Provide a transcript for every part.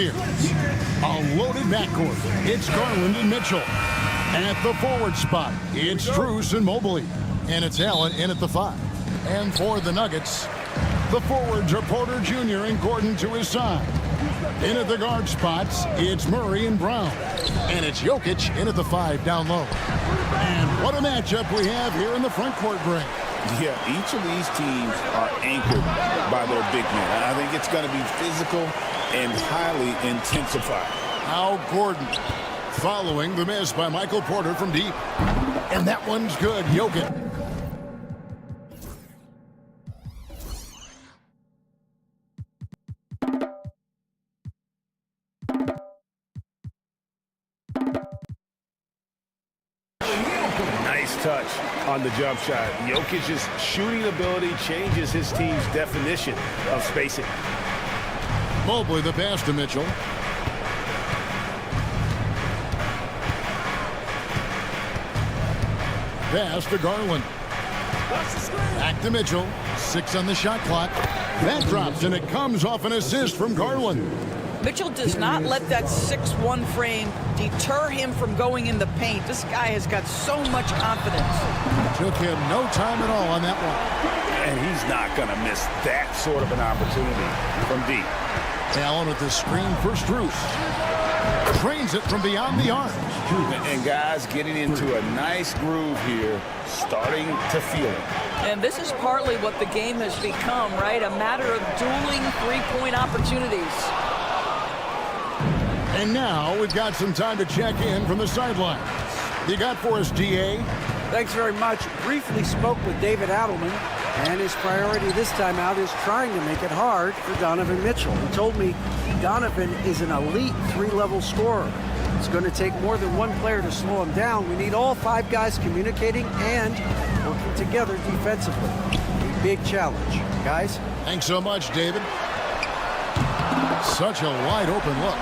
A loaded backcourt. It's Garland and Mitchell. At the forward spot, it's Strus and Mobley. And it's Allen in at the 5. And for the Nuggets, the forwards are Porter Jr. and Gordon to his side. In at the guard spots, it's Murray and Brown. And it's Jokic in at the 5 down low. And what a matchup we have here in the front court break. Yeah, each of these teams are anchored by their big men. I think it's going to be physical and highly intensified. Now Gordon following the miss by Michael Porter from deep. And that one's good. Jokic. Nice touch on the jump shot. Jokic's shooting ability changes his team's definition of spacing. Mobley the pass to Mitchell. Pass to Garland. Back to Mitchell. 6 on the shot clock. That drops, and it comes off an assist from Garland. Mitchell does not let that 6'1" frame deter him from going in the paint. This guy has got so much confidence. Took him no time at all on that one. And he's not going to miss that sort of an opportunity from deep. Allen with the screen for Strus. Trains it from beyond the arc. And guys getting into a nice groove here, starting to feel it. And this is partly what the game has become, right? A matter of dueling three-point opportunities. And now we've got some time to check in from the sidelines. You got for us, DA? Thanks very much. Briefly spoke with David Adelman, and his priority this time out is trying to make it hard for Donovan Mitchell. He told me Donovan is an elite 3-level scorer. It's going to take more than one player to slow him down. We need all 5 guys communicating and working together defensively. A big challenge. Guys? Thanks so much, David. Such a wide open look.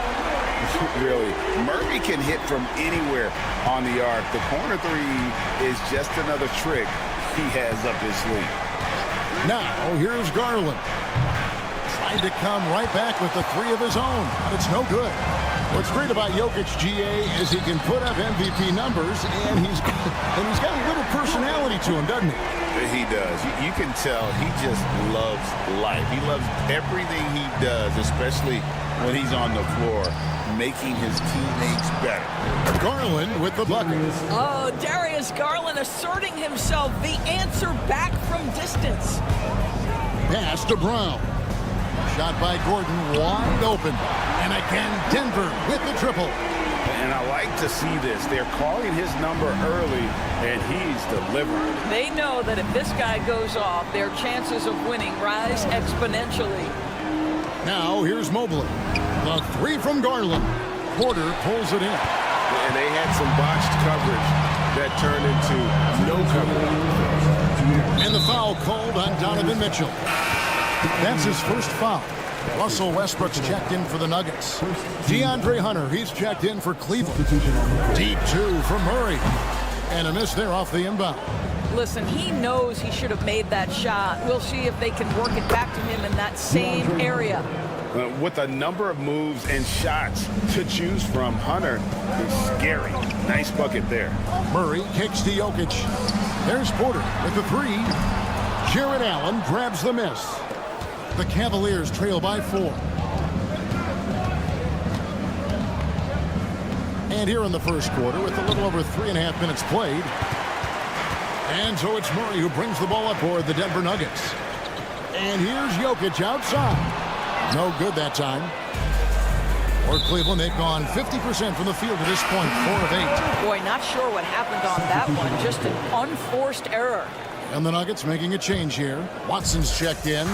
Really, Murray can hit from anywhere on the arc. The corner 3 is just another trick he has up his sleeve. Now, here's Garland. Tried to come right back with the 3 of his own, but it's no good. What's great about Jokic, GA, is he can put up MVP numbers, and he's got a little personality to him, doesn't he? He does. You can tell he just loves life. He loves everything he does, especially when he's on the floor, making his teammates better. Garland with the bucket. Oh, Darius Garland asserting himself, the answer back from distance. Pass to Brown. Shot by Gordon, wide open. And again, Denver with the triple. And I like to see this. They're calling his number early, and he's delivering. They know that if this guy goes off, their chances of winning rise exponentially. Now, here's Mobley. The 3 from Garland. Porter pulls it in. And they had some botched coverage that turned into no coverage. And the foul called on Donovan Mitchell. That's his first foul. Russell Westbrook's checked in for the Nuggets. DeAndre Hunter, he's checked in for Cleveland. Deep 2 from Murray. And a miss there off the inbound. Listen, he knows he should have made that shot. We'll see if they can work it back to him in that same area. With a number of moves and shots to choose from, Hunter is scary. Nice bucket there. Murray kicks to Jokic. There's Porter with the 3. Jared Allen grabs the miss. The Cavaliers trail by 4. And here in the first quarter, with a little over 3.5 minutes played. And so it's Murray who brings the ball up for the Denver Nuggets. And here's Jokic outside. No good that time. For Cleveland, they've gone 50% from the field at this point, 4 of 8. Boy, not sure what happened on that one. Just an unforced error. And the Nuggets making a change here. Watson's checked in.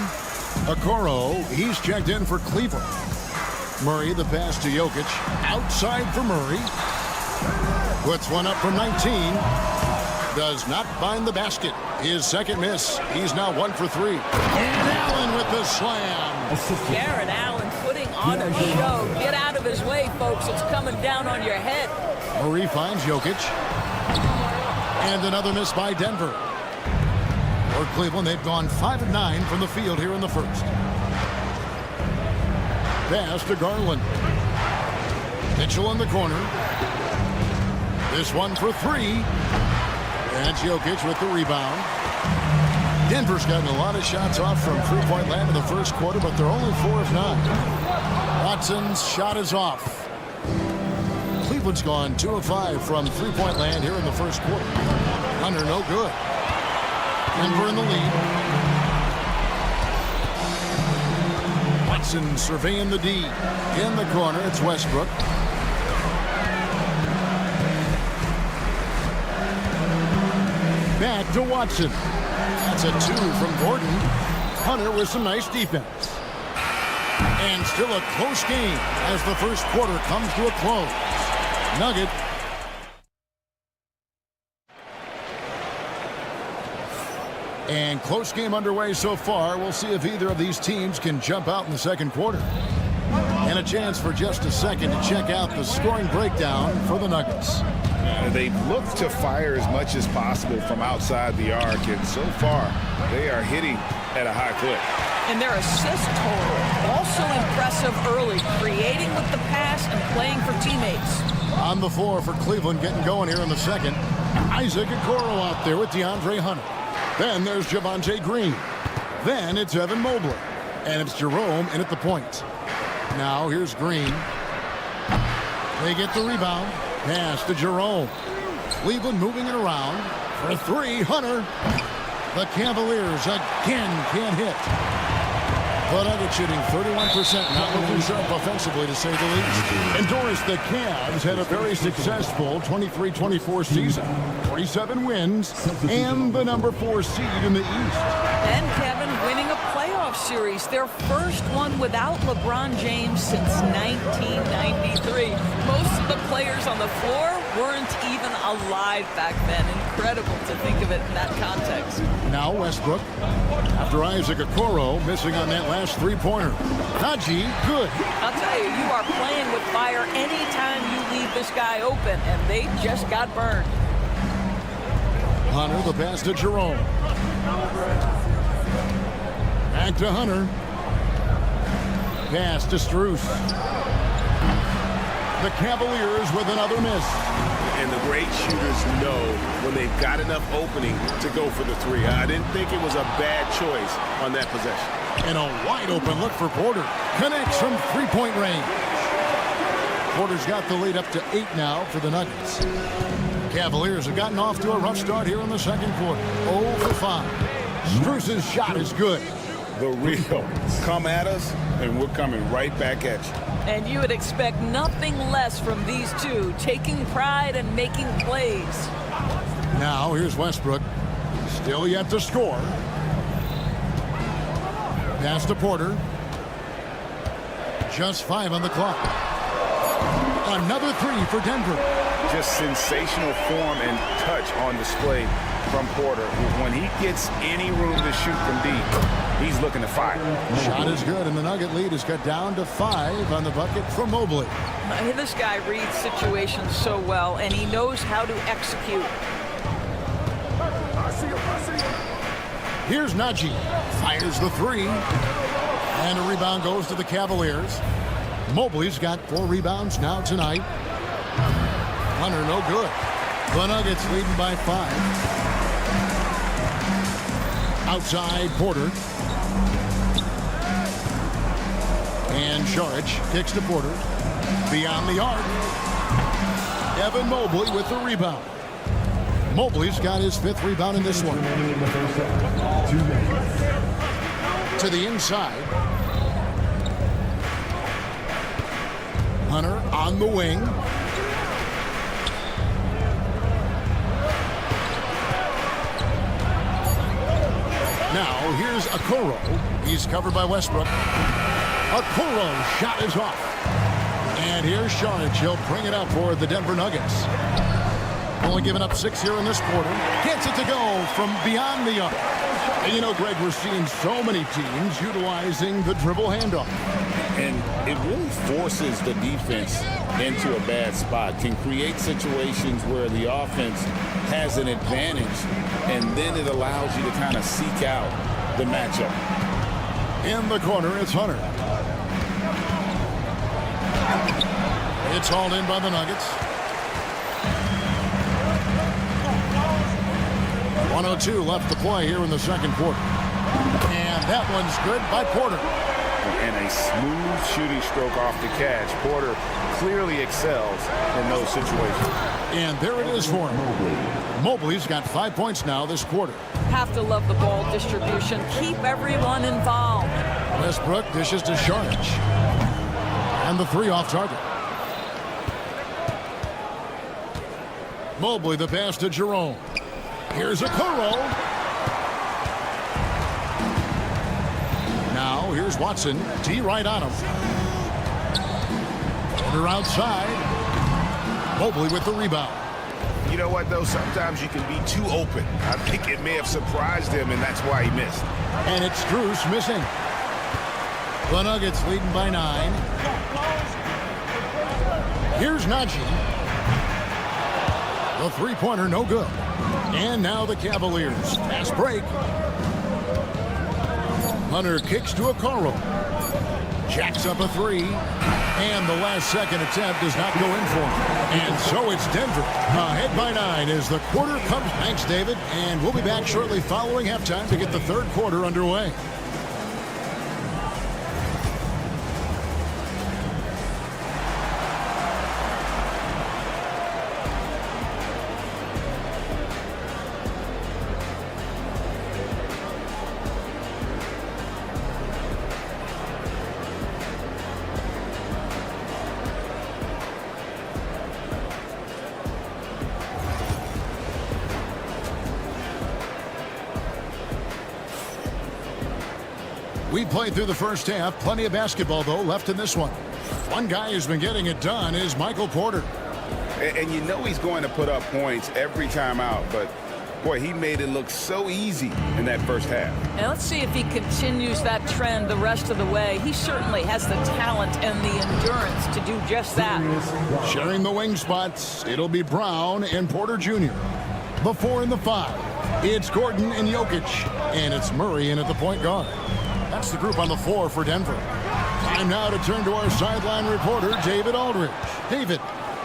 Okoro, he's checked in for Cleveland. Murray, the pass to Jokic. Outside for Murray. Puts one up from 19. Does not find the basket. His second miss. He's now 1 for 3. And Allen with the slam. Jared Allen putting on a show. Get out of his way, folks. It's coming down on your head. Murray finds Jokic. And another miss by Denver. For Cleveland, they've gone 5 of 9 from the field here in the first. Pass to Garland. Mitchell in the corner. This one for three. And Jokic with the rebound. Denver's gotten a lot of shots off from three-point land in the first quarter, but they're only 4 of 9. Watson's shot is off. Cleveland's gone 2 of 5 from three-point land here in the first quarter. Hunter, no good. Denver in the lead. Watson surveying the D. In the corner, it's Westbrook. Back to Watson. That's a 2 from Gordon. Hunter with some nice defense. And still a close game as the first quarter comes to a close. Nugget. And close game underway so far. We'll see if either of these teams can jump out in the second quarter. And a chance for just a second to check out the scoring breakdown for the Nuggets. They've looked to fire as much as possible from outside the arc, and so far they are hitting at a high clip. And their assist total also impressive early, creating with the pass and playing for teammates. On the floor for Cleveland getting going here in the second. Isaac Okoro out there with DeAndre Hunter. Then there's Javonte Green. Then it's Evan Mobley. And it's Jerome in at the point. Now here's Green. They get the rebound. Pass to Jerome. Cleveland moving it around. For three, Hunter. The Cavaliers again can't hit. The Nuggets shooting 31%, not looking sharp offensively, to say the least. And Doris, the Cavs had a very successful 23-24 season. 47 wins and the number 4 seed in the East. And Kevin winning a playoff series, their first one without LeBron James since 1993. Most of the players on the floor weren't even alive back then. Incredible to think of it in that context. Now Westbrook, after Isaac Okoro missing on that last three-pointer. Najee, good. I'll tell you, you are playing with fire anytime you leave this guy open, and they just got burned. Hunter, the pass to Jerome. Back to Hunter. Pass to Strus. The Cavaliers with another miss. And the great shooters know when they've got enough opening to go for the three. I didn't think it was a bad choice on that possession. And a wide open look for Porter. Connects from three-point range. Porter's got the lead up to 8 now for the Nuggets. Cavaliers have gotten off to a rough start here in the second quarter. 0 for 5. Strus's shot is good. The real come at us, and we're coming right back at you. And you would expect nothing less from these two, taking pride and making plays. Now here's Westbrook. Still yet to score. Pass to Porter. Just 5 on the clock. Another 3 for Denver. Just sensational form and touch on display from Porter. When he gets any room to shoot from deep, he's looking to fire. Shot is good, and the Nugget lead is cut down to 5 on the bucket for Mobley. This guy reads situations so well, and he knows how to execute. Here's Najee. Fires the 3. And a rebound goes to the Cavaliers. Mobley's got 4 rebounds now tonight. Hunter, no good. The Nuggets leading by 5. Outside, Porter. And Saric kicks to Porter. Beyond the arc. Evan Mobley with the rebound. Mobley's got his 5th rebound in this one. To the inside. Hunter on the wing. Now here's Okoro. He's covered by Westbrook. Okoro's shot is off. And here's Saric. He'll bring it up for the Denver Nuggets. Only giving up 6 here in this quarter. Gets it to go from beyond the arc. And you know, Greg, we're seeing so many teams utilizing the dribble handoff. And it really forces the defense into a bad spot. Can create situations where the offense has an advantage, and then it allows you to kind of seek out the matchup. In the corner, it's Hunter. It's hauled in by the Nuggets. 1:02 left to play here in the second quarter. And that one's good by Porter. And a smooth shooting stroke off the catch. Porter clearly excels in those situations. And there it is for him. Mobley's got 5 points now this quarter. Have to love the ball distribution. Keep everyone involved. Westbrook dishes to Sharnic. And the three off target. Mobley the pass to Jerome. Here's a Kuro. Now here's Watson. D right on him. Porter outside. Mobley with the rebound. You know what, though? Sometimes you can be too open. I think it may have surprised him, and that's why he missed. And it's Strus missing. The Nuggets leading by 9. Here's Najee. The three-pointer no good. And now the Cavaliers. Fast break. Hunter kicks to Okoro. Jacks up a three. And the last second attempt does not go in for him. And so it's Denver. Ahead by 9 as the quarter comes. Thanks, David. And we'll be back shortly following halftime to get the third quarter underway. We played through the first half. Plenty of basketball, though, left in this one. One guy who's been getting it done is Michael Porter. And you know he's going to put up points every time out, but boy, he made it look so easy in that first half. And let's see if he continues that trend the rest of the way. He certainly has the talent and the endurance to do just that. Sharing the wing spots, it'll be Brown and Porter Jr. The 4 and the 5. It's Gordon and Jokic. And it's Murray in at the point guard. That's the group on the floor for Denver. Time now to turn to our sideline reporter, David Aldridge. David.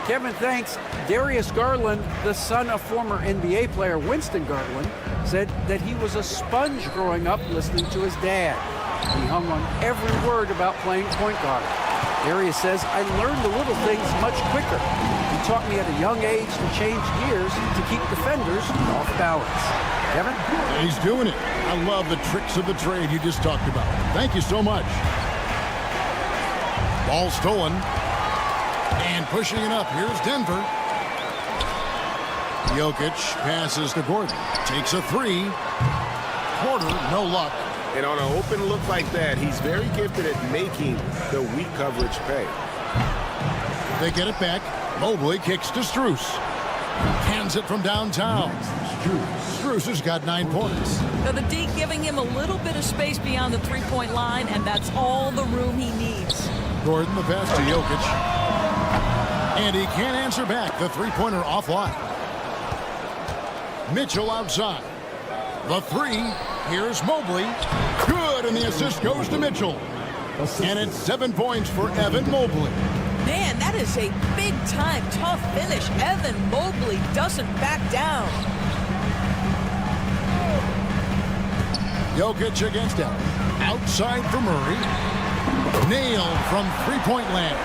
Kevin, thanks. Darius Garland, the son of former NBA player Winston Garland, said that he was a sponge growing up listening to his dad. He hung on every word about playing point guard. Darius says, I learned the little things much quicker. He taught me at a young age to change gears to keep defenders off balance. Kevin? He's doing it. I love the tricks of the trade you just talked about. Thank you so much. Ball stolen. And pushing it up. Here's Denver. Jokic passes to Gordon. Takes a three. Porter, no luck. And on an open look like that, he's very gifted at making the weak coverage pay. They get it back. Mobley kicks to Strus. Hands it from downtown. Strus has got 9 points. So the D giving him a little bit of space beyond the three-point line, and that's all the room he needs. Gordon the pass to Jokic. And he can't answer back. The three-pointer offline. Mitchell outside. The three. Here's Mobley. Good, and the assist goes to Mitchell. And it's 7 points for Evan Mobley. Man, that is a big-time, tough finish. Evan Mobley doesn't back down. Jokic against Allen. Outside for Murray. Nailed from three-point land.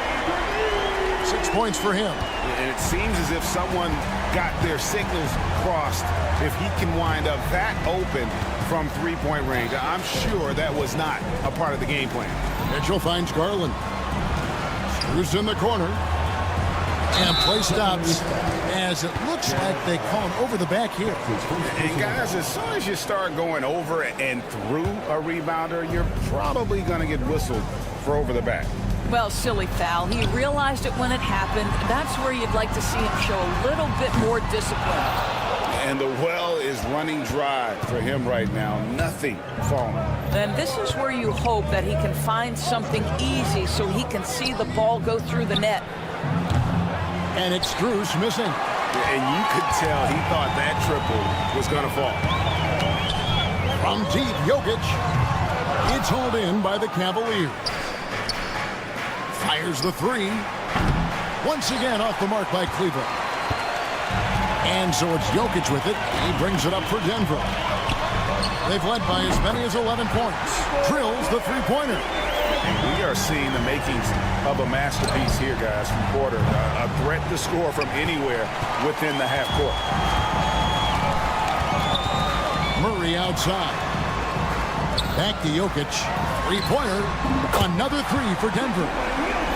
6 points for him. And it seems as if someone got their signals crossed if he can wind up that open from three-point range. I'm sure that was not a part of the game plan. Mitchell finds Garland. Strus in the corner. And play stops as it looks like they call him over the back here. And guys, as soon as you start going over and through a rebounder, you're probably going to get whistled for over the back. Well, silly foul. He realized it when it happened. That's where you'd like to see him show a little bit more discipline. And the well is running dry for him right now. Nothing falling. And this is where you hope that he can find something easy so he can see the ball go through the net. And it's Strus missing. And you could tell he thought that triple was going to fall. From deep, Jokic. It's hauled in by the Cavaliers. Fires the three. Once again off the mark by Cleveland. And so it's Jokic with it. He brings it up for Denver. They've led by as many as 11 points. Drills the three-pointer. We are seeing the makings of a masterpiece here, guys, from Porter. A threat to score from anywhere within the half court. Murray outside. Back to Jokic. Three-pointer. Another three for Denver.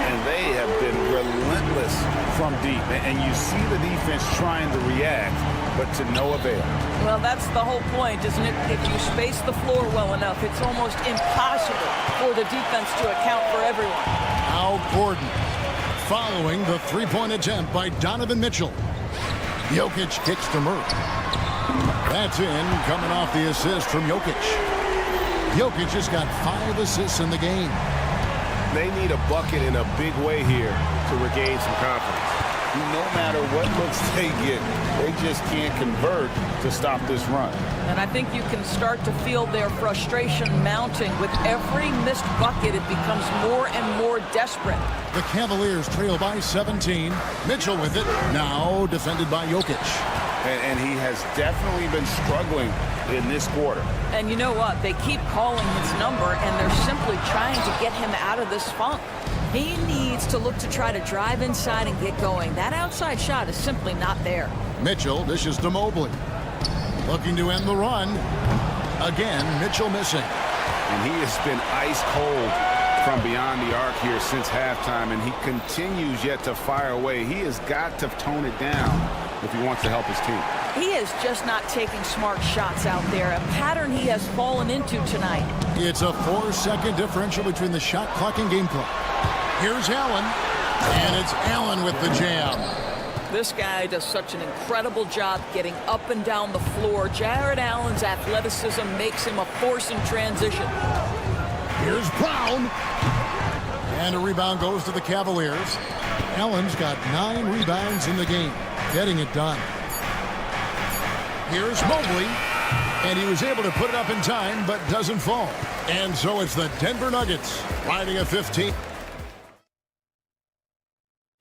And they have been relentless from deep. And you see the defense trying to react, but to no avail. Well, that's the whole point, isn't it? If you space the floor well enough, it's almost impossible for the defense to account for everyone. Now Gordon following the three-point attempt by Donovan Mitchell. Jokic kicks to Murray. That's in, coming off the assist from Jokic. Jokic has got 5 assists in the game. They need a bucket in a big way here to regain some confidence. No matter what looks they get, they just can't convert to stop this run. And I think you can start to feel their frustration mounting. With every missed bucket, it becomes more and more desperate. The Cavaliers trail by 17. Mitchell with it, now defended by Jokic. And he has definitely been struggling in this quarter. And you know what? They keep calling his number, and they're simply trying to get him out of this funk. He needs to look to try to drive inside and get going. That outside shot is simply not there. Mitchell dishes to Mobley. Looking to end the run. Again, Mitchell missing. And he has been ice cold from beyond the arc here since halftime, and he continues yet to fire away. He has got to tone it down if he wants to help his team. He is just not taking smart shots out there, a pattern he has fallen into tonight. It's a 4-second differential between the shot clock and game clock. Here's Allen, and it's Allen with the jam. This guy does such an incredible job getting up and down the floor. Jared Allen's athleticism makes him a force in transition. Here's Brown. And a rebound goes to the Cavaliers. Allen's got 9 rebounds in the game, getting it done. Here's Mobley, and he was able to put it up in time, but doesn't fall. And so it's the Denver Nuggets riding a 15.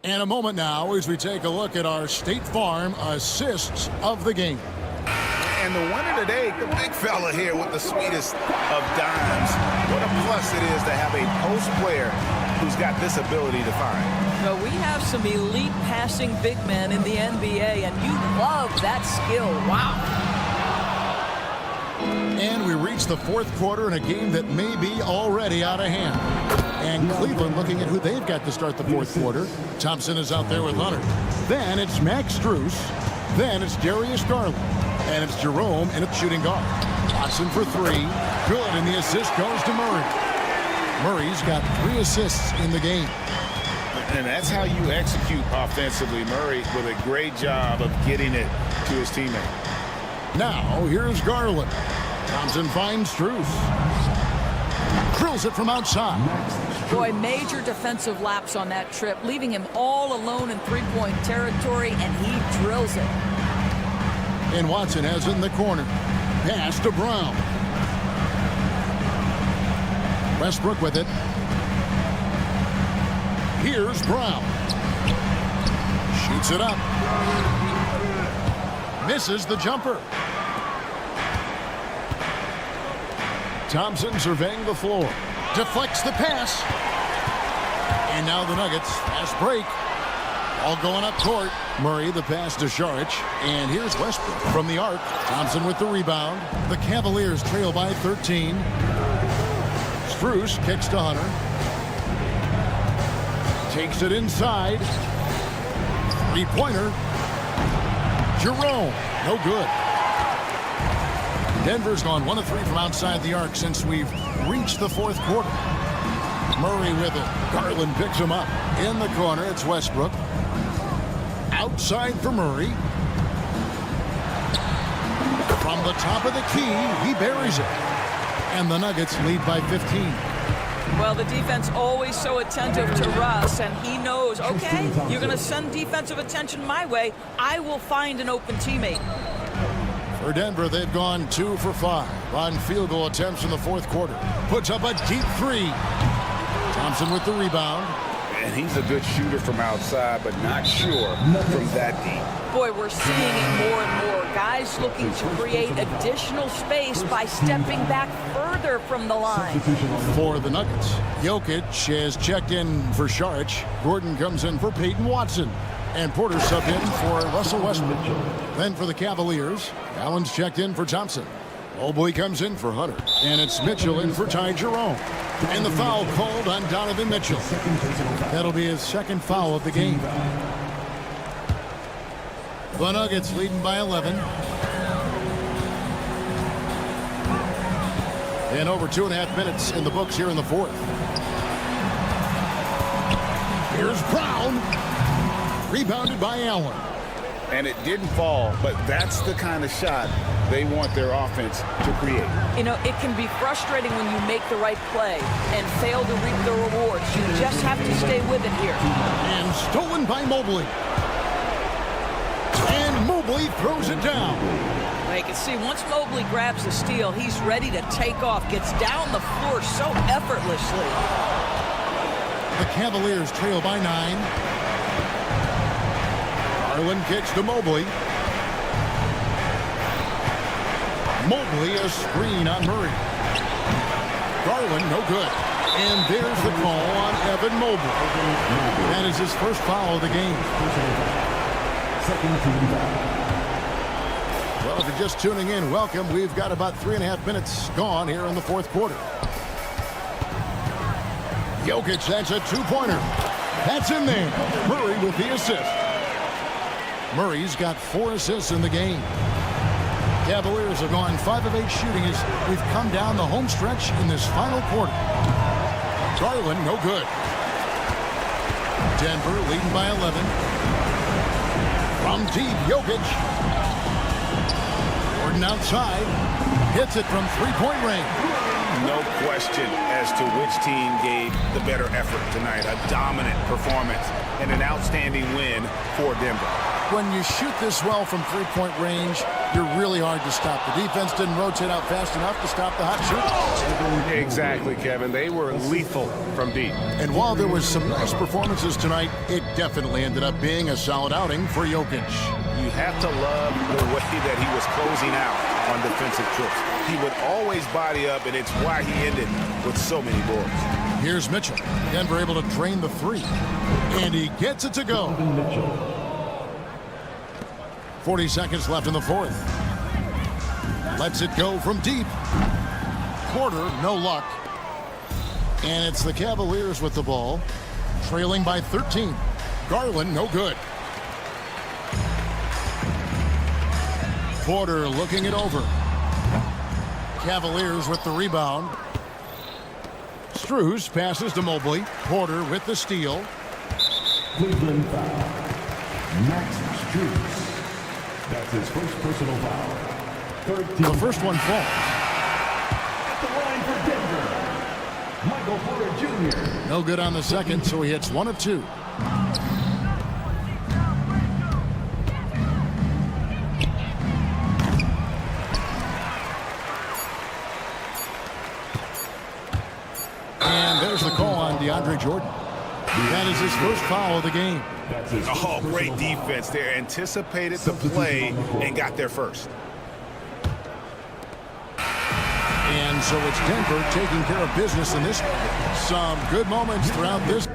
And a moment now as we take a look at our State Farm assists of the game. And the winner today, the big fella here with the sweetest of dimes. What a plus it is to have a post player who's got this ability to find. Well, we have some elite passing big men in the NBA, and you love that skill. Wow. And we reach the fourth quarter in a game that may be already out of hand. And Cleveland looking at who they've got to start the fourth quarter. Thompson is out there with Hunter. Then it's Max Strus. Then it's Darius Garland. And it's Jerome in a shooting guard. Watson for 3. Good, and the assist goes to Murray. Murray's got 3 assists in the game. And that's how you execute offensively. Murray with a great job of getting it to his teammate. Now, here's Garland. Thompson finds Strus. Drills it from outside. Boy, major defensive lapse on that trip, leaving him all alone in three-point territory, and he drills it. And Watson has it in the corner. Pass to Brown. Westbrook with it. Here's Brown. Shoots it up. Misses the jumper. Thompson surveying the floor. Deflects the pass. And now the Nuggets. Fast break. All going up court. Murray the pass to Šarić. And here's Westbrook from the arc. Thompson with the rebound. The Cavaliers trail by 13. Strus kicks to Hunter. Takes it inside. Three-pointer. Jerome. No good. Denver's gone 1 of 3 from outside the arc since we've reached the fourth quarter. Murray with it. Garland picks him up. In the corner, it's Westbrook. Outside for Murray. From the top of the key, he buries it. And the Nuggets lead by 15. Well, the defense always so attentive to Russ, and he knows, okay, you're going to send defensive attention my way. I will find an open teammate. For Denver, they've gone 2 for 5 on field goal attempts in the fourth quarter. Puts up a deep 3. Thompson with the rebound. And he's a good shooter from outside, but not sure from that deep. Boy, we're seeing it more and more. Guys looking to create additional space by stepping back further from the line. For the Nuggets, Jokic has checked in for Saric. Gordon comes in for Peyton Watson. And Porter subbed in for Russell Westbrook. Then for the Cavaliers, Allen's checked in for Thompson. Mobley comes in for Hunter. And it's Mitchell in for Ty Jerome. And the foul called on Donovan Mitchell. That'll be his second foul of the game. The Nuggets leading by 11. And over 2.5 minutes in the books here in the fourth. Here's Brown. Rebounded by Allen. And it didn't fall, but that's the kind of shot they want their offense to create. You know, it can be frustrating when you make the right play and fail to reap the rewards. You just have to stay with it here. And stolen by Mobley. And Mobley throws it down. Well, you can see once Mobley grabs the steal, he's ready to take off. Gets down the floor so effortlessly. The Cavaliers trail by 9. Garland kicks to Mobley. Mobley a screen on Murray. Garland no good. And there's the call on Evan Mobley. That is his first foul of the game. Well, if you're just tuning in, welcome. We've got about 3.5 minutes gone here in the fourth quarter. Jokic, that's a two-pointer. That's in there. Murray with the assist. Murray's got 4 assists in the game. Cavaliers have gone 5 of 8 shooting as we've come down the home stretch in this final quarter. Garland, no good. Denver leading by 11. From deep, Jokic. Gordon outside. Hits it from three-point range. No question as to which team gave the better effort tonight. A dominant performance and an outstanding win for Denver. When you shoot this well from three-point range, you're really hard to stop. The defense didn't rotate out fast enough to stop the hot shooters. Exactly, Kevin. They were lethal from deep. And while there was some nice performances tonight, it definitely ended up being a solid outing for Jokic. You have to love the way that he was closing out on defensive trips. He would always body up, and it's why he ended with so many boards. Here's Mitchell. Denver able to drain the three. And he gets it to go. 40 seconds left in the fourth. Lets it go from deep. Porter, no luck. And it's the Cavaliers with the ball, trailing by 13. Garland, no good. Porter looking it over. Cavaliers with the rebound. Strus passes to Mobley. Porter with the steal. Cleveland foul. Max Strus. That's his first personal foul. 13. The first one falls. At the line for Denver, Michael Porter Jr. No good on the second, so he hits 1 of 2. And there's the call on DeAndre Jordan. That is his first foul of the game. Oh, great defense there. Anticipated the play and got there first. And so it's Denver taking care of business in this one. Some good moments throughout this.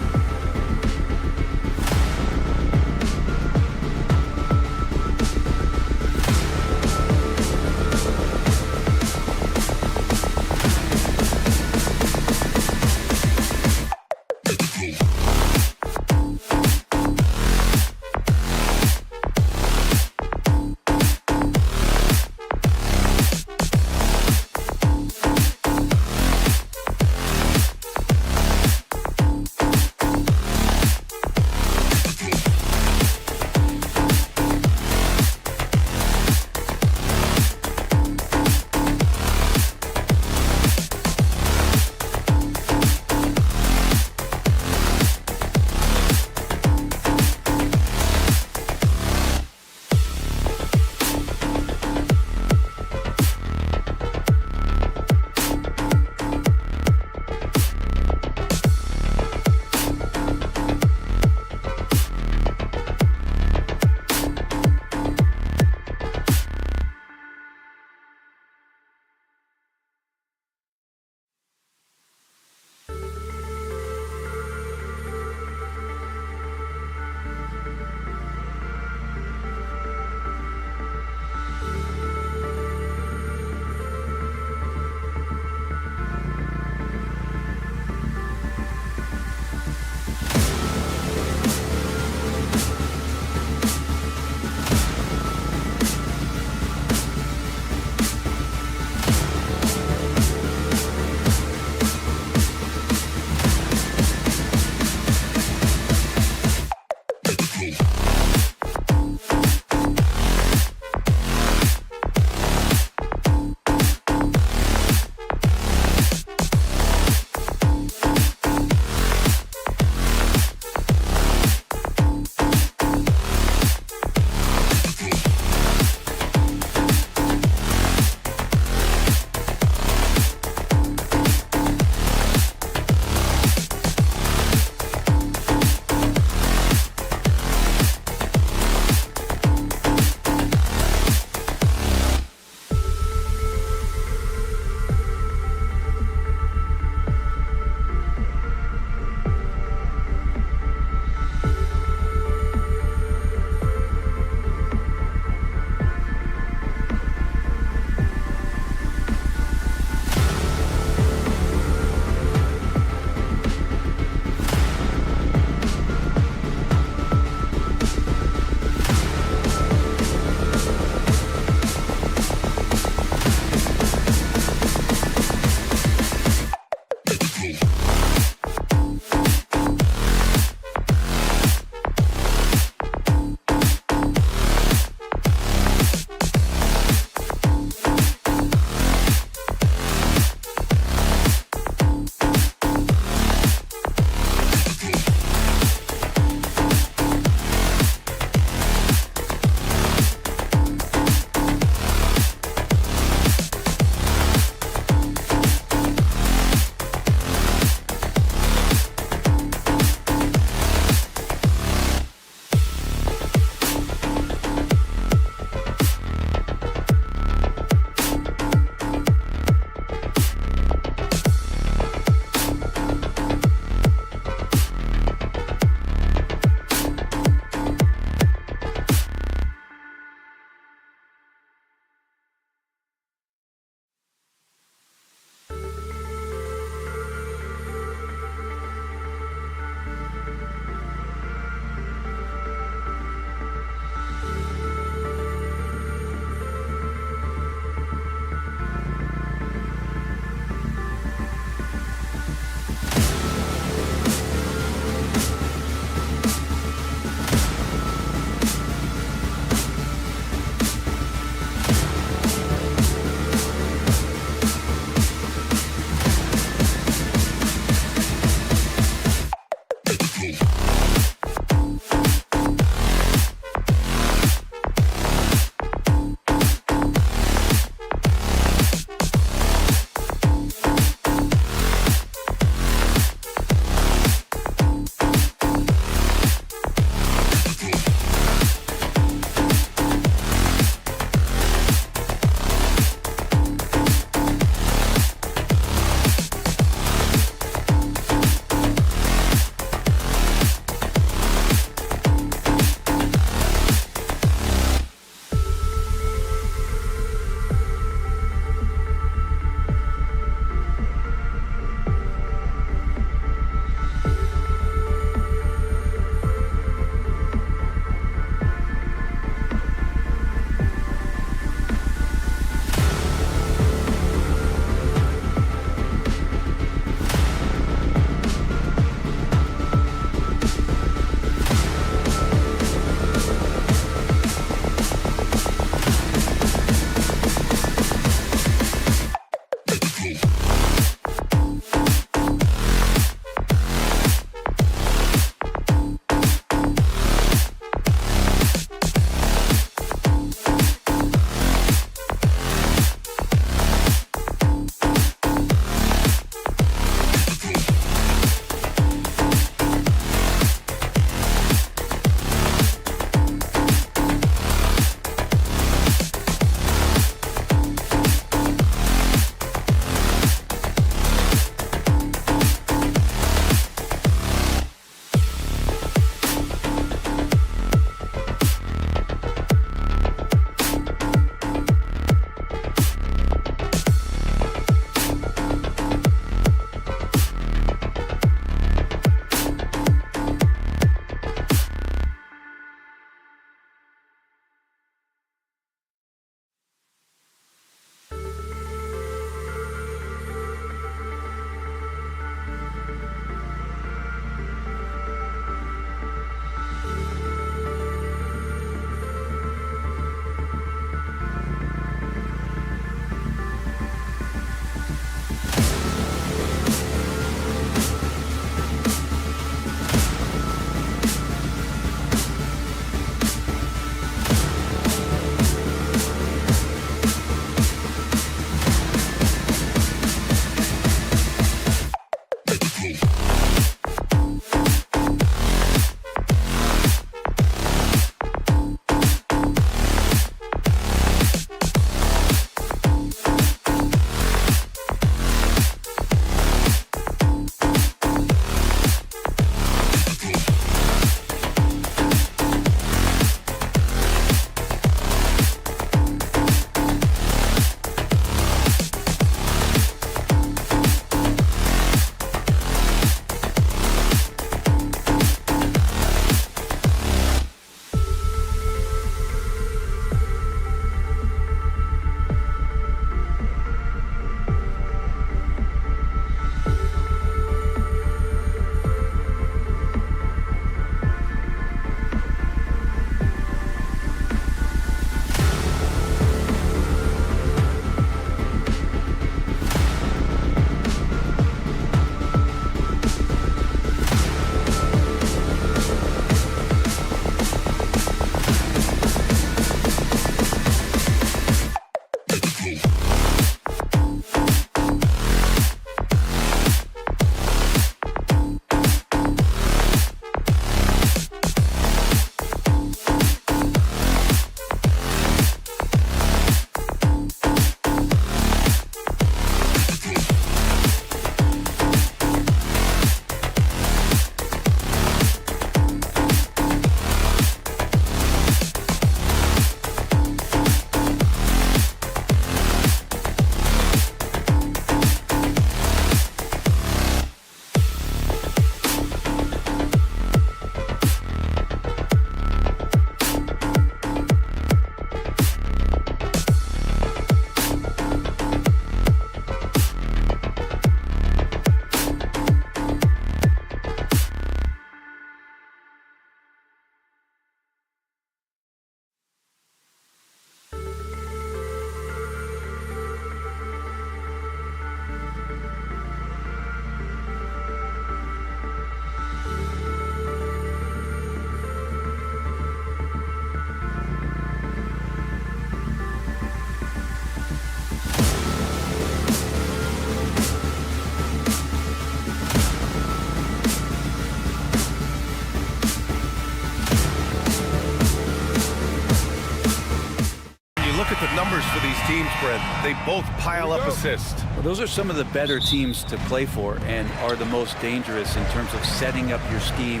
they both pile up assists. Well, those are some of the better teams to play for and are the most dangerous in terms of setting up your scheme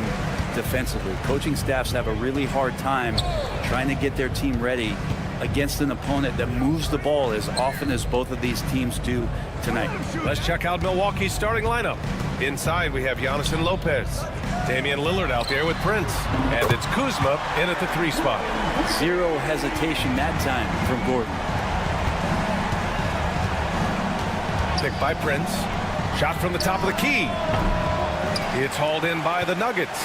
defensively. Coaching staffs have a really hard time trying to get their team ready against an opponent that moves the ball as often as both of these teams do tonight. Let's check out Milwaukee's starting lineup. Inside, we have Giannis and Lopez. Damian Lillard out there with Prince. And it's Kuzma in at the 3 spot. Zero hesitation that time from Gordon. Picked by Prince. Shot from the top of the key. It's hauled in by the Nuggets.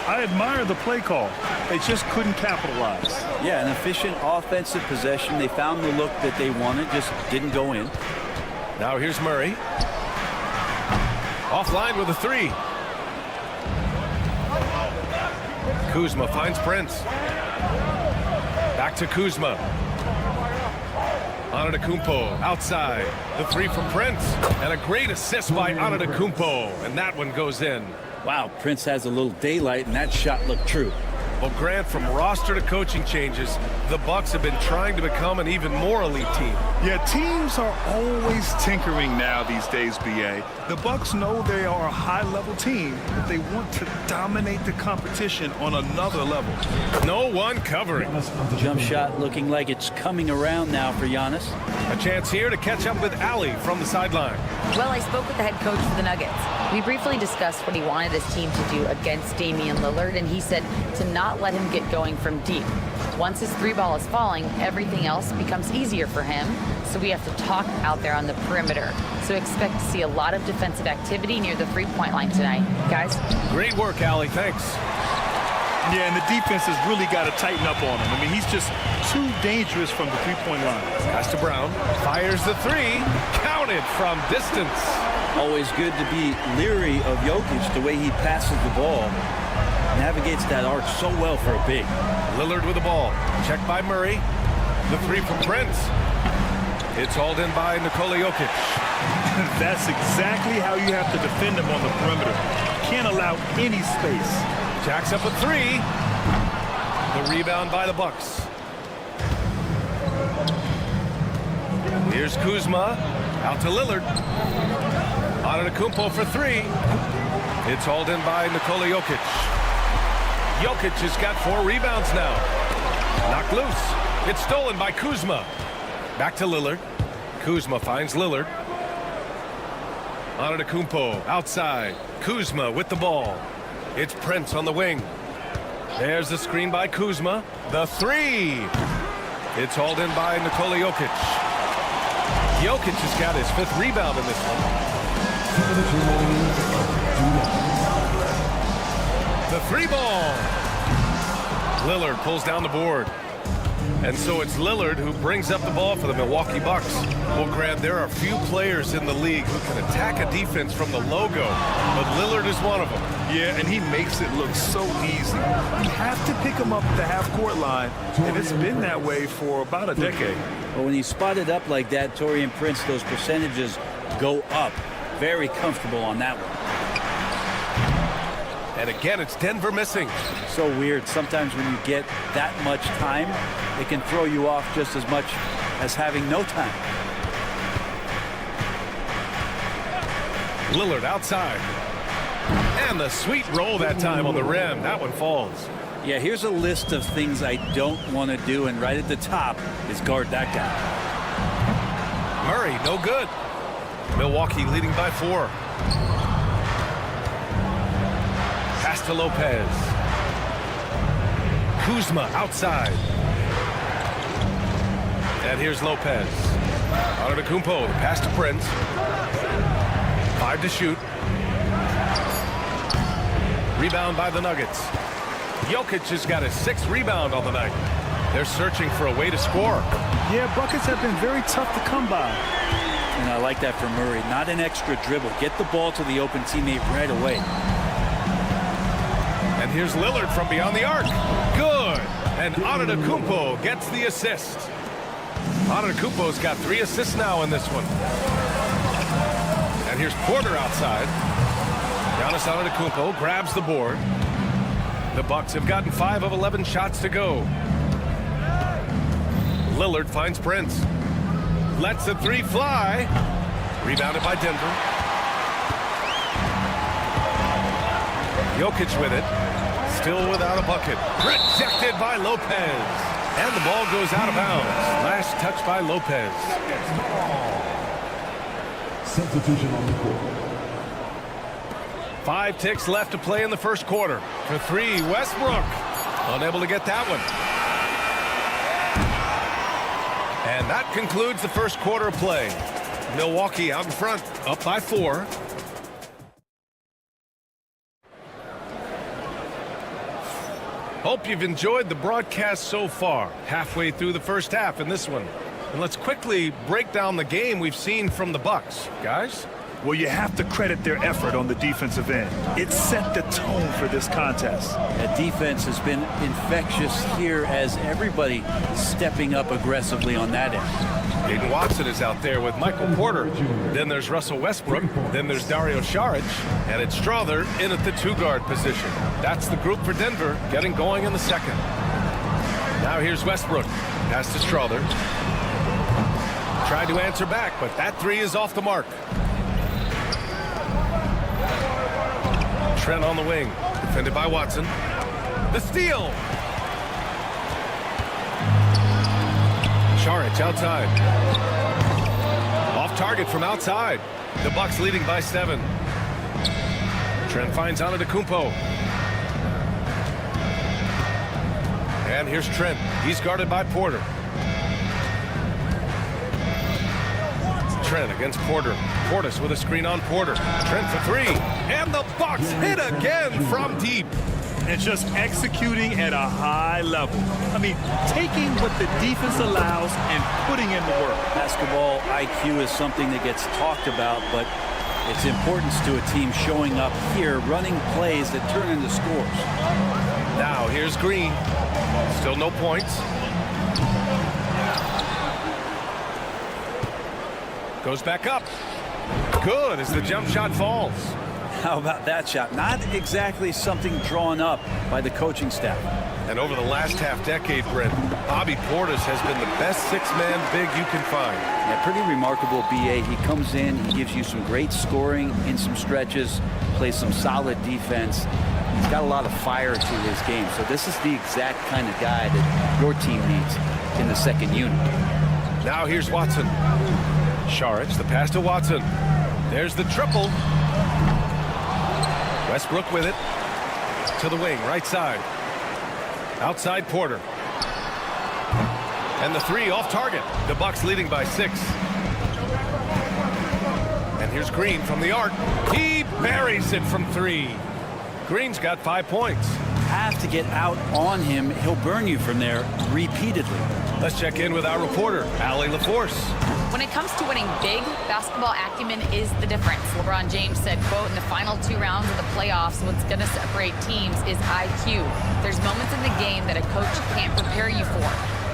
I admire the play call. They just couldn't capitalize. Yeah, an efficient offensive possession. They found the look that they wanted, just didn't go in. Now here's Murray. Offline with a 3. Kuzma finds Prince. Back to Kuzma. Antetokounmpo outside. The 3 from Prince. And a great assist by Antetokounmpo. And that one goes in. Wow, Prince has a little daylight, and that shot looked true. Well, Grant, from roster to coaching changes, the Bucks have been trying to become an even more elite team. Yeah, teams are always tinkering now these days, B.A. The Bucks know they are a high-level team, but they want to dominate the competition on another level. No one covering. Jump shot looking like it's coming around now for Giannis. A chance here to catch up with Ali from the sideline. Well, I spoke with the head coach for the Nuggets. We briefly discussed what he wanted his team to do against Damian Lillard, and he said to not let him get going from deep. Once his 3 ball is falling, everything else becomes easier for him, so we have to talk out there on the perimeter. So expect to see a lot of defensive activity near the 3-point line tonight. Guys? Great work, Ali. Thanks. Yeah, and the defense has really got to tighten up on him. I mean, he's just too dangerous from the 3-point line. Pass to Brown. Fires the 3. Counted from distance. Always good to be leery of Jokic, the way he passes the ball. Navigates that arc so well for a big. Lillard with the ball. Checked by Murray. The 3 from Prince. It's hauled in by Nikola Jokic. That's exactly how you have to defend him on the perimeter. Can't allow any space. Jacks up a 3. The rebound by the Bucks. Here's Kuzma. Out to Lillard. Antetokounmpo for 3. It's hauled in by Nikola Jokic. Jokic has got 4 rebounds now. Knocked loose. It's stolen by Kuzma. Back to Lillard. Kuzma finds Lillard. Antetokounmpo outside. Kuzma with the ball. It's Prince on the wing. There's the screen by Kuzma. The 3. It's hauled in by Nikola Jokic. Jokic has got his 5th rebound in this one. The 3 ball. Lillard pulls down the board. And so it's Lillard who brings up the ball for the Milwaukee Bucks. Well, Grant, there are few players in the league who can attack a defense from the logo, but Lillard is one of them. Yeah, and he makes it look so easy. You have to pick him up at the half-court line, and it's been that way for about a decade. Well, when you spot it up like that, Taurean Prince, those percentages go up. Very comfortable on that one. And again, it's Denver missing. So weird. Sometimes when you get that much time, it can throw you off just as much as having no time. Lillard outside. And the sweet roll that time on the rim. That one falls. Yeah, here's a list of things I don't want to do, and right at the top is guard that guy. Murray, no good. Milwaukee leading by 4. Pass to Lopez. Kuzma outside. And here's Lopez. Antetokounmpo, the pass to Prince. 5 to shoot. Rebound by the Nuggets. Jokic has got his 6th rebound on the night. They're searching for a way to score. Yeah, buckets have been very tough to come by. And I like that from Murray. Not an extra dribble. Get the ball to the open teammate right away. And here's Lillard from beyond the arc. Good. And Antetokounmpo gets the assist. Antetokounmpo's got 3 assists now in this one. And here's Porter outside. Giannis Antetokounmpo grabs the board. The Bucks have gotten 5 of 11 shots to go. Lillard finds Prince. Lets the three fly. Rebounded by Denver. Jokic with it. Still without a bucket. Rejected by Lopez. And the ball goes out of bounds. Last touch by Lopez. Substitution on the court. 5 ticks left to play in the first quarter. For 3, Westbrook. Unable to get that one. And that concludes the first quarter of play. Milwaukee out in front, up by 4. Hope you've enjoyed the broadcast so far. Halfway through the first half in this one. And let's quickly break down the game we've seen from the Bucks. Guys? Well, you have to credit their effort on the defensive end. It set the tone for this contest. That defense has been infectious here as everybody stepping up aggressively on that end. Aiden Watson is out there with Michael Porter. Then there's Russell Westbrook. Then there's Dario Saric. And it's Strother in at the 2-guard position. That's the group for Denver getting going in the second. Now here's Westbrook. Pass to Strother. Tried to answer back, but that 3 is off the mark. Trent on the wing. Defended by Watson. The steal. Saric outside. Off target from outside. The Bucks leading by 7. Trent finds Antetokounmpo. And here's Trent. He's guarded by Porter. Trent against Porter. Portis with a screen on Porter. Trent for 3. And the Bucks hit again from deep. And just executing at a high level. I mean, taking what the defense allows and putting in the work. Basketball IQ is something that gets talked about, but its importance to a team showing up here, running plays that turn into scores. Now here's Green. Still no points. Goes back up. Good as the jump shot falls. How about that shot? Not exactly something drawn up by the coaching staff. And over the last half-decade, Brent, Bobby Portis has been the best 6-man big you can find. Yeah, pretty remarkable, B.A. He comes in, he gives you some great scoring in some stretches, plays some solid defense. He's got a lot of fire to his game. So this is the exact kind of guy that your team needs in the second unit. Now here's Watson. Saric, the pass to Watson. There's the triple. Westbrook with it. To the wing, right side. Outside Porter. And the 3 off target. The Bucks leading by 6. And here's Green from the arc. He buries it from 3. Green's got 5 points. Have to get out on him. He'll burn you from there repeatedly. Let's check in with our reporter, Allie LaForce. When it comes to winning big, basketball acumen is the difference. LeBron James said, quote, in the final 2 rounds of the playoffs, what's going to separate teams is IQ. There's moments in the game that a coach can't prepare you for,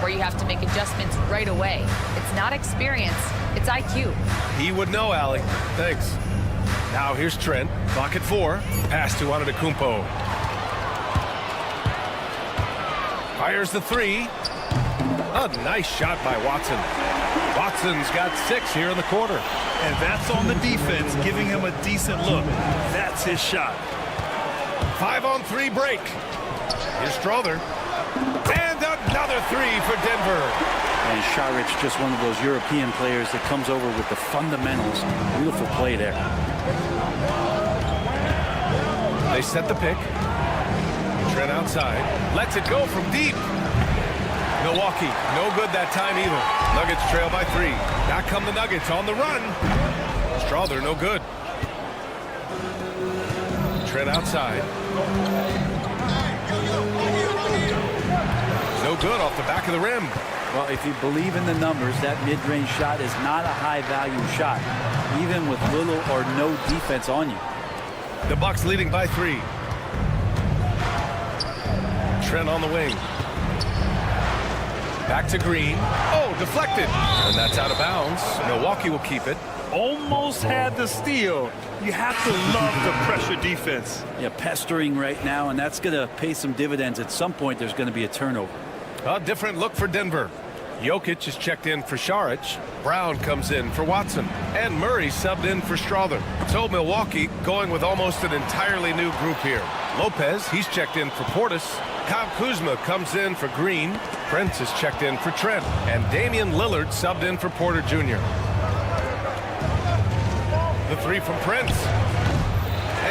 where you have to make adjustments right away. It's not experience, it's IQ. He would know, Allie. Thanks. Now here's Trent. Clock at 4. Pass to Antetokounmpo. Fires the 3. A nice shot by Watson. Watson's got 6 here in the quarter. And that's on the defense, giving him a decent look. That's his shot. 5-on-3 break. Here's Strother. And another 3 for Denver. And Saric, just one of those European players that comes over with the fundamentals. Beautiful play there. They set the pick. Trent outside. Lets it go from deep. Milwaukee, no good that time either. Nuggets trail by 3. Now come the Nuggets on the run. Strother, no good. Trent outside. No good off the back of the rim. Well, if you believe in the numbers, that mid-range shot is not a high-value shot, even with little or no defense on you. The Bucks leading by 3. Trent on the wing. Back to Green. Oh, deflected. And that's out of bounds. Milwaukee will keep it. Almost had the steal. You have to love the pressure defense. Yeah, pestering right now, and that's going to pay some dividends. At some point, there's going to be a turnover. A different look for Denver. Jokic is checked in for Šarić. Brown comes in for Watson. And Murray subbed in for Strother. So Milwaukee going with almost an entirely new group here. Lopez, he's checked in for Portis. Kyle Kuzma comes in for Green. Prince is checked in for Trent. And Damian Lillard subbed in for Porter Jr. The three from Prince.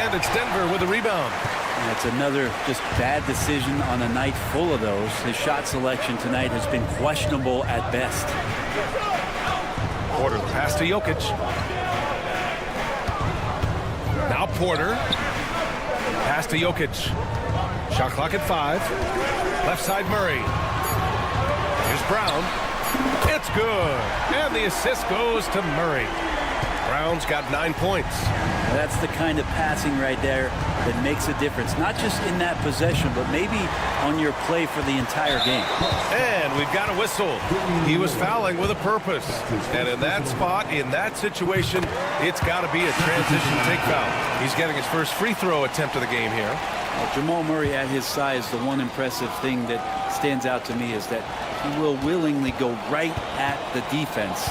And it's Denver with a rebound. That's another just bad decision on a night full of those. His shot selection tonight has been questionable at best. Porter, the pass to Jokic. Now Porter. Pass to Jokic. Shot clock at 5. Left side Murray. Here's Brown. It's good. And the assist goes to Murray. Brown's got 9 points. That's the kind of passing right there that makes a difference, not just in that possession, but maybe on your play for the entire game. And we've got a whistle. He was fouling with a purpose. And in that spot, in that situation, it's got to be a transition take foul. He's getting his first free throw attempt of the game here. Well, Jamal Murray at his size, the one impressive thing that stands out to me is that he will willingly go right at the defense.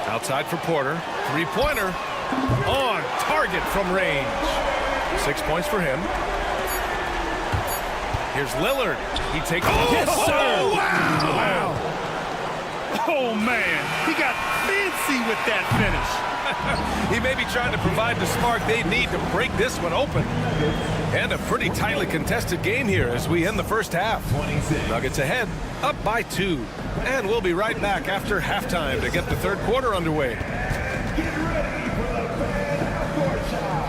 Outside for Porter. Three-pointer. On target from range. 6 points for him. Here's Lillard. He takes. Oh, yes, sir. Oh, Wow. Oh, man. He got fancy with that finish. He may be trying to provide the spark they need to break this one open. And a pretty tightly contested game here as we end the first half. Nuggets ahead, up by 2. And we'll be right back after halftime to get the third quarter underway. Get ready for the fan court shot.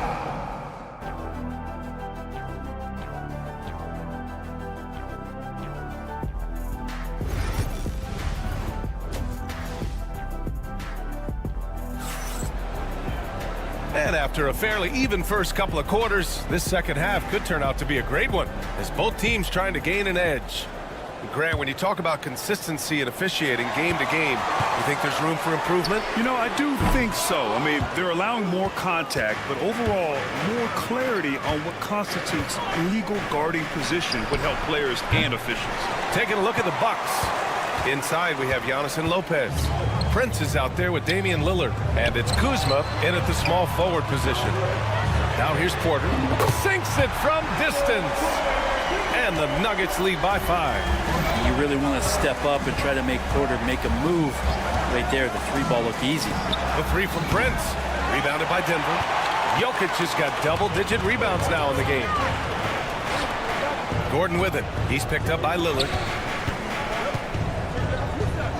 And after a fairly even first couple of quarters, this second half could turn out to be a great one as both teams trying to gain an edge. Grant, when you talk about consistency and officiating game to game, you think there's room for improvement? You know, I do think so. I mean, they're allowing more contact, but overall, more clarity on what constitutes legal guarding position would help players and officials. Taking a look at the Bucks. Inside, we have Giannis and Lopez. Prince is out there with Damian Lillard. And it's Kuzma in at the small forward position. Now here's Porter. Sinks it from distance. And the Nuggets lead by 5. You really want to step up and try to make Porter make a move. Right there, the three ball looked easy. The three from Prince. Rebounded by Denver. Jokic has got double-digit rebounds now in the game. Gordon with it. He's picked up by Lillard.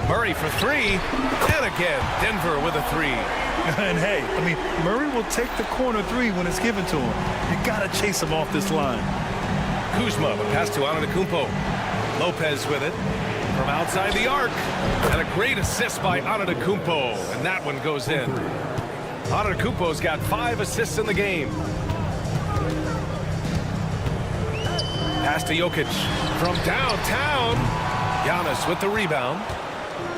Murray for 3. And again, Denver with a 3. And hey, I mean, Murray will take the corner 3 when it's given to him. You got to chase him off this line. Kuzma, the pass to Antetokounmpo. Lopez with it from outside the arc. And a great assist by Antetokounmpo. And that one goes in. Antetokounmpo's got 5 assists in the game. Pass to Jokic from downtown. Giannis with the rebound.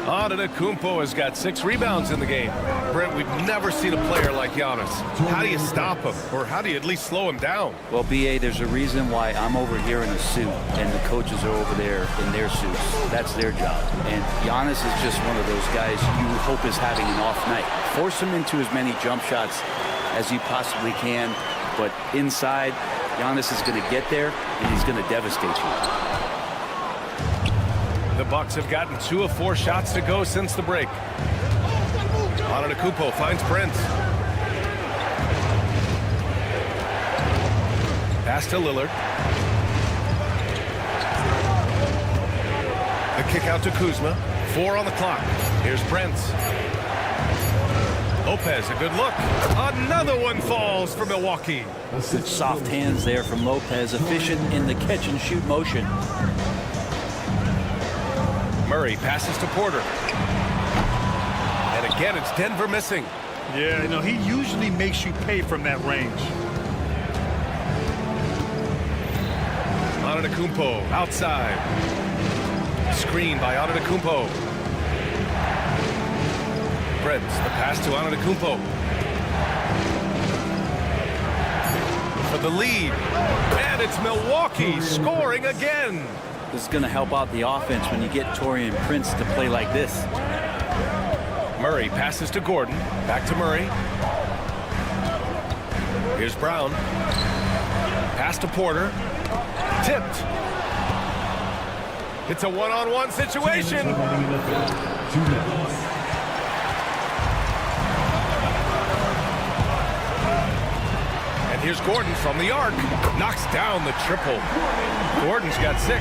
Antetokounmpo has got 6 rebounds in the game. Brent, we've never seen a player like Giannis. How do you stop him? Or how do you at least slow him down? Well, B.A., there's a reason why I'm over here in a suit and the coaches are over there in their suits. That's their job. And Giannis is just one of those guys you hope is having an off night. Force him into as many jump shots as you possibly can. But inside, Giannis is going to get there and he's going to devastate you. The Bucks have gotten 2 of 4 shots to go since the break. Antetokounmpo finds Prince. Pass to Lillard. The kick out to Kuzma. 4 on the clock. Here's Prince. Lopez, a good look. Another one falls for Milwaukee. Good soft hands there from Lopez, efficient in the catch and shoot motion. Murray passes to Porter. And again, it's Denver missing. Yeah, you know, he usually makes you pay from that range. Antetokounmpo outside. Screen by Antetokounmpo. Prince, the pass to Antetokounmpo. For the lead. And it's Milwaukee scoring again. This is going to help out the offense when you get Taurean Prince to play like this. Murray passes to Gordon. Back to Murray. Here's Brown. Pass to Porter. Tipped. It's a one-on-one situation. And here's Gordon from the arc. Knocks down the triple. Gordon's got 6.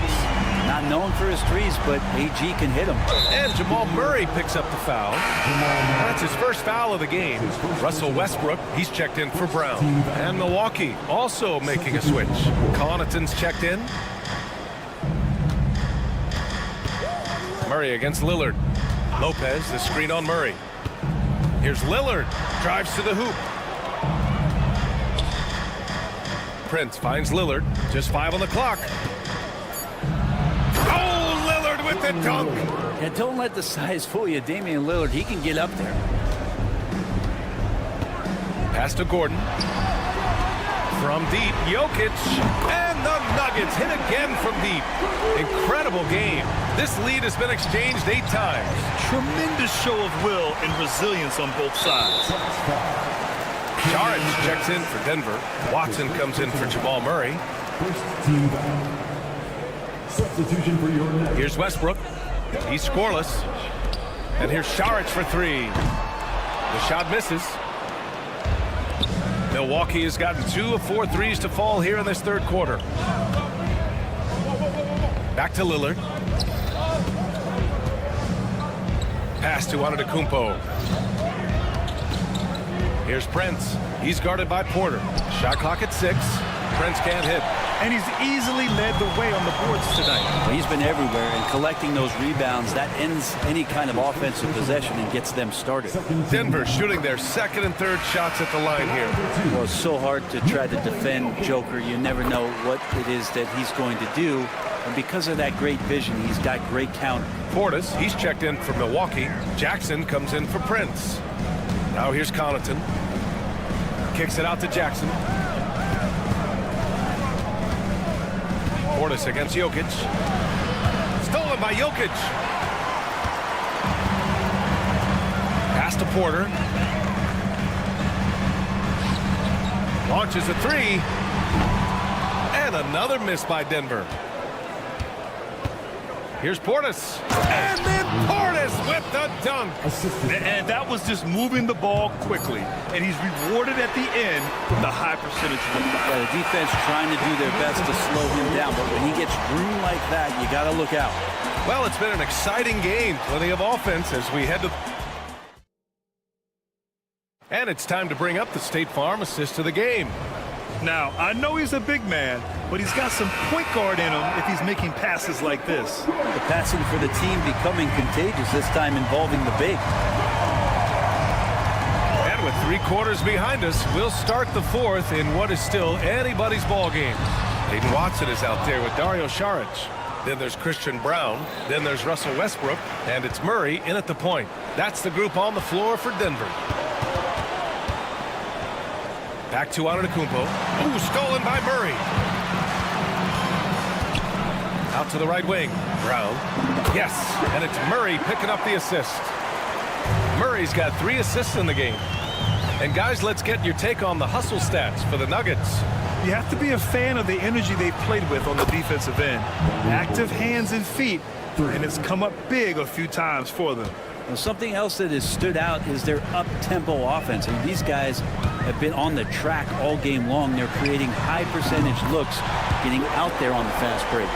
Not known for his threes, but AG can hit him. And Jamal Murray picks up the foul. That's his first foul of the game. Russell Westbrook, he's checked in for Brown. And Milwaukee also making a switch. Connaughton's checked in. Murray against Lillard. Lopez, the screen on Murray. Here's Lillard. Drives to the hoop. Prince finds Lillard. Just 5 on the clock. Oh, Lillard with the dunk. Yeah, don't let the size fool you. Damian Lillard, he can get up there. Pass to Gordon. From deep, Jokic. And the Nuggets hit again from deep. Incredible game. This lead has been exchanged 8 times. Tremendous show of will and resilience on both sides. Saric checks in for Denver. Watson comes in for Jamal Murray. Substitution for your next. Here's Westbrook. He's scoreless. And here's Saric for 3. The shot misses. Milwaukee has gotten 2 of 4 threes to fall here in this third quarter. Back to Lillard. Pass to Antetokounmpo. Here's Prince. He's guarded by Porter. Shot clock at 6. Prince can't hit. And he's easily led the way on the boards tonight. Well, he's been everywhere, and collecting those rebounds, that ends any kind of offensive possession and gets them started. Denver shooting their second and third shots at the line here. Well, it's so hard to try to defend Joker. You never know what it is that he's going to do. And because of that great vision, he's got great counter. Portis, he's checked in for Milwaukee. Jackson comes in for Prince. Now here's Connaughton. Kicks it out to Jackson. Portis against Jokic. Stolen by Jokic. Pass to Porter. Launches a 3. And another miss by Denver. Here's Portis. And then Portis with the dunk. And that was just moving the ball quickly. And he's rewarded at the end with a high percentage of the foul. The defense trying to do their best to slow him down, but when he gets room like that, you got to look out. Well, it's been an exciting game. Plenty of offense as we head to... And it's time to bring up the State Farm assist to the game. Now, I know he's a big man, but he's got some point guard in him if he's making passes like this. The passing for the team becoming contagious, this time involving the big. And with 3 quarters behind us, we'll start the 4th in what is still anybody's ball game. Hayden Watson is out there with Dario Saric. Then there's Christian Brown. Then there's Russell Westbrook. And it's Murray in at the point. That's the group on the floor for Denver. Back to Antetokounmpo. Ooh, stolen by Murray. Out to the right wing. Brown. Yes, and it's Murray picking up the assist. Murray's got 3 assists in the game. And guys, let's get your take on the hustle stats for the Nuggets. You have to be a fan of the energy they've played with on the defensive end. Active hands and feet, and it's come up big a few times for them. Well, something else that has stood out is their up-tempo offense. And these guys have been on the track all game long. They're creating high percentage looks, getting out there on the fast break.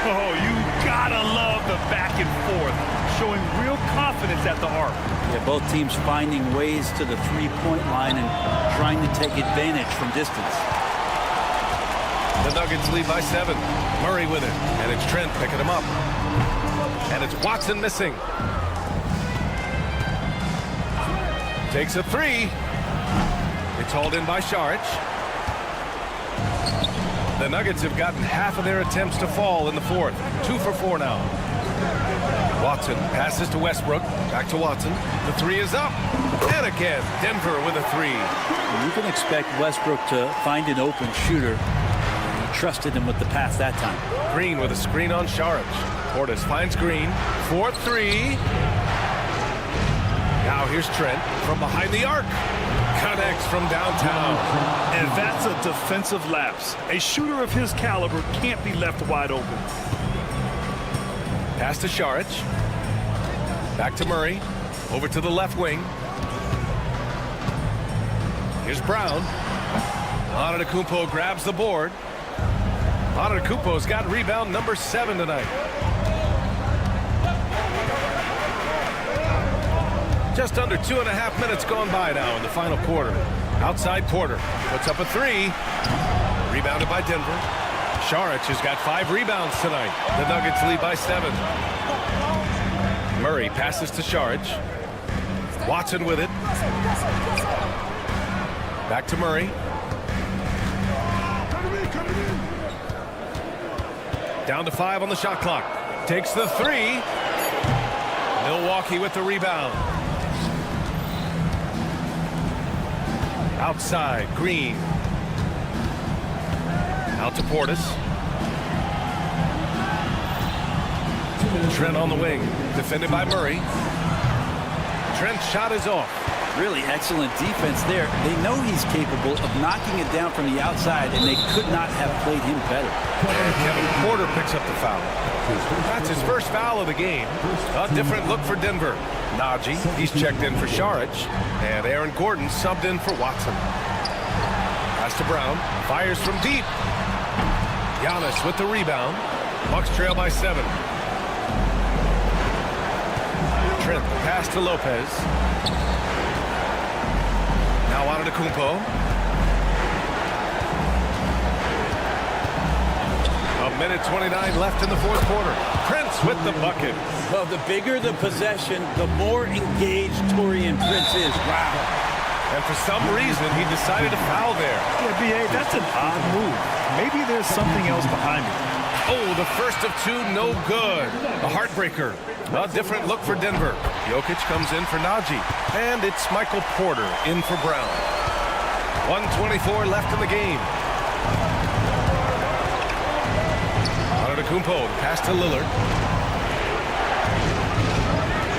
Oh, you gotta love the back and forth, showing real confidence at the arc. Yeah, both teams finding ways to the three-point line and trying to take advantage from distance. The Nuggets lead by 7. Murray with it, and it's Trent picking him up. And it's Watson missing. Takes a 3. It's hauled in by Saric. The Nuggets have gotten half of their attempts to fall in the 4th. 2 for 4 now. Watson passes to Westbrook. Back to Watson. The 3 is up. And again, Denver with a 3. You can expect Westbrook to find an open shooter. trusted him with the pass that time. Green with a screen on Saric. Portis finds Green. 4-3. Now here's Trent from behind the arc. Connects from downtown. And that's a defensive lapse. A shooter of his caliber can't be left wide open. Pass to Saric. Back to Murray. Over to the left wing. Here's Brown. Antetokounmpo grabs the board. Antetokounmpo's got rebound number 7 tonight. Just under 2.5 minutes gone by now in the final quarter. Outside Porter puts up a 3. Rebounded by Denver. Saric has got 5 rebounds tonight. The Nuggets lead by 7. Murray passes to Saric. Watson with it. Back to Murray. Down to 5 on the shot clock. Takes the 3. Milwaukee with the rebound. Outside, Green. Out to Portis. Trent on the wing. Defended by Murray. Trent's shot is off. Really excellent defense there. They know he's capable of knocking it down from the outside, and they could not have played him better. And Kevin Porter picks up the foul. That's his first foul of the game. A different look for Denver. Najee, he's checked in for Saric. And Aaron Gordon subbed in for Watson. Pass to Brown. Fires from deep. Giannis with the rebound. Bucks trail by 7. Trent, pass to Lopez. Now Antetokounmpo. A minute 29 left in the fourth quarter. Prince with the bucket. Well, the bigger the possession, the more engaged Taurean Prince is. Wow. And for some reason, he decided to foul there. Yeah, B.A., that's an odd move. Maybe there's something else behind it. Oh, the first of 2, no good. A heartbreaker. A different look for Denver. Jokic comes in for Najee. And it's Michael Porter in for Brown. 1:24 left in the game. Antetokounmpo, pass to Lillard.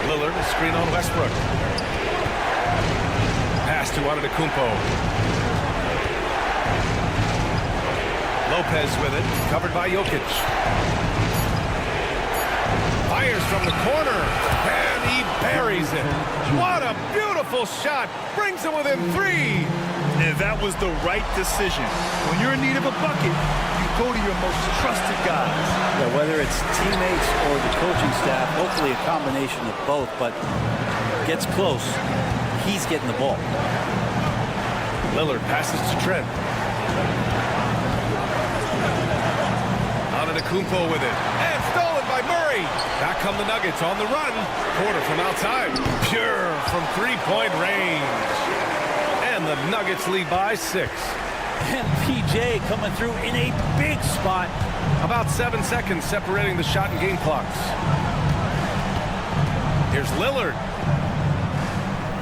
Lillard, a screen on Westbrook. Pass to Antetokounmpo. Lopez with it, covered by Jokic. Fires from the corner, and he buries it. What a beautiful shot. Brings him within 3. And that was the right decision. When you're in need of a bucket, you go to your most trusted guys. Yeah, whether it's teammates or the coaching staff, hopefully a combination of both, but gets close, he's getting the ball. Lillard passes to Trent. Antetokounmpo with it. And stolen by Murray. Back come the Nuggets on the run. Porter from outside. Pure from 3-point range. And the Nuggets lead by 6. And PJ coming through in a big spot. About 7 seconds separating the shot and game clocks. Here's Lillard.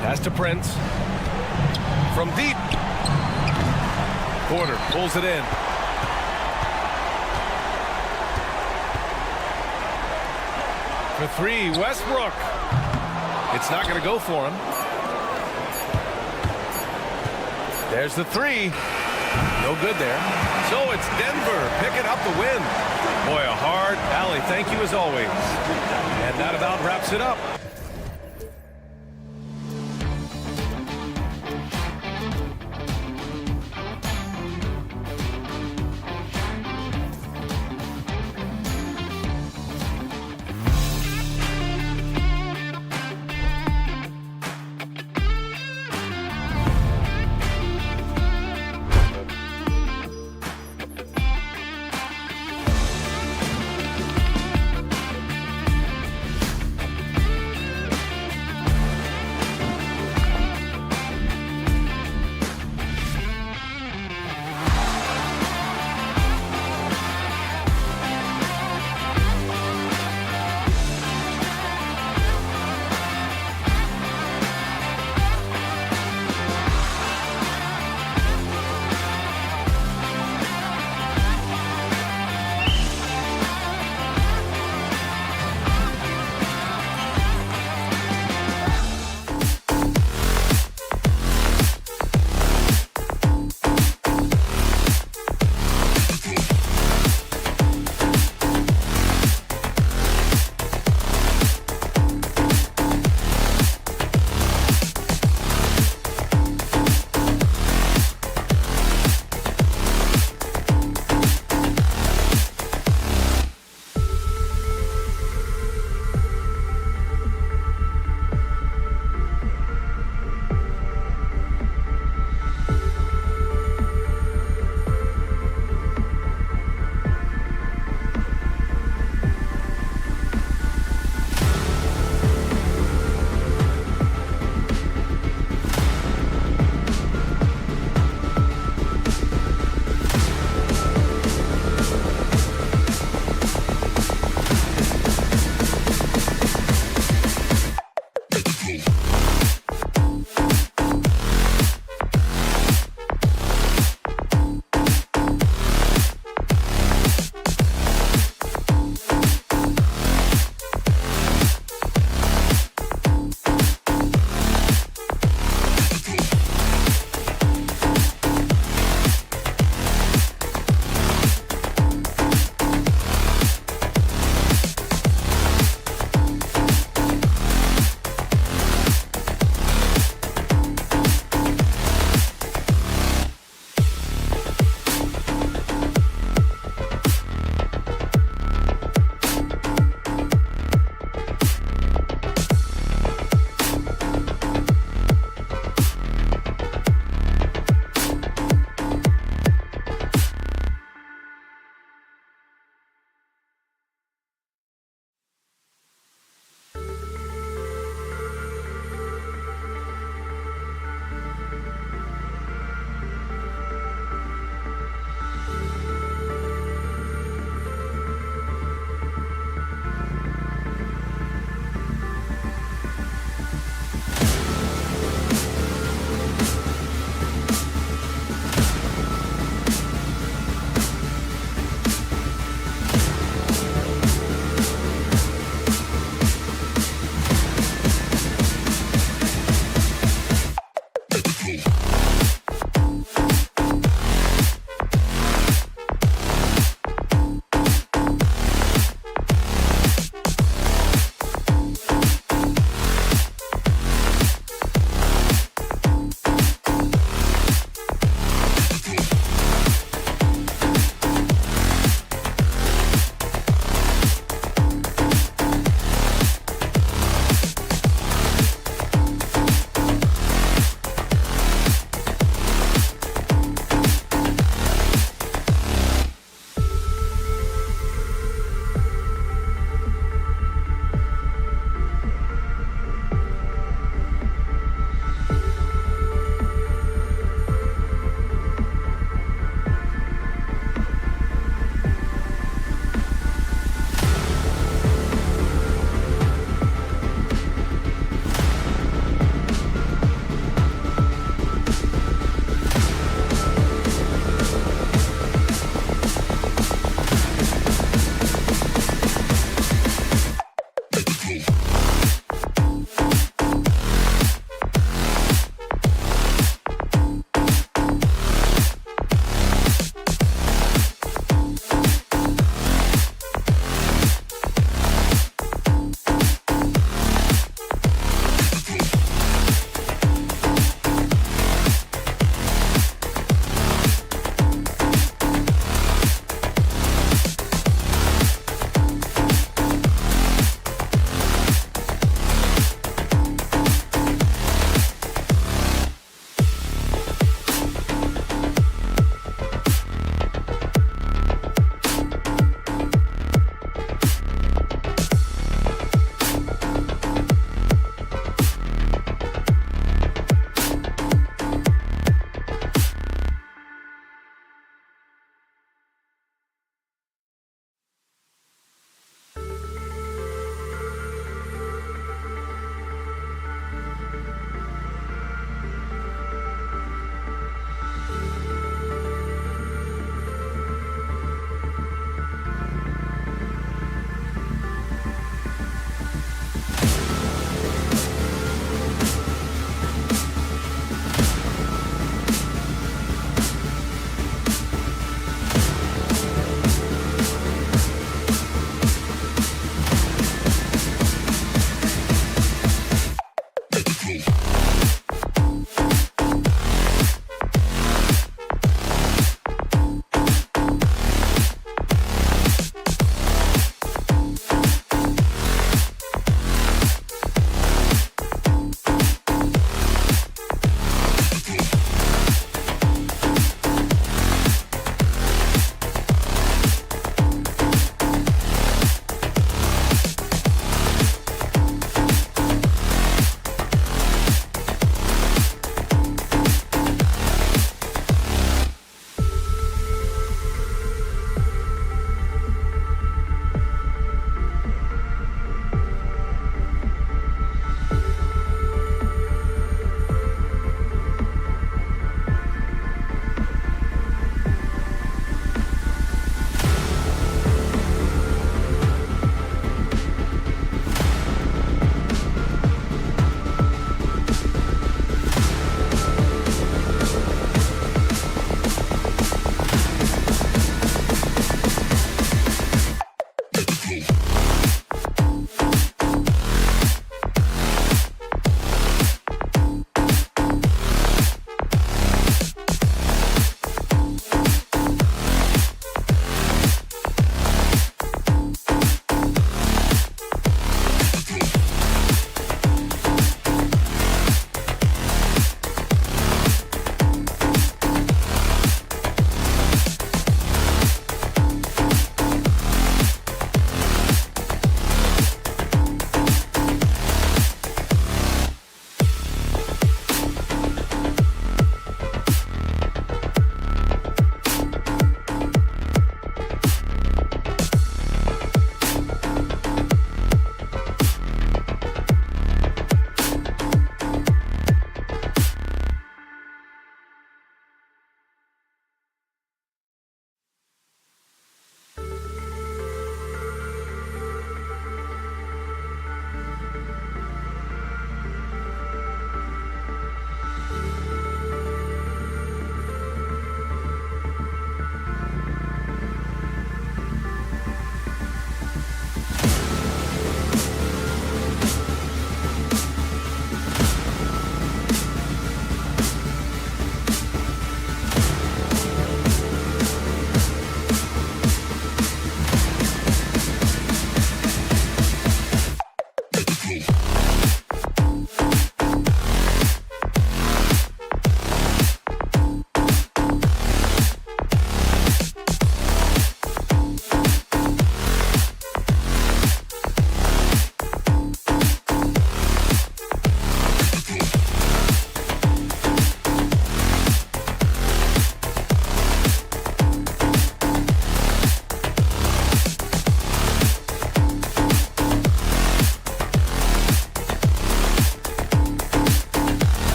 Pass to Prince. From deep. Porter pulls it in. For 3, Westbrook. It's not going to go for him. There's the 3. No good there. So it's Denver picking up the win. Boy, a hard alley. Thank you as always. And that about wraps it up.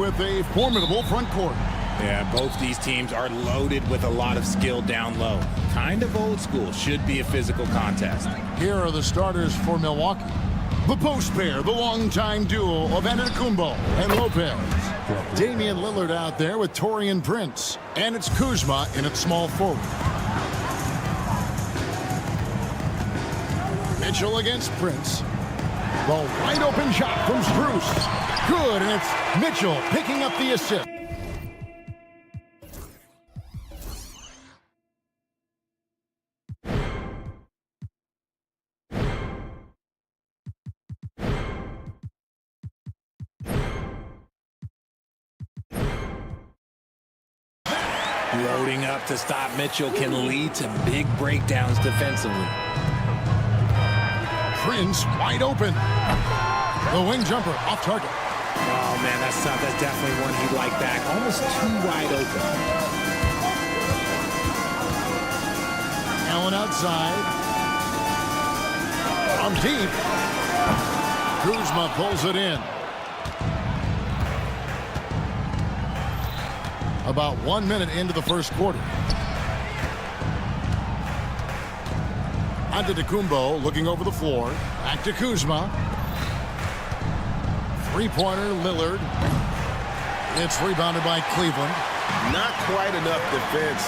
with a formidable front court. Yeah, both these teams are loaded with a lot of skill down low. Kind of old school. Should be a physical contest. Here are the starters for Milwaukee. The post pair, the longtime duo of Antetokounmpo and Lopez. Damian Lillard out there with Taurean Prince. And it's Kuzma in at small forward. Mitchell against Prince. The wide open shot from Strus. Good, and it's Mitchell picking up the assist. Loading up to stop Mitchell can lead to big breakdowns defensively. Prince wide open. The wing jumper off target. Oh, man, that's tough. That's definitely one he'd like back. Almost too wide open. Allen outside. From deep. Kuzma pulls it in. About 1 minute into the first quarter. Antetokounmpo looking over the floor. Back to Kuzma. Three-pointer, Lillard. It's rebounded by Cleveland. Not quite enough defense.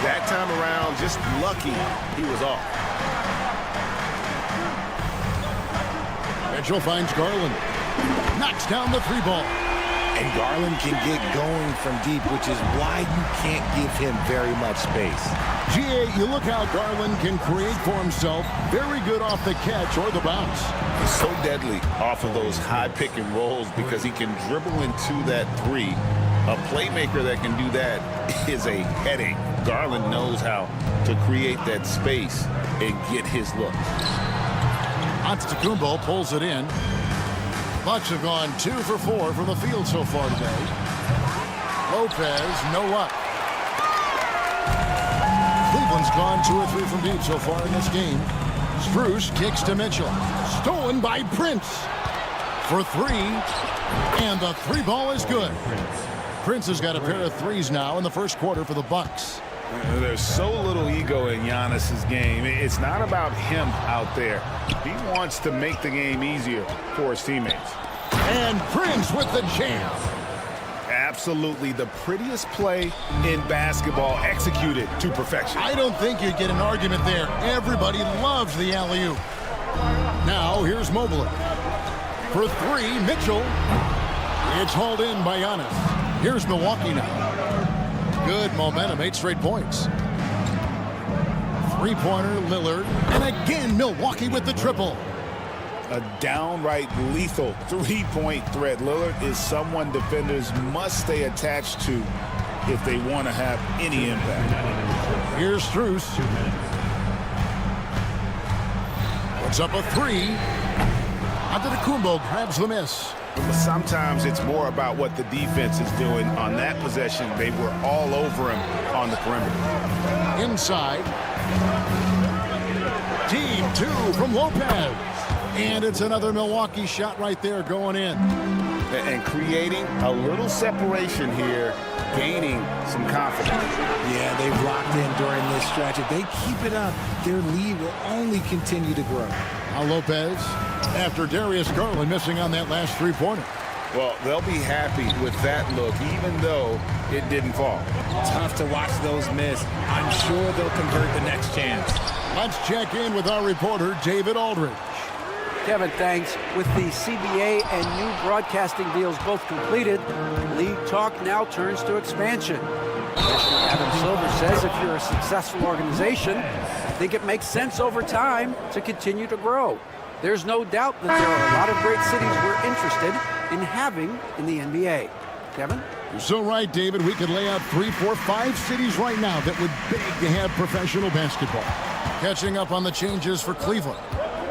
That time around, just lucky he was off. Mitchell finds Garland. Knocks down the three ball. And Garland can get going from deep, which is why you can't give him very much space. GA, you look how Garland can create for himself. Very good off the catch or the bounce. He's so deadly off of those high pick and rolls because he can dribble into that three. A playmaker that can do that is a headache. Garland knows how to create that space and get his look. Antetokounmpo pulls it in. Bucks have gone 2 for 4 from the field so far today. Lopez, no luck. Cleveland's gone 2 or 3 from deep so far in this game. Strus kicks to Mitchell. Stolen by Prince for 3. And the three ball is good. Prince has got a pair of threes now in the first quarter for the Bucks. There's so little ego in Giannis's game. It's not about him out there. He wants to make the game easier for his teammates. And Prince with the jam. Absolutely the prettiest play in basketball, executed to perfection. I don't think you'd get an argument there. Everybody loves the alley-oop. Now here's Mobley. For 3, Mitchell. It's hauled in by Giannis. Here's Milwaukee now. Good momentum, 8 straight points. Three-pointer, Lillard. And again, Milwaukee with the triple. A downright lethal three-point threat. Lillard is someone defenders must stay attached to if they want to have any impact. Here's Strus. Puts up a 3. Antetokounmpo grabs the miss. But sometimes it's more about what the defense is doing. On that possession, they were all over him on the perimeter. Inside. Team 2 from Lopez. And it's another Milwaukee shot right there going in. And creating a little separation here, gaining some confidence. Yeah, they've locked in during this stretch. If they keep it up, their lead will only continue to grow. Now Lopez, after Darius Garland missing on that last three-pointer. Well, they'll be happy with that look, even though it didn't fall. Tough to watch those miss. I'm sure they'll convert the next chance. Let's check in with our reporter, David Aldridge. Kevin, thanks. With the CBA and new broadcasting deals both completed, league talk now turns to expansion. Commissioner Adam Silver says if you're a successful organization, I think it makes sense over time to continue to grow. There's no doubt that there are a lot of great cities we're interested in having in the NBA. Kevin? You're so right, David. We could lay out 3, 4, 5 cities right now that would beg to have professional basketball. Catching up on the changes for Cleveland.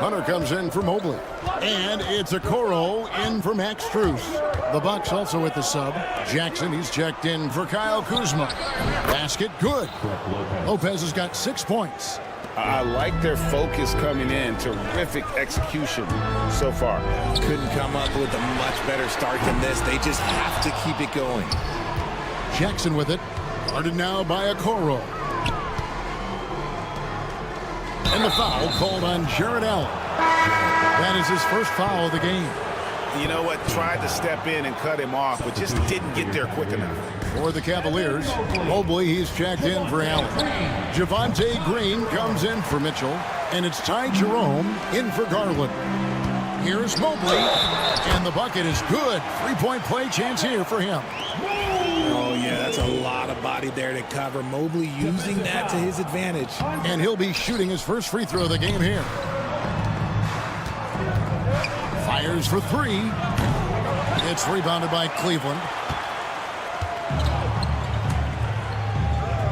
Hunter comes in for Mobley. And it's Okoro in for Max Strus. The Bucks also with the sub. Jackson, he's checked in for Kyle Kuzma. Basket, good. Lopez has got 6 points. I like their focus coming in. Terrific execution so far. Couldn't come up with a much better start than this. They just have to keep it going. Jackson with it. Guarded now by Okoro. And the foul called on Jared Allen. That is his first foul of the game. You know what? Tried to step in and cut him off, but just didn't get there quick enough. For the Cavaliers, Mobley, he's checked in for Allen. Javonte Green comes in for Mitchell, and it's Ty Jerome in for Garland. Here's Mobley, and the bucket is good. Three-point play chance here for him. Oh, yeah, that's a lot of body there to cover. Mobley using that to his advantage. And he'll be shooting his first free throw of the game here. Fires for three. It's rebounded by Cleveland.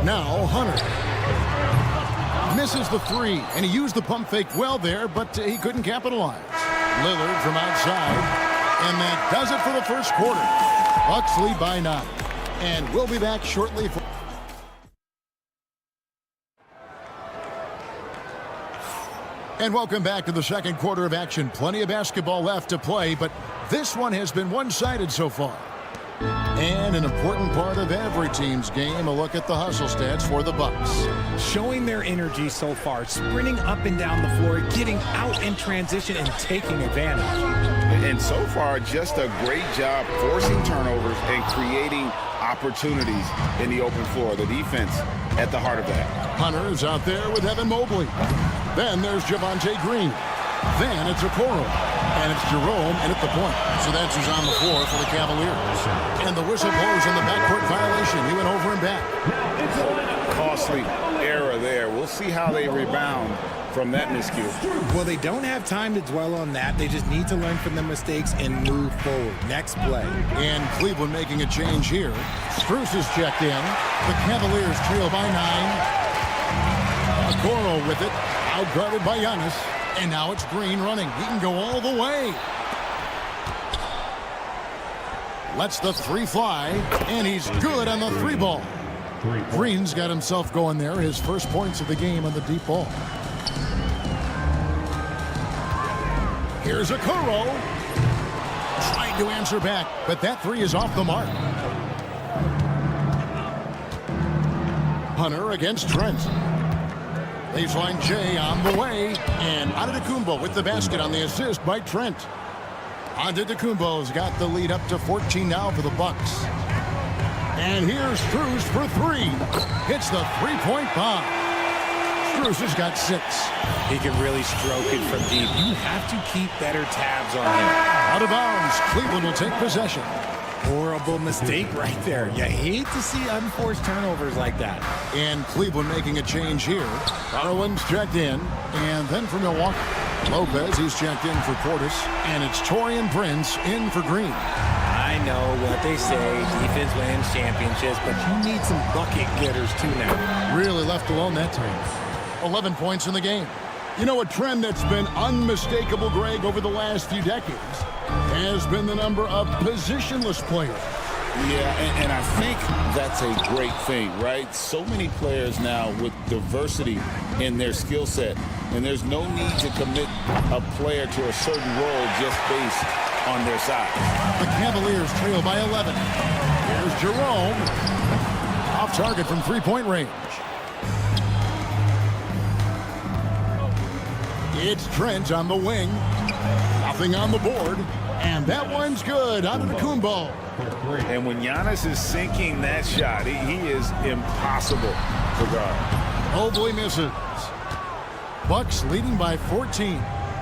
Now Hunter. Misses the three, and he used the pump fake well there, but he couldn't capitalize. Lillard from outside, and that does it for the first quarter. Bucks lead by 9. And we'll be back shortly. And welcome back to the second quarter of action. Plenty of basketball left to play, but this one has been one-sided so far. And an important part of every team's game, a look at the hustle stats for the Bucks. Showing their energy so far, sprinting up and down the floor, getting out in transition and taking advantage. And so far, just a great job forcing turnovers and creating opportunities in the open floor. The defense at the heart of that. Hunter is out there with Evan Mobley. Then there's Javonte Green. Then it's Okoro. And it's Jerome in at the point. So that's who's on the floor for the Cavaliers. And the whistle blows on the backcourt violation. He went over and back. Costly error there. We'll see how they rebound from that miscue. Well, they don't have time to dwell on that. They just need to learn from the mistakes and move forward. Next play. And Cleveland making a change here. Strus is checked in. The Cavaliers trail by 9. Okoro with it. Outguarded by Giannis. And now it's Green running. He can go all the way. Lets the three fly. And he's good on the three ball. Green's got himself going there. His first points of the game on the deep ball. Here's Okoro. Trying to answer back, but that three is off the mark. Hunter against Trent. Baseline J on the way. And Antetokounmpo with the basket on the assist by Trent. Antetokounmpo's got the lead up to 14 now for the Bucks. And here's Strus for three. Hits the three-point bomb. Strus has got 6. He can really stroke it from deep. You have to keep better tabs on him. Out of bounds. Cleveland will take possession. Horrible mistake right there. You hate to see unforced turnovers like that. And Cleveland making a change here. Garland's checked in. And then for Milwaukee, Lopez, he's checked in for Portis. And it's Taurean Prince in for Green. I know what they say, defense wins championships, but you need some bucket getters too now. Really left alone that time. 11 points in the game. You know, a trend that's been unmistakable, Greg, over the last few decades has been the number of positionless players. Yeah, and I think that's a great thing, right? So many players now with diversity in their skill set, and there's no need to commit a player to a certain role just based on their size. The Cavaliers trail by 11. Here's Jerome. Off target from three-point range. It's Trent on the wing. Nothing on the board. And that one's good. Antetokounmpo. And when Giannis is sinking that shot, he is impossible to guard. Mobley misses. Bucks leading by 14.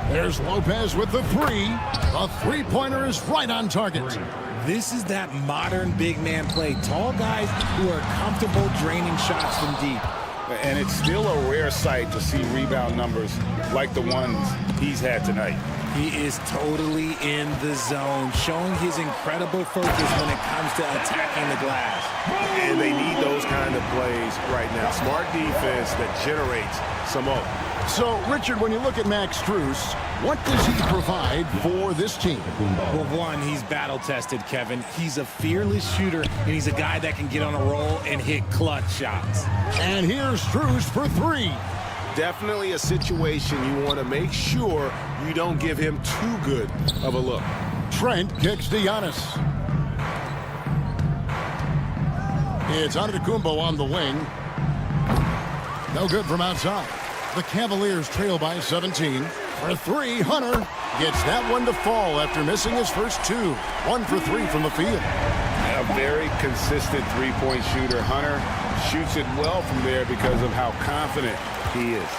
There's Lopez with the three. The three-pointer is right on target. This is that modern big man play. Tall guys who are comfortable draining shots from deep. And it's still a rare sight to see rebound numbers like the ones he's had tonight. He is totally in the zone, showing his incredible focus when it comes to attacking the glass. And they need those kind of plays right now. Smart defense that generates some hope. So, Richard, when you look at Max Strus, what does he provide for this team? Well, one, he's battle-tested, Kevin. He's a fearless shooter, and he's a guy that can get on a roll and hit clutch shots. And here's Strus for three. definitely a situation you want to make sure you don't give him too good of a look. Trent kicks to Giannis. It's Antetokounmpo on the wing. No good from outside. The Cavaliers trail by 17. For three, Hunter gets that one to fall after missing his first two. 1 for 3 from the field. A very consistent three-point shooter. Hunter shoots it well from there because of how confident he is.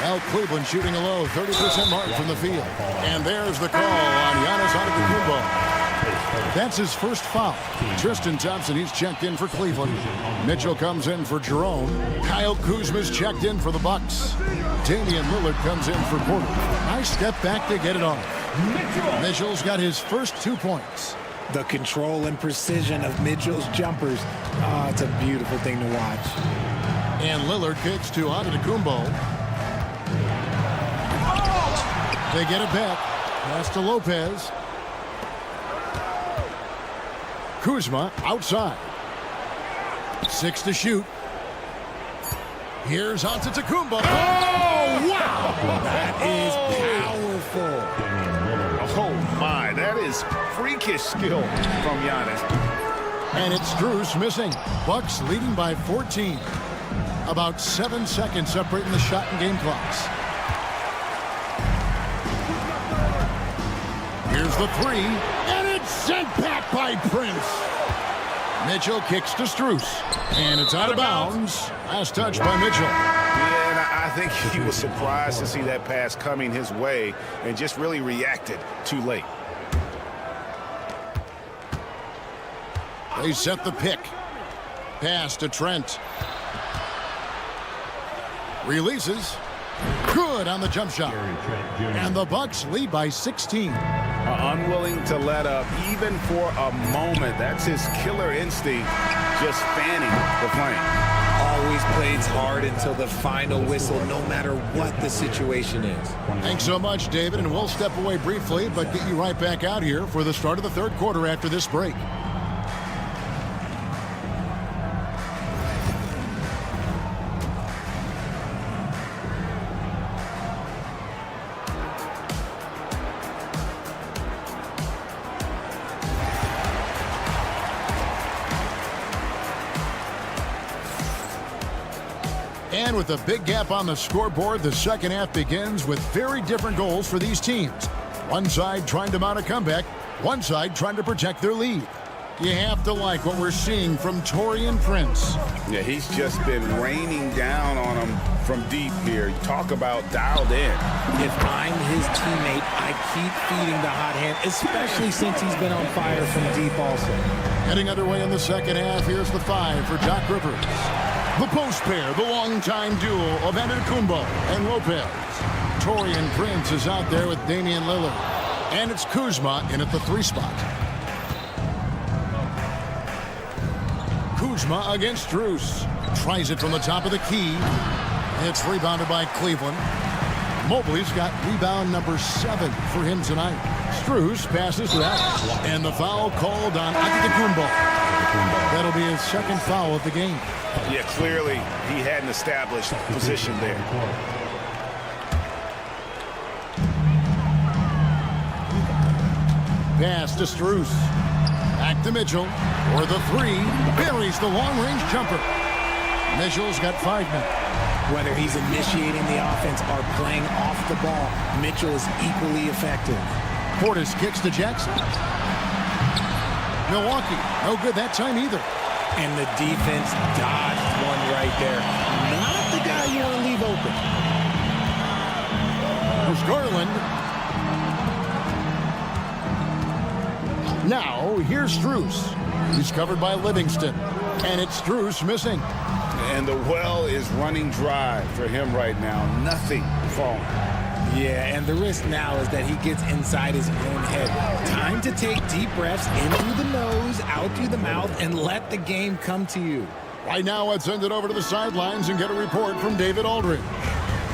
Now Cleveland shooting a low 30% mark from the field. And there's the call on Giannis Antetokounmpo. That's his first foul. Tristan Thompson, he's checked in for Cleveland. Mitchell comes in for Jerome. Kyle Kuzma's checked in for the Bucks. Damian Lillard comes in for Porter. Nice step back to get it off. Mitchell's got his first 2 points. The control and precision of Mitchell's jumpers. Oh, it's a beautiful thing to watch. And Lillard kicks to Antetokounmpo. They get it back. Pass to Lopez. Kuzma outside. 6 to shoot. Here's Antetokounmpo. Oh, wow! That is powerful. Oh, my. That is freakish skill from Giannis. And it's Strus missing. Bucks leading by 14. About 7 seconds separating the shot and game clocks. Here's the three. And it's sent back by Prince. Mitchell kicks to Strus. And it's out of bounds. Last touch by Mitchell. Yeah, and I think he was surprised to see that pass coming his way and just really reacted too late. They set the pick. Pass to Trent. Releases. Good on the jump shot. And the Bucks lead by 16. Unwilling to let up even for a moment. That's his killer instinct, just fanning the flame. Always plays hard until the final whistle, no matter what the situation is. Thanks so much, David, and we'll step away briefly, but get you right back out here for the start of the third quarter after this break. And with a big gap on the scoreboard, the second half begins with very different goals for these teams. One side trying to mount a comeback, one side trying to protect their lead. You have to like what we're seeing from Taurean Prince. Yeah, he's just been raining down on him from deep here. You talk about dialed in. If I'm his teammate, I keep feeding the hot hand, especially since he's been on fire from deep also. Getting underway in the second half, here's the 5 for Doc Rivers. The post pair, the longtime duo of Antetokounmpo and Lopez. Taurean Prince is out there with Damian Lillard. And it's Kuzma in at the 3 spot. Kuzma against Strus. Tries it from the top of the key. It's rebounded by Cleveland. Mobley's got rebound number 7 for him tonight. Strus passes to Adams. And the foul called on Antetokounmpo. That'll be his second foul of the game. Yeah, clearly he hadn't established position there. Pass to Strus. Back to Mitchell. For the 3. Buries the long-range jumper. Mitchell's got 5 minutes. Whether he's initiating the offense or playing off the ball, Mitchell is equally effective. Portis kicks to Jackson. Milwaukee, no good that time either. And the defense dodged one right there. Not the guy you want to leave open. There's Garland. Now, here's Strus. He's covered by Livingston. And it's Strus missing. And the well is running dry for him right now. Nothing falling. Yeah, and the risk now is that he gets inside his own head. Time to take deep breaths in through the nose, out through the mouth, and let the game come to you. Right now, let's send it over to the sidelines and get a report from David Aldridge.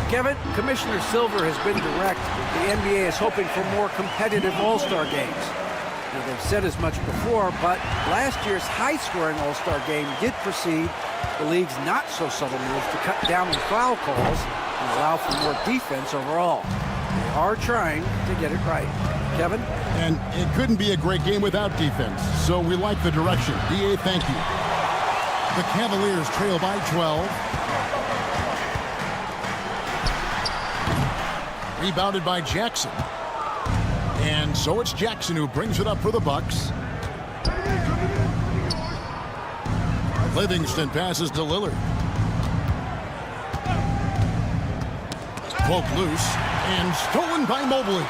Kevin, Commissioner Silver has been direct. The NBA is hoping for more competitive All-Star games. They've said as much before, but last year's high-scoring All-Star game did precede the league's not-so-subtle moves to cut down on foul calls and allow for more defense overall. They are trying to get it right. Kevin? And it couldn't be a great game without defense, so we like the direction. DA, thank you. The Cavaliers trail by 12. Rebounded by Jackson. And so it's Jackson who brings it up for the Bucks. Livingston passes to Lillard. Poke loose and stolen by Mobley.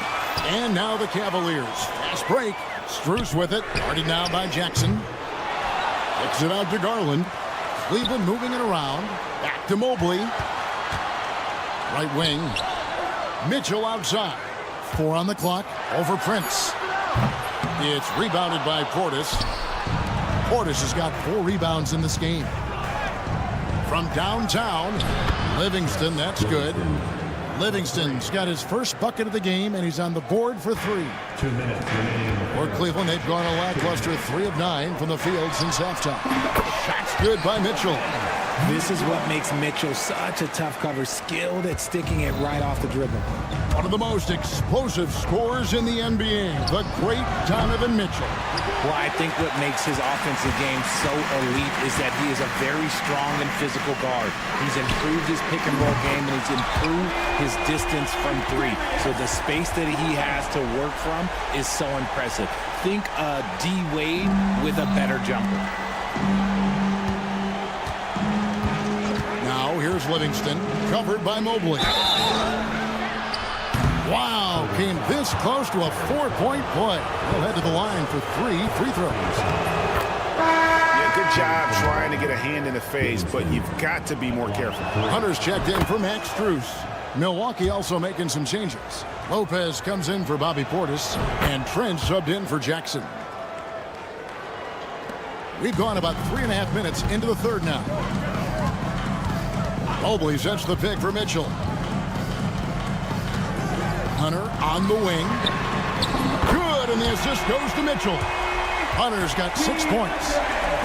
And now the Cavaliers. Fast break. Strus with it. Guarded now by Jackson. Kicks it out to Garland. Cleveland moving it around. Back to Mobley. Right wing. Mitchell outside. 4 on the clock. Over Prince. It's rebounded by Portis. Portis has got 4 rebounds in this game. From downtown, Livingston, that's good. Livingston's got his first bucket of the game, and he's on the board for 3. 2 minutes remaining. For Cleveland, they've gone a lackluster 3 of 9 from the field since halftime. Shot's good by Mitchell. This is what makes Mitchell such a tough cover, skilled at sticking it right off the dribble. One of the most explosive scorers in the NBA, the great Donovan Mitchell. Well, I think what makes his offensive game so elite is that he is a very strong and physical guard. He's improved his pick and roll game, and he's improved his distance from 3. So the space that he has to work from is so impressive. Think D. Wade with a better jumper. Now here's Livingston, covered by Mobley. Wow, came this close to a 4-point play. He'll head to the line for 3 free throws. Yeah, good job trying to get a hand in the face, but you've got to be more careful. Hunter's checked in for Max Strus. Milwaukee also making some changes. Lopez comes in for Bobby Portis, and Trent subbed in for Jackson. We've gone about 3.5 minutes into the third now. Mobley sets the pick for Mitchell. Hunter on the wing. Good, and the assist goes to Mitchell. Hunter's got 6 points.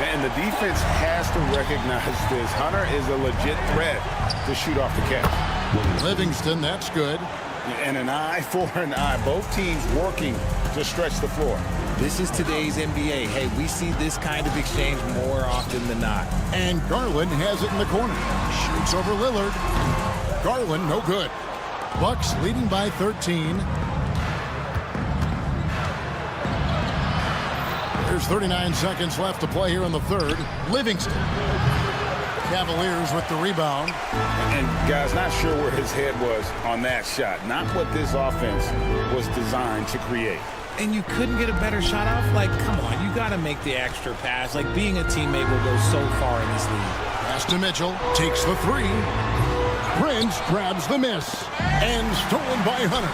And the defense has to recognize this. Hunter is a legit threat to shoot off the catch. Livingston, that's good. And an eye for an eye. Both teams working to stretch the floor. This is today's NBA. Hey, we see this kind of exchange more often than not. And Garland has it in the corner. Shoots over Lillard. Garland, no good. Bucks leading by 13. There's 39 seconds left to play here in the third. Livingston. Cavaliers with the rebound. And guys, not sure where his head was on that shot. Not what this offense was designed to create. And you couldn't get a better shot off? Like, come on, you got to make the extra pass. Like, being a teammate will go so far in this league. Pass to Mitchell. Takes the 3. Prince grabs the miss. And stolen by Hunter.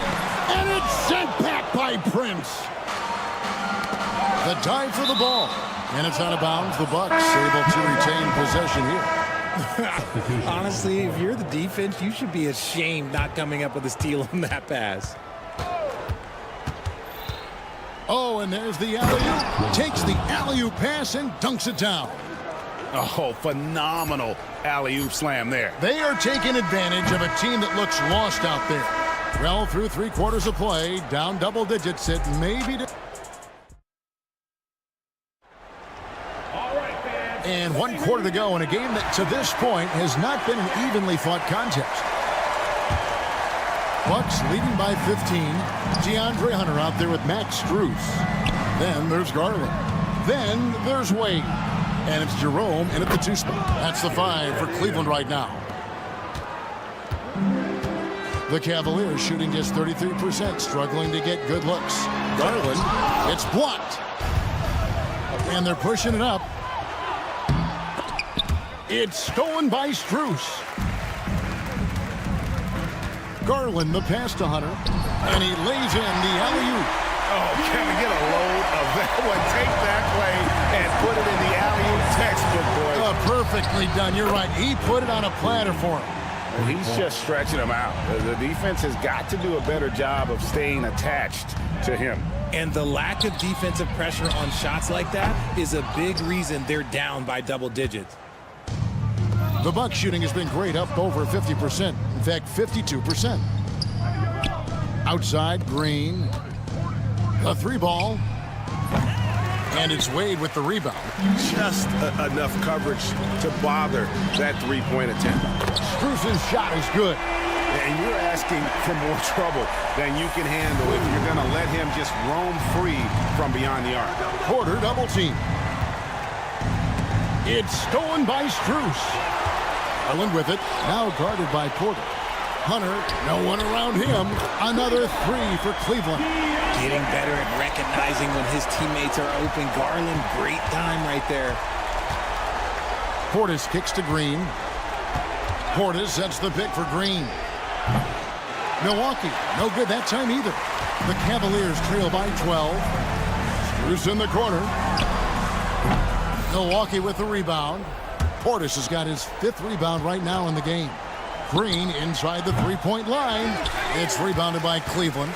And it's sent back by Prince. The dive for the ball. And it's out of bounds. The Bucks able to retain possession here. Honestly, if you're the defense, you should be ashamed not coming up with a steal on that pass. Oh, and there's the alley-oop. Takes the alley-oop pass and dunks it down. Oh, phenomenal alley-oop slam there. They are taking advantage of a team that looks lost out there. Well, through 3 quarters of play, down double digits, it may be... And 1 quarter to go in a game that, to this point, has not been an evenly fought contest. Bucks leading by 15. DeAndre Hunter out there with Max Strus. Then there's Garland. Then there's Wade. And it's Jerome in at the 2 spot. That's the 5 for Cleveland right now. The Cavaliers shooting just 33%, struggling to get good looks. Garland, it's blocked. And they're pushing it up. It's stolen by Strus. Garland, the pass to Hunter. And he lays in the alley-oop. Oh, can we get a load of that one? Take that play and put it in the alley-oop textbook, boys. Oh, perfectly done. You're right. He put it on a platter for him. He's just stretching them out. The defense has got to do a better job of staying attached to him. And the lack of defensive pressure on shots like that is a big reason they're down by double digits. The Bucs shooting has been great, up over 50%. In fact, 52%. Outside, Green. The 3-ball. And it's Wade with the rebound. Just enough coverage to bother that three-point attempt. Strus's shot is good. And you're asking for more trouble than you can handle if you're going to let him just roam free from beyond the arc. Porter double team. It's stolen by Strus. Garland with it, now guarded by Porter. Hunter, no one around him. Another 3 for Cleveland. Getting better at recognizing when his teammates are open. Garland, great time right there. Portis kicks to Green. Portis sets the pick for Green. Milwaukee, no good that time either. The Cavaliers trail by 12. Strus in the corner. Milwaukee with the rebound. Portis has got his 5th rebound right now in the game. Green inside the 3-point line. It's rebounded by Cleveland.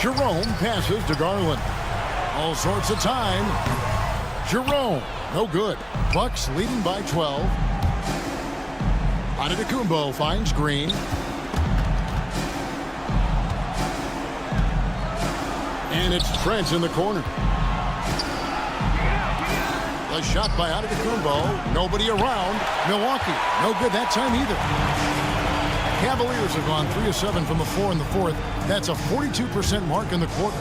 Jerome passes to Garland. All sorts of time. Jerome, no good. Bucks leading by 12. Antetokounmpo finds Green. And it's Trent in the corner. The shot by Antetokounmpo. Nobody around. Milwaukee, no good that time either. Cavaliers have gone 3 of 7 from the floor in the 4th. That's a 42% mark in the quarter.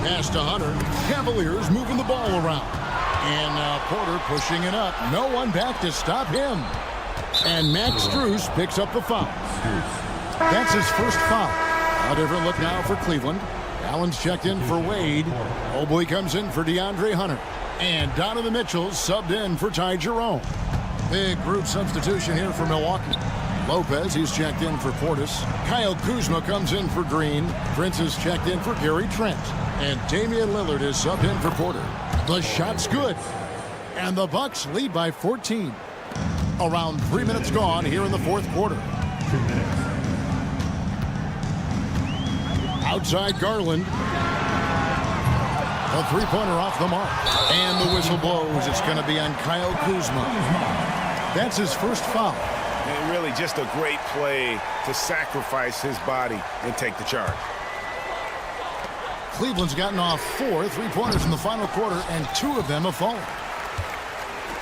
Pass to Hunter. Cavaliers moving the ball around. And now Porter pushing it up. No one back to stop him. And Max Strus picks up the foul. That's his first foul. A different look now for Cleveland. Allen's checked in for Wade. Mobley comes in for DeAndre Hunter. And Donovan Mitchell subbed in for Ty Jerome. Big group substitution here for Milwaukee. Lopez, he's checked in for Portis. Kyle Kuzma comes in for Green. Prince is checked in for Gary Trent. And Damian Lillard is subbed in for Porter. The shot's good. And the Bucks lead by 14. Around 3 minutes gone here in the 4th quarter. Outside Garland. A 3-pointer off the mark. And the whistle blows. It's going to be on Kyle Kuzma. That's his first foul. And really just a great play to sacrifice his body and take the charge. Cleveland's gotten off 4 3-pointers in the final quarter, and 2 of them have fallen.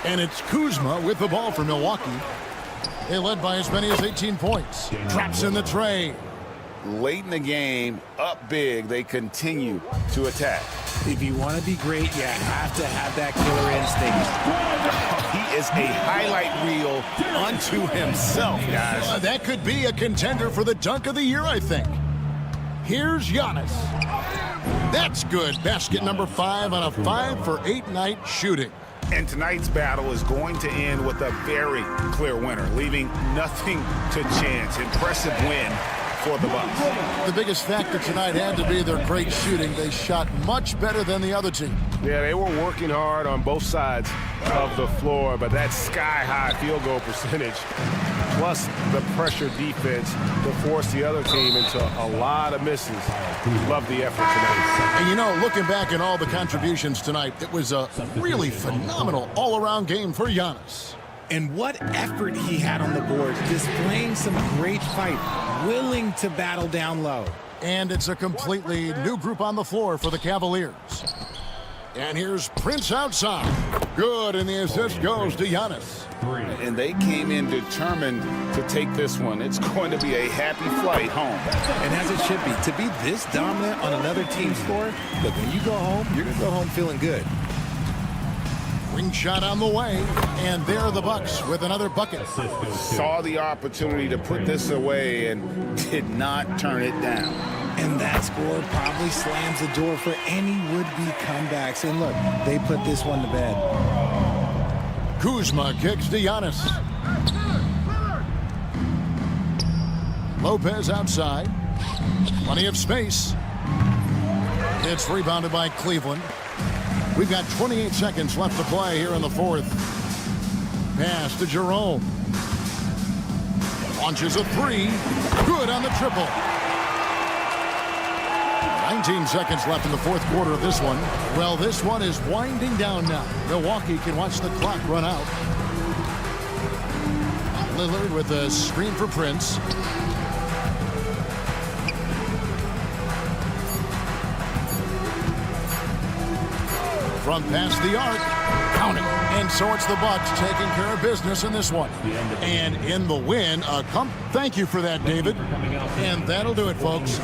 And it's Kuzma with the ball for Milwaukee. They led by as many as 18 points. Traps in the tray. Late in the game, up big, they continue to attack. If you want to be great, you have to have that killer instinct. He is a highlight reel unto himself, guys. That could be a contender for the dunk of the year, I think. Here's Giannis. That's good. Basket number 5 on a 5 for 8 night shooting. And tonight's battle is going to end with a very clear winner, leaving nothing to chance. Impressive win for the Bucks. The biggest factor tonight had to be their great shooting. They shot much better than the other team. Yeah, they were working hard on both sides of the floor, but that sky-high field goal percentage, plus the pressure defense to force the other team into a lot of misses. Love the effort tonight. And you know, looking back at all the contributions tonight, it was a really phenomenal all-around game for Giannis. And what effort he had on the board, displaying some great fight, willing to battle down low. And it's a completely new group on the floor for the Cavaliers. And here's Prince outside. Good, and the assist goes to Giannis. And they came in determined to take this one. It's going to be a happy flight home. And as it should be, to be this dominant on another team's floor, look, when you go home, you're going to go home feeling good. Wing shot on the way, and there are the Bucks with another bucket. Saw the opportunity to put this away and did not turn it down. And that score probably slams the door for any would-be comebacks. And look, they put this one to bed. Kuzma kicks to Giannis. Lopez outside. Plenty of space. It's rebounded by Cleveland. We've got 28 seconds left to play here in the 4th. pass to Jerome. Launches a three. Good on the triple. 19 seconds left in the fourth quarter of this one. Well, this one is winding down now. Milwaukee can watch the clock run out. Lillard with a screen for Prince. From past the arc, counting. And so it's the Bucks taking care of business in this one. And in the win, thank you for that, David. And that'll do it, folks.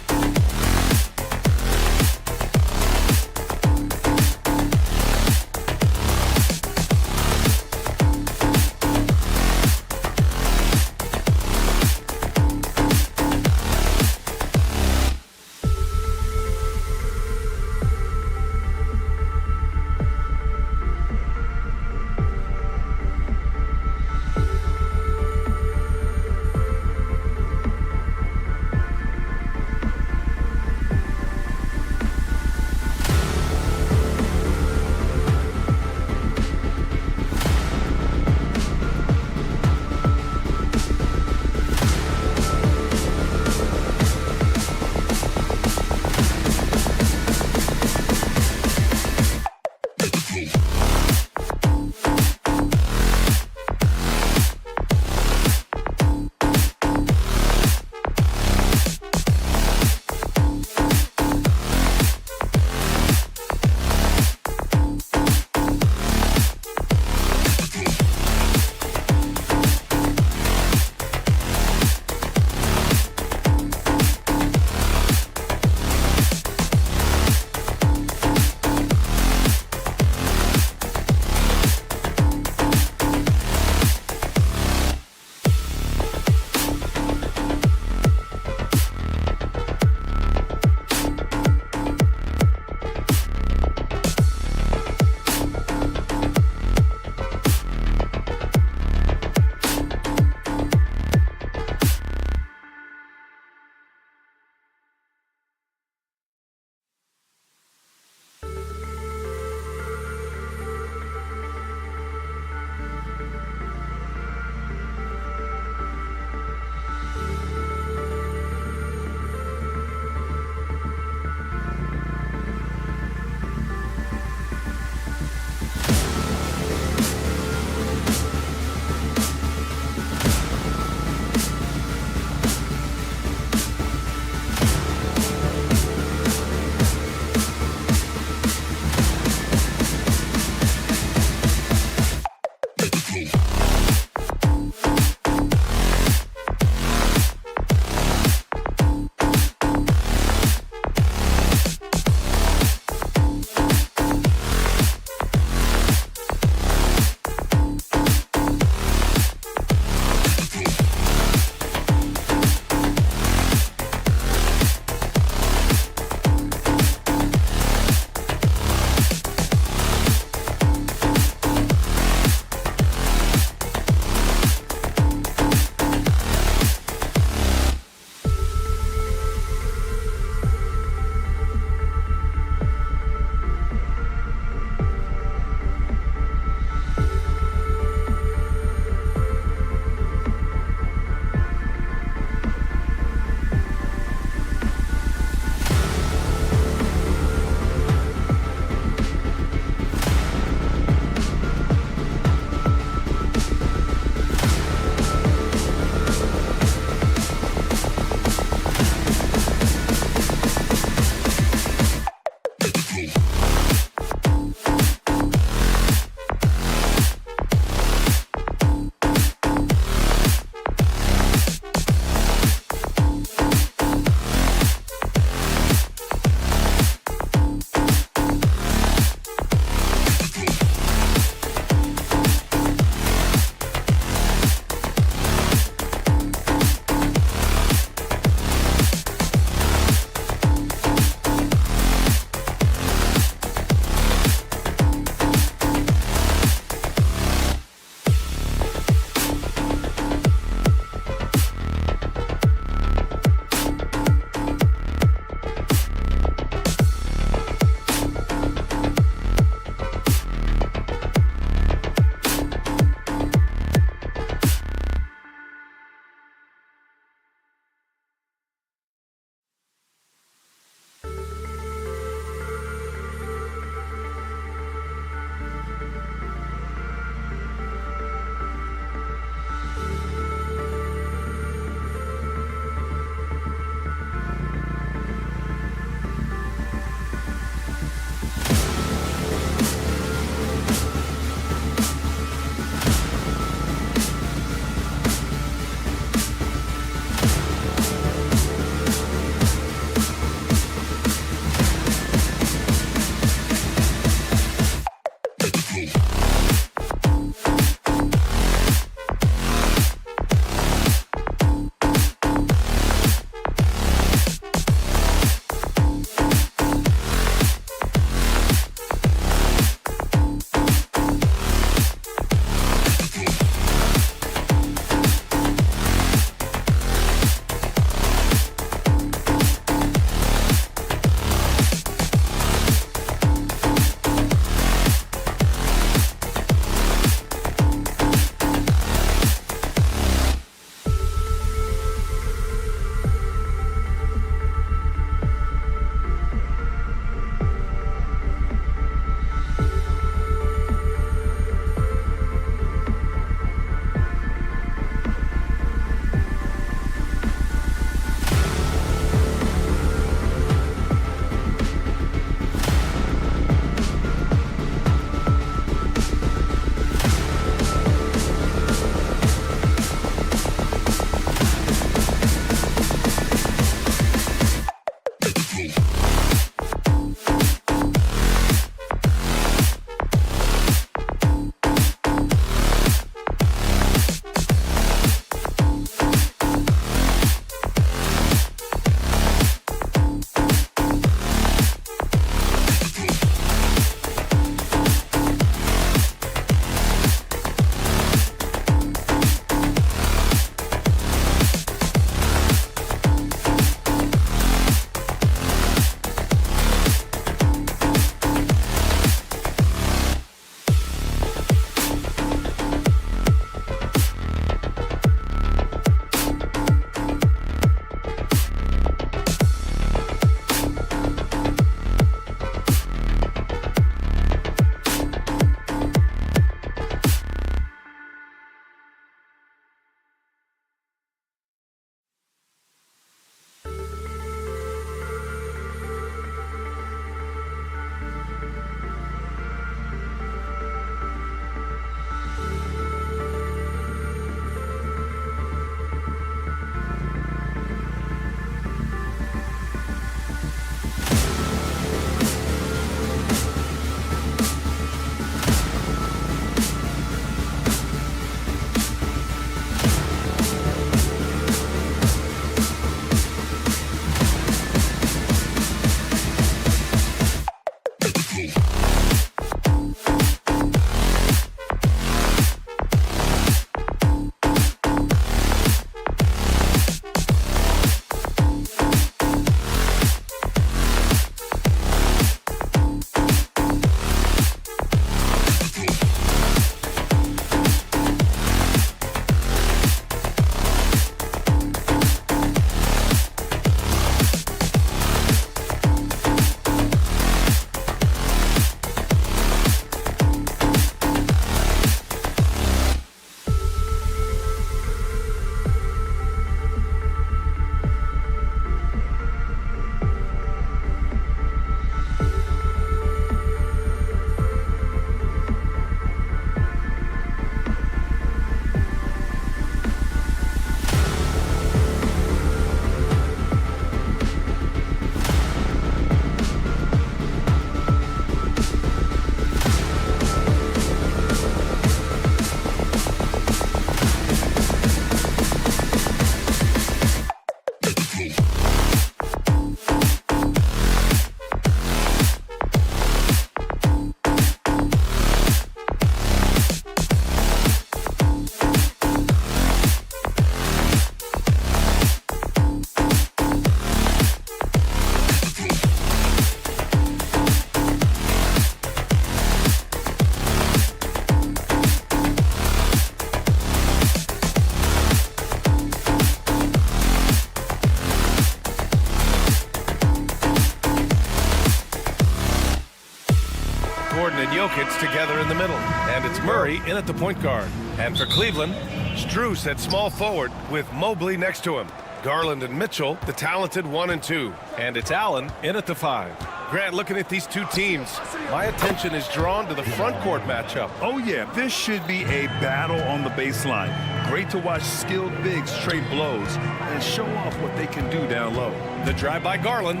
Jokic together in the middle. And it's Murray in at the point guard. And for Cleveland, Strus at small forward with Mobley next to him. Garland and Mitchell, the talented 1 and 2. And it's Allen in at the 5. Grant, looking at these two teams, my attention is drawn to the front court matchup. Oh, yeah, this should be a battle on the baseline. Great to watch skilled bigs trade blows and show off what they can do down low. The drive by Garland.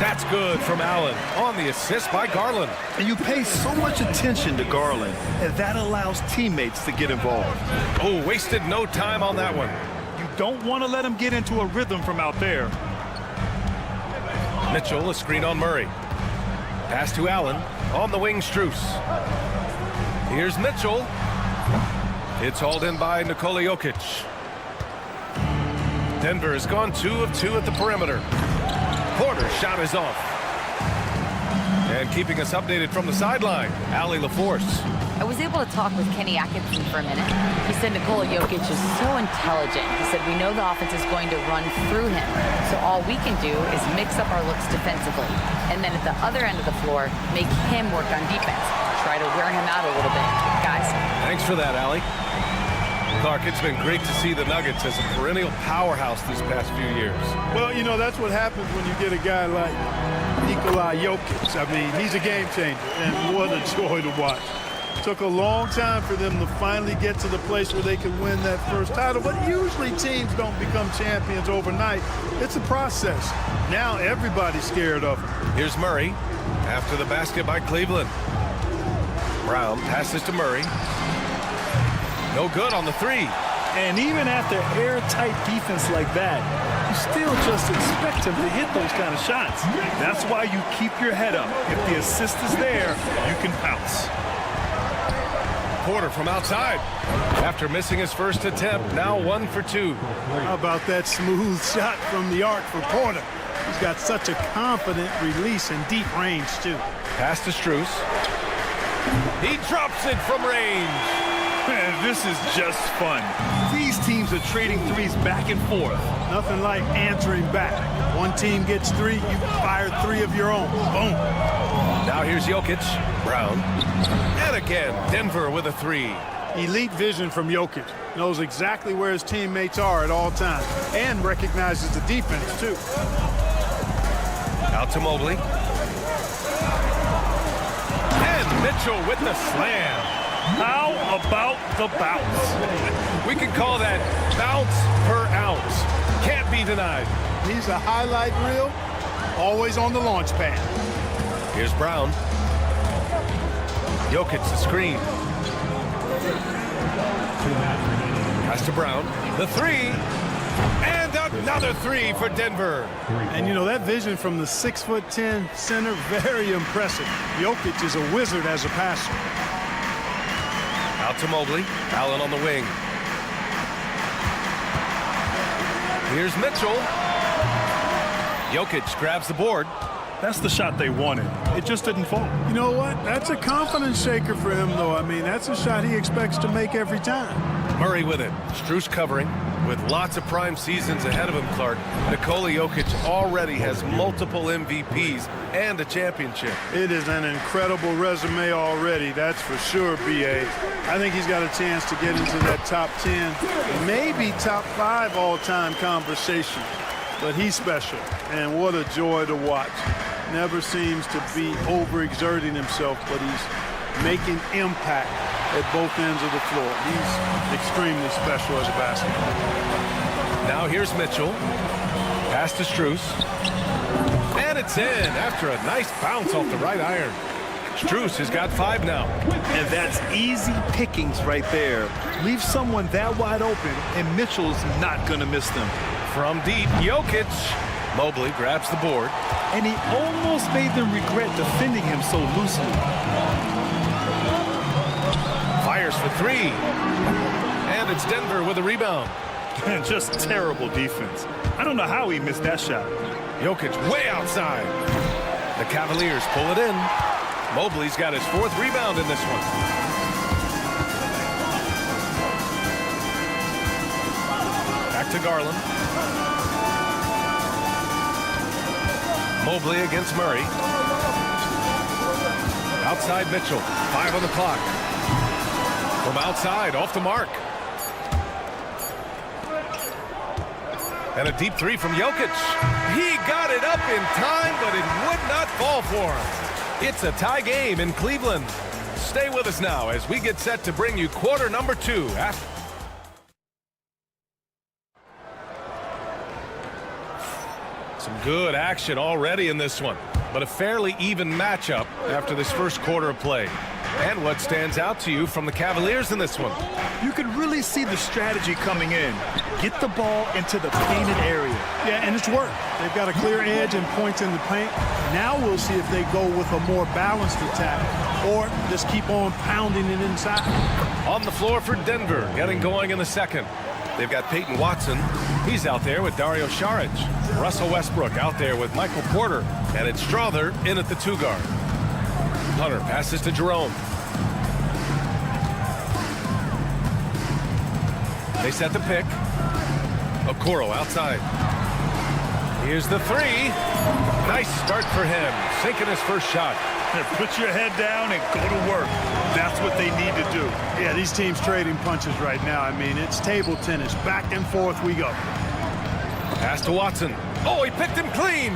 That's good from Allen on the assist by Garland. And you pay so much attention to Garland, and that allows teammates to get involved. Oh, wasted no time on that one. You don't want to let him get into a rhythm from out there. Mitchell, a screen on Murray. Pass to Allen. On the wing, Strus. Here's Mitchell. It's hauled in by Nikola Jokic. Denver has gone 2 of 2 at the perimeter. Porter's shot is off. And keeping us updated from the sideline, Allie LaForce. I was able to talk with Kenny Atkinson for a minute. He said Nikola Jokic is so intelligent. He said we know the offense is going to run through him. So all we can do is mix up our looks defensively. And then at the other end of the floor, make him work on defense. Try to wear him out a little bit. Guys. Thanks for that, Allie. Clark, it's been great to see the Nuggets as a perennial powerhouse these past few years. Well, you know, that's what happens when you get a guy like Nikola Jokic. I mean, he's a game changer, and what a joy to watch. Took a long time for them to finally get to the place where they could win that first title, but usually teams don't become champions overnight. It's a process. Now everybody's scared of him. Here's Murray after the basket by Cleveland. Brown passes to Murray. No good on the 3. And even after airtight defense like that, you still just expect him to hit those kind of shots. That's why you keep your head up. If the assist is there, you can pounce. Porter from outside. After missing his first attempt, now 1 for 2. How about that smooth shot from the arc for Porter? He's got such a confident release and deep range, too. Pass to Strus. He drops it from range. Man, this is just fun. These teams are trading threes back and forth. Nothing like answering back. One team gets 3, you fire 3 of your own. Boom. Now here's Jokic. Brown. And again, Denver with a 3. Elite vision from Jokic. Knows exactly where his teammates are at all times. And recognizes the defense, too. Out to Mobley. And Mitchell with the slam. How about the bounce? We can call that bounce per ounce. Can't be denied. He's a highlight reel, always on the launch pad. Here's Brown. Jokic the screen. Pass to Brown. The 3. And another 3 for Denver. And you know, that vision from the 6'10" center, very impressive. Jokic is a wizard as a passer. Out to Mobley. Allen on the wing. Here's Mitchell. Jokic grabs the board. That's the shot they wanted. It just didn't fall. You know what? That's a confidence shaker for him, though. I mean, that's a shot he expects to make every time. Murray with it. Strus covering. With lots of prime seasons ahead of him, Clark, Nikola Jokic already has multiple MVPs and a championship. It is an incredible resume already, that's for sure, B.A. I think he's got a chance to get into that top 10, maybe top 5 all-time conversation. But he's special, and what a joy to watch. Never seems to be overexerting himself, but he's making impact at both ends of the floor. He's extremely special as a basketball. Now here's Mitchell. Pass to Strus. And it's in after a nice bounce off the right iron. Strus has got 5 now. And that's easy pickings right there. Leave someone that wide open, and Mitchell's not going to miss them. From deep, Jokic. Mobley grabs the board. And he almost made them regret defending him so loosely. Fires for 3. And it's Denver with a rebound. Just terrible defense. I don't know how he missed that shot. Jokic way outside. The Cavaliers pull it in. Mobley's got his 4th rebound in this one. Back to Garland. Mobley against Murray. Outside Mitchell. 5 on the clock. From outside, off the mark. And a deep three from Jokic. He got it up in time, but it would not fall for him. It's a tie game in Cleveland. Stay with us now as we get set to bring you quarter number 2. Some good action already in this one, but a fairly even matchup after this first quarter of play. And what stands out to you from the Cavaliers in this one? You can really see the strategy coming in. Get the ball into the painted area. Yeah, and it's worked. They've got a clear edge and points in the paint. Now we'll see if they go with a more balanced attack or just keep on pounding it inside. On the floor for Denver, getting going in the second. They've got Peyton Watson. He's out there with Dario Saric. Russell Westbrook out there with Michael Porter. And it's Strother in at the 2 guard. Hunter passes to Jerome. They set the pick. Okoro outside. Here's the 3. Nice start for him. Sinking his first shot. Put your head down and go to work. That's what they need to do. Yeah, these teams trading punches right now. I mean, it's table tennis. Back and forth we go. Pass to Watson. Oh, he picked him clean.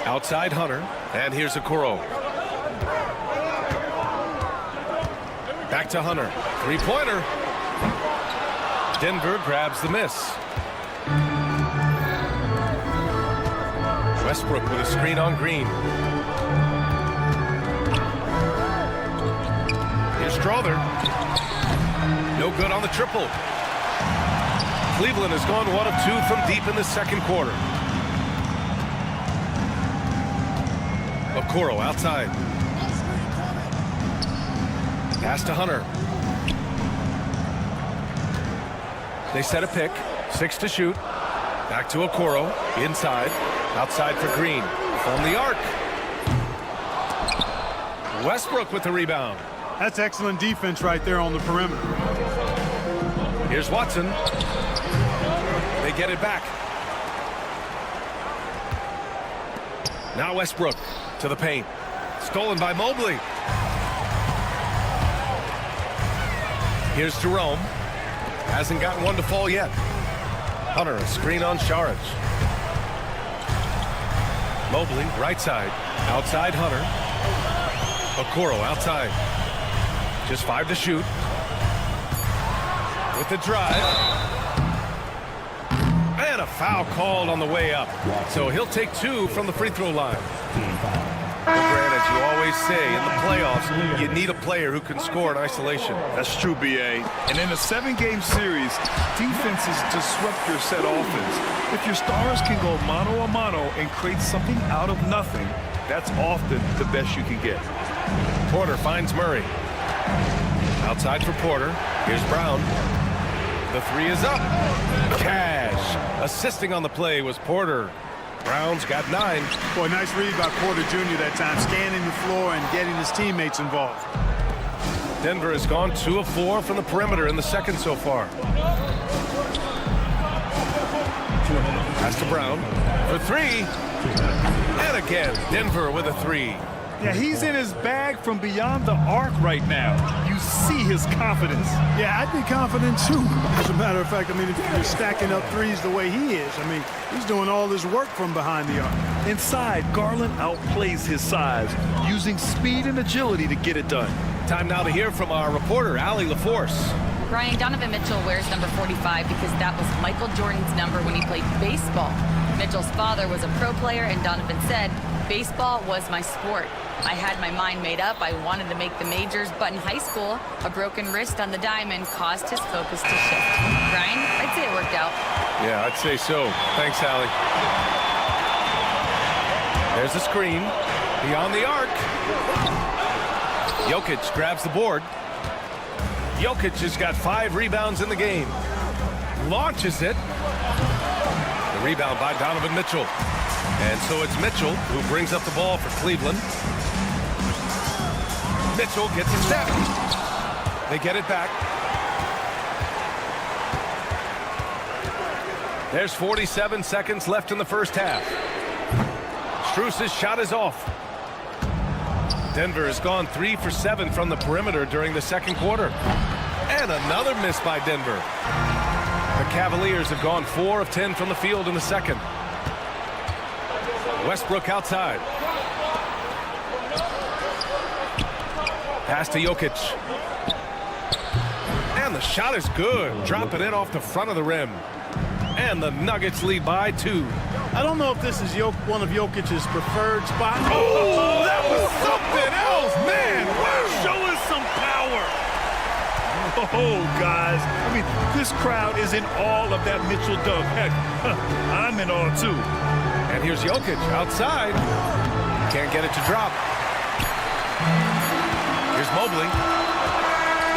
Outside Hunter. And here's Okoro. Back to Hunter. 3-pointer. Denver grabs the miss. Westbrook with a screen on Green. Here's Strother. No good on the triple. Cleveland has gone 1 of 2 from deep in the second quarter. Okoro outside. Pass to Hunter. They set a pick. 6 to shoot. Back to Okoro. Inside. Outside for Green. From the arc. Westbrook with the rebound. That's excellent defense right there on the perimeter. Here's Watson. They get it back. Now Westbrook to the paint. Stolen by Mobley. Here's Jerome. Hasn't gotten one to fall yet. Hunter, a screen on Saric. Mobley, right side. Outside Hunter. Okoro outside. Just 5 to shoot. With the drive. And a foul called on the way up. So he'll take 2 from the free throw line. But Grant, as you always say, in the playoffs, you need a player who can score in isolation. That's true, B.A. And in a 7-game series, defenses disrupt your set offense. If your stars can go mano a mano and create something out of nothing, that's often the best you can get. Porter finds Murray. Outside for Porter. Here's Brown. The 3 is up. Cash. Assisting on the play was Porter. Brown's got 9. Boy, nice read by Porter Jr. that time, scanning the floor and getting his teammates involved. Denver has gone 2 of 4 from the perimeter in the second so far. Pass to Brown for 3. And again, Denver with a 3. Yeah, he's in his bag from beyond the arc right now. You see his confidence. Yeah, I'd be confident too. As a matter of fact, I mean, if you're stacking up threes the way he is, I mean, he's doing all this work from behind the arc. Inside, Garland outplays his size, using speed and agility to get it done. Time now to hear from our reporter, Allie LaForce. Brian, Donovan Mitchell wears number 45 because that was Michael Jordan's number when he played baseball. Mitchell's father was a pro player, and Donovan said, "Baseball was my sport. I had my mind made up. I wanted to make the majors, but in high school, a broken wrist on the diamond caused his focus to shift." Brian, I'd say it worked out. Yeah, I'd say so. Thanks, Allie. There's a screen. Beyond the arc. Jokic grabs the board. Jokic has got 5 rebounds in the game. Launches it. The rebound by Donovan Mitchell. And so it's Mitchell who brings up the ball for Cleveland. Mitchell gets a step. They get it back. There's 47 seconds left in the first half. Struce's shot is off. Denver has gone 3 for 7 from the perimeter during the second quarter. And another miss by Denver. The Cavaliers have gone 4 of 10 from the field in the second. Westbrook outside. Pass to Jokic. And the shot is good. Dropping it off the front of the rim. And the Nuggets lead by 2. I don't know if this is one of Jokic's preferred spots. Oh, that was something else, man. Wow. Show us some power. Oh, guys. I mean, this crowd is in awe of that Mitchell dunk. Heck, I'm in awe, too. And here's Jokic outside. Can't get it to drop. Here's Mobley.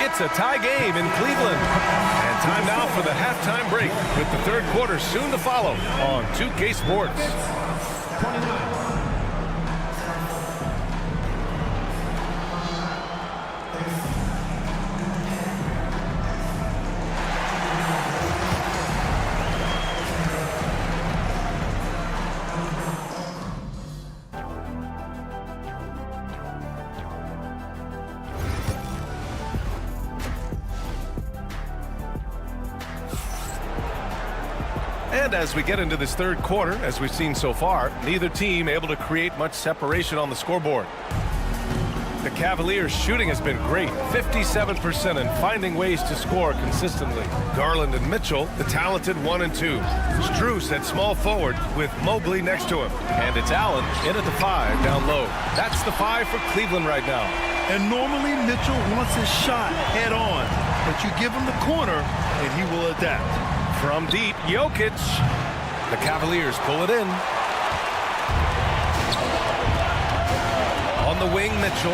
It's a tie game in Cleveland. And time now for the halftime break with the third quarter soon to follow on 2K Sports. And as we get into this third quarter, as we've seen so far, neither team able to create much separation on the scoreboard. The Cavaliers' shooting has been great, 57%, and finding ways to score consistently. Garland and Mitchell, the talented 1 and 2. Strus at small forward with Mobley next to him. And it's Allen in at the 5 down low. That's the 5 for Cleveland right now. And normally Mitchell wants his shot head on, but you give him the corner and he will adapt. From deep, Jokic. The Cavaliers pull it in. On the wing, Mitchell.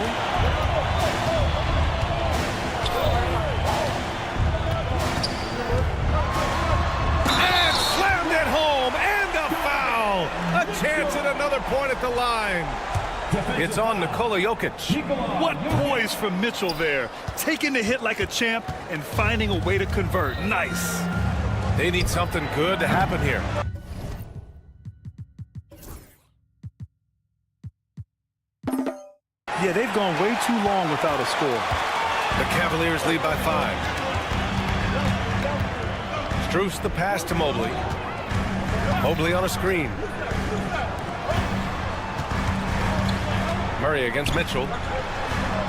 And slammed it home. And a foul. A chance at another point at the line. It's on Nikola Jokic. What poise from Mitchell there. Taking the hit like a champ and finding a way to convert. Nice. They need something good to happen here. Yeah, they've gone way too long without a score. The Cavaliers lead by 5. Strus the pass to Mobley. Mobley on a screen. Murray against Mitchell.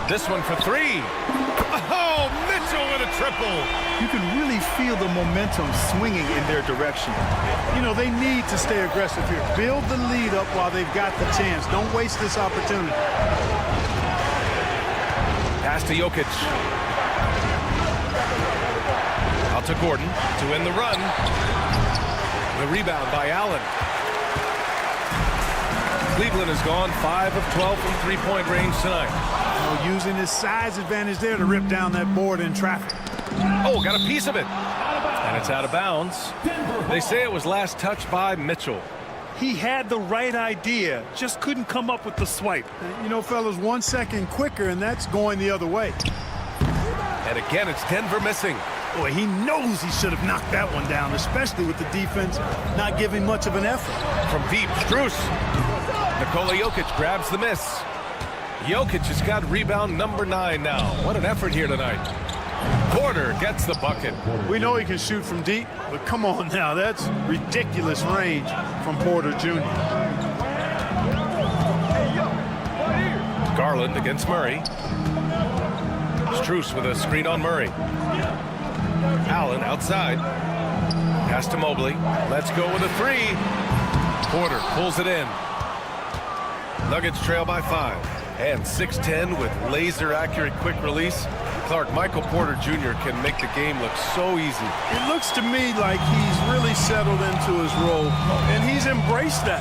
This one for 3. Oh, Mitchell with a triple. You can really feel the momentum swinging in their direction. You know, they need to stay aggressive here. Build the lead up while they've got the chance. Don't waste this opportunity. Pass to Jokic. Out to Gordon to win the run. The rebound by Allen. Cleveland has gone 5 of 12 from three-point range tonight. Using his size advantage there to rip down that board in traffic. Oh, got a piece of it. And it's out of bounds. They say it was last touched by Mitchell. He had the right idea, just couldn't come up with the swipe. You know, fellas, 1 second quicker, and that's going the other way. And again, it's Denver missing. Boy, he knows he should have knocked that one down, especially with the defense not giving much of an effort. From deep, Strus. Nikola Jokic grabs the miss. Jokic has got rebound number 9 now. What an effort here tonight. Porter gets the bucket. We know he can shoot from deep, but come on now, that's ridiculous range from Porter Jr. Garland against Murray. Strus with a screen on Murray. Allen outside. Pass to Mobley. Let's go with a 3. Porter pulls it in. Nuggets trail by 5. And 6'10" with laser-accurate quick release. Clark, Michael Porter Jr. can make the game look so easy. It looks to me like he's really settled into his role, and he's embraced that.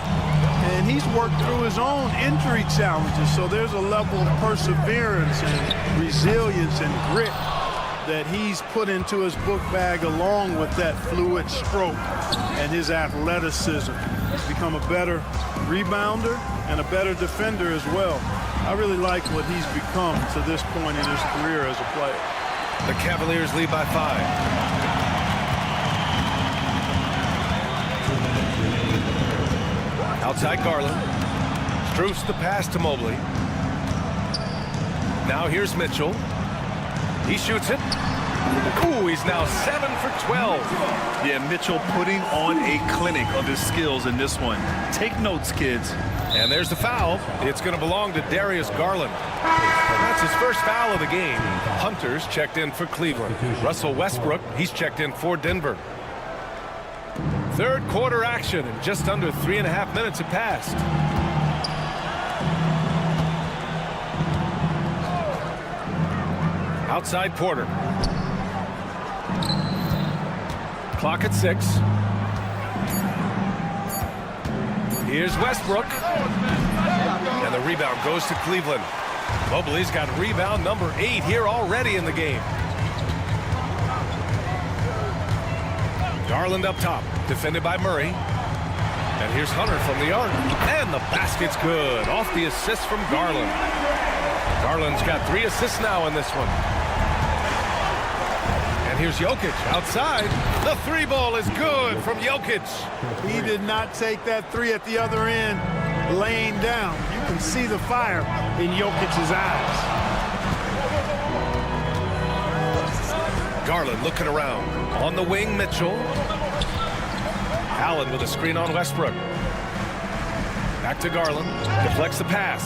And he's worked through his own injury challenges, so there's a level of perseverance and resilience and grit that he's put into his book bag along with that fluid stroke and his athleticism. He's become a better rebounder and a better defender as well. I really like what he's become to this point in his career as a player. The Cavaliers lead by 5. Outside Garland. Strus the pass to Mobley. Now here's Mitchell. He shoots it. Ooh, he's now 7 for 12. Yeah, Mitchell putting on a clinic of his skills in this one. Take notes, kids. And there's the foul. It's going to belong to Darius Garland. That's his first foul of the game. Hunter's checked in for Cleveland. Russell Westbrook, he's checked in for Denver. Third quarter action, and just under 3.5 minutes have passed. Outside Porter. Clock at 6. Here's Westbrook. And the rebound goes to Cleveland. Mobley's got rebound number 8 here already in the game. Garland up top, defended by Murray. And here's Hunter from the arc. And the basket's good. Off the assist from Garland. Garland's got 3 assists now in this one. And here's Jokic outside. The 3 ball is good from Jokic. He did not take that 3 at the other end laying down. You can see the fire in Jokic's eyes. Garland looking around. On the wing, Mitchell. Allen with a screen on Westbrook. Back to Garland. Deflects the pass.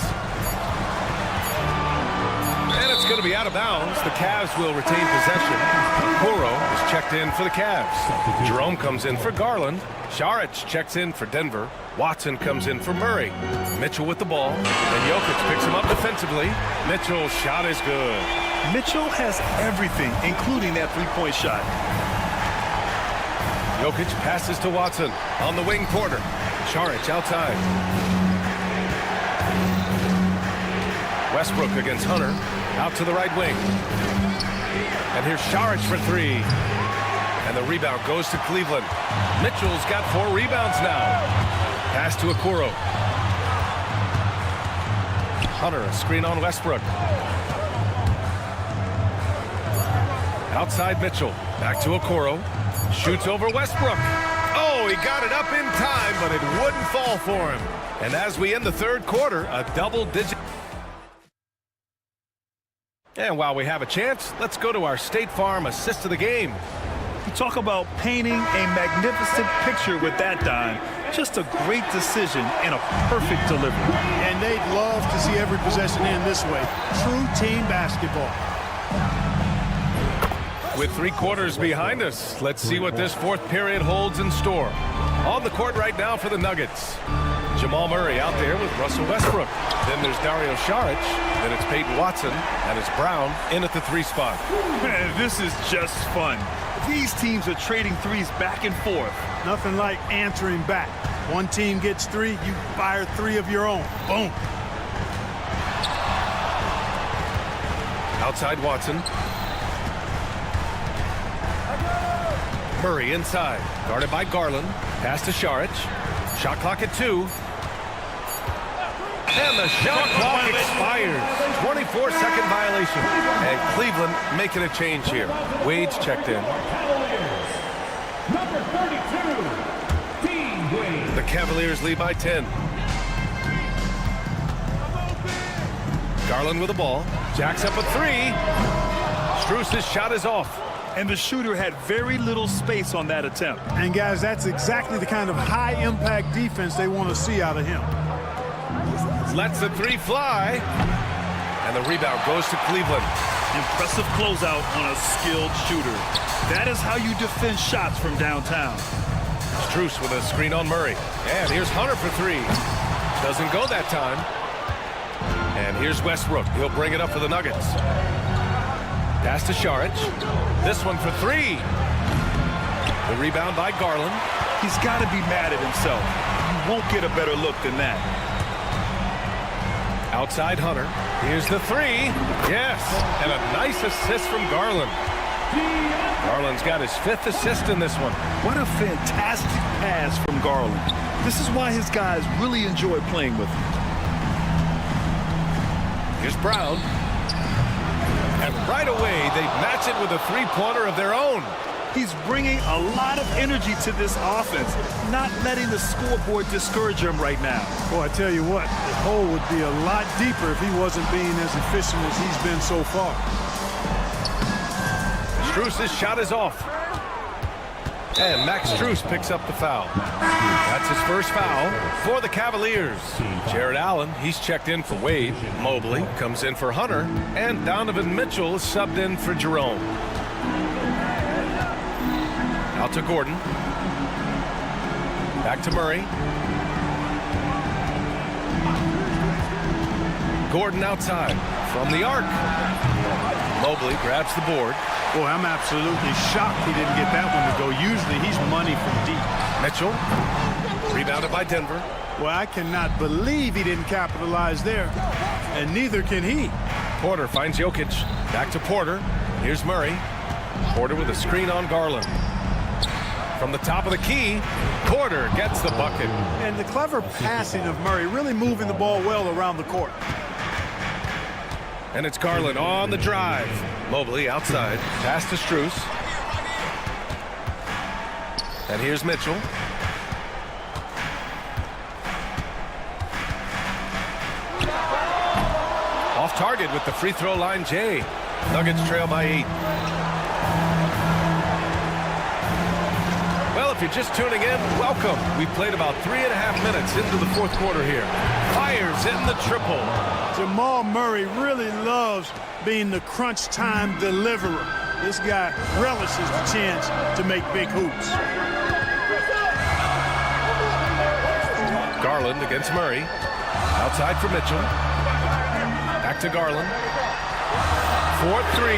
And it's going to be out of bounds. The Cavs will retain possession. Okoro is checked in for the Cavs. Jerome comes in for Garland. Saric checks in for Denver. Watson comes in for Murray. Mitchell with the ball. And Jokic picks him up defensively. Mitchell's shot is good. Mitchell has everything, including that three-point shot. Jokic passes to Watson. On the wing, Porter. Saric outside. Westbrook against Hunter. Out to the right wing. And here's Saric for 3. And the rebound goes to Cleveland. Mitchell's got 4 rebounds now. Pass to Okoro. Hunter, a screen on Westbrook. Outside Mitchell. Back to Okoro. Shoots over Westbrook. Oh, he got it up in time, but it wouldn't fall for him. And as we end the third quarter, a double-digit. And while we have a chance, let's go to our State Farm assist of the game. You talk about painting a magnificent picture with that, Don. Just a great decision and a perfect delivery. And they'd love to see every possession end this way. True team basketball. With 3 quarters behind us, let's see what this fourth period holds in store. On the court right now for the Nuggets. Jamal Murray out there with Russell Westbrook. Then there's Dario Saric. Then it's Peyton Watson. And it's Brown in at the 3 spot. Man, this is just fun. These teams are trading threes back and forth. Nothing like answering back. One team gets 3, you fire 3 of your own. Boom. Outside Watson. Murray inside. Guarded by Garland. Pass to Saric. Shot clock at 2. And the shot clock expires. 24-second violation. And Cleveland making a change here. Wade's checked in. The Cavaliers lead by 10. Garland with the ball. Jacks up a 3. Strus's shot is off. And the shooter had very little space on that attempt. And guys, that's exactly the kind of high-impact defense they want to see out of him. Lets the 3 fly. And the rebound goes to Cleveland. Impressive closeout on a skilled shooter. That is how you defend shots from downtown. Strus with a screen on Murray. And here's Hunter for 3. Doesn't go that time. And here's Westbrook. He'll bring it up for the Nuggets. Pass to Saric. This one for 3. The rebound by Garland. He's got to be mad at himself. You won't get a better look than that. Outside Hunter. Here's the 3. Yes. And a nice assist from Garland. Garland's got his 5th assist in this one. What a fantastic pass from Garland. This is why his guys really enjoy playing with him. Here's Brown. And right away, they match it with a 3-pointer of their own. He's bringing a lot of energy to this offense, not letting the scoreboard discourage him right now. Boy, I tell you what, the hole would be a lot deeper if he wasn't being as efficient as he's been so far. Strus's shot is off. And Max Strus picks up the foul. That's his first foul for the Cavaliers. Jared Allen, he's checked in for Wade. Mobley comes in for Hunter. And Donovan Mitchell is subbed in for Jerome. Out to Gordon. Back to Murray. Gordon outside from the arc. Mobley grabs the board. Boy, I'm absolutely shocked he didn't get that one to go. Usually he's money from deep. Mitchell, rebounded by Denver. Well, I cannot believe he didn't capitalize there, and neither can he. Porter finds Jokic. Back to Porter. Here's Murray. Porter with a screen on Garland. From the top of the key, Porter gets the bucket. And the clever passing of Murray, really moving the ball well around the court. And it's Garland on the drive. Mobley outside. Pass to Strus. And here's Mitchell. Off target with the free throw line, Jay. Nuggets trail by 8. Well, if you're just tuning in, welcome. We've played about 3.5 minutes into the fourth quarter here. Fires in the triple. Jamal Murray really loves being the crunch time deliverer. This guy relishes the chance to make big hoops. Garland against Murray. Outside for Mitchell. Back to Garland. 4-3.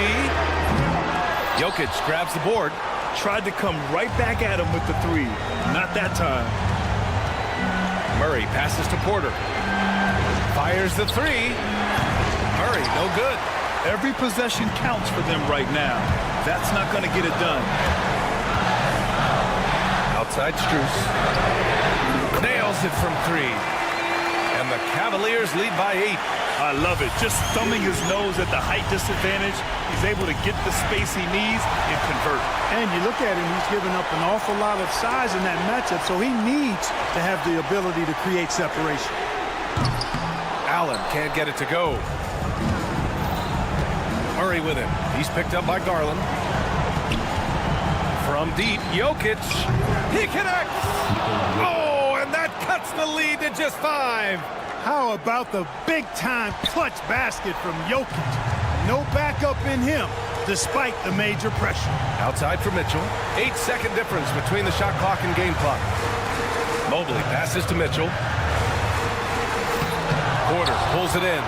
Jokic grabs the board. Tried to come right back at him with the three. Not that time. Murray passes to Porter. Fires the three. Murray, no good. Every possession counts for them right now. That's not going to get it done. Outside Strus. Nails it from 3. And the Cavaliers lead by 8. I love it. Just thumbing his nose at the height disadvantage. He's able to get the space he needs and convert. And you look at him, he's given up an awful lot of size in that matchup, so he needs to have the ability to create separation. Allen can't get it to go. Murray with him. He's picked up by Garland. From deep, Jokic. He connects. Oh, and that cuts the lead to just 5. How about the big-time clutch basket from Jokic? No backup in him, despite the major pressure. Outside for Mitchell. 8-second difference between the shot clock and game clock. Mobley passes to Mitchell. Porter pulls it in.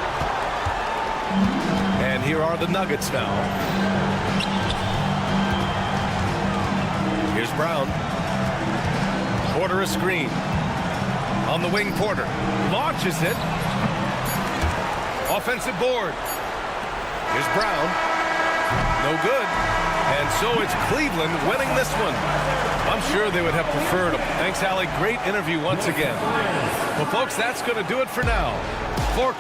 And here are the Nuggets now. Here's Brown. Porter a screen. On the wing, Porter launches it. Offensive board. Here's Brown. No good. And so it's Cleveland winning this one. I'm sure they would have preferred him. Thanks, Allie. Great interview once again. Well, folks, that's going to do it for now. For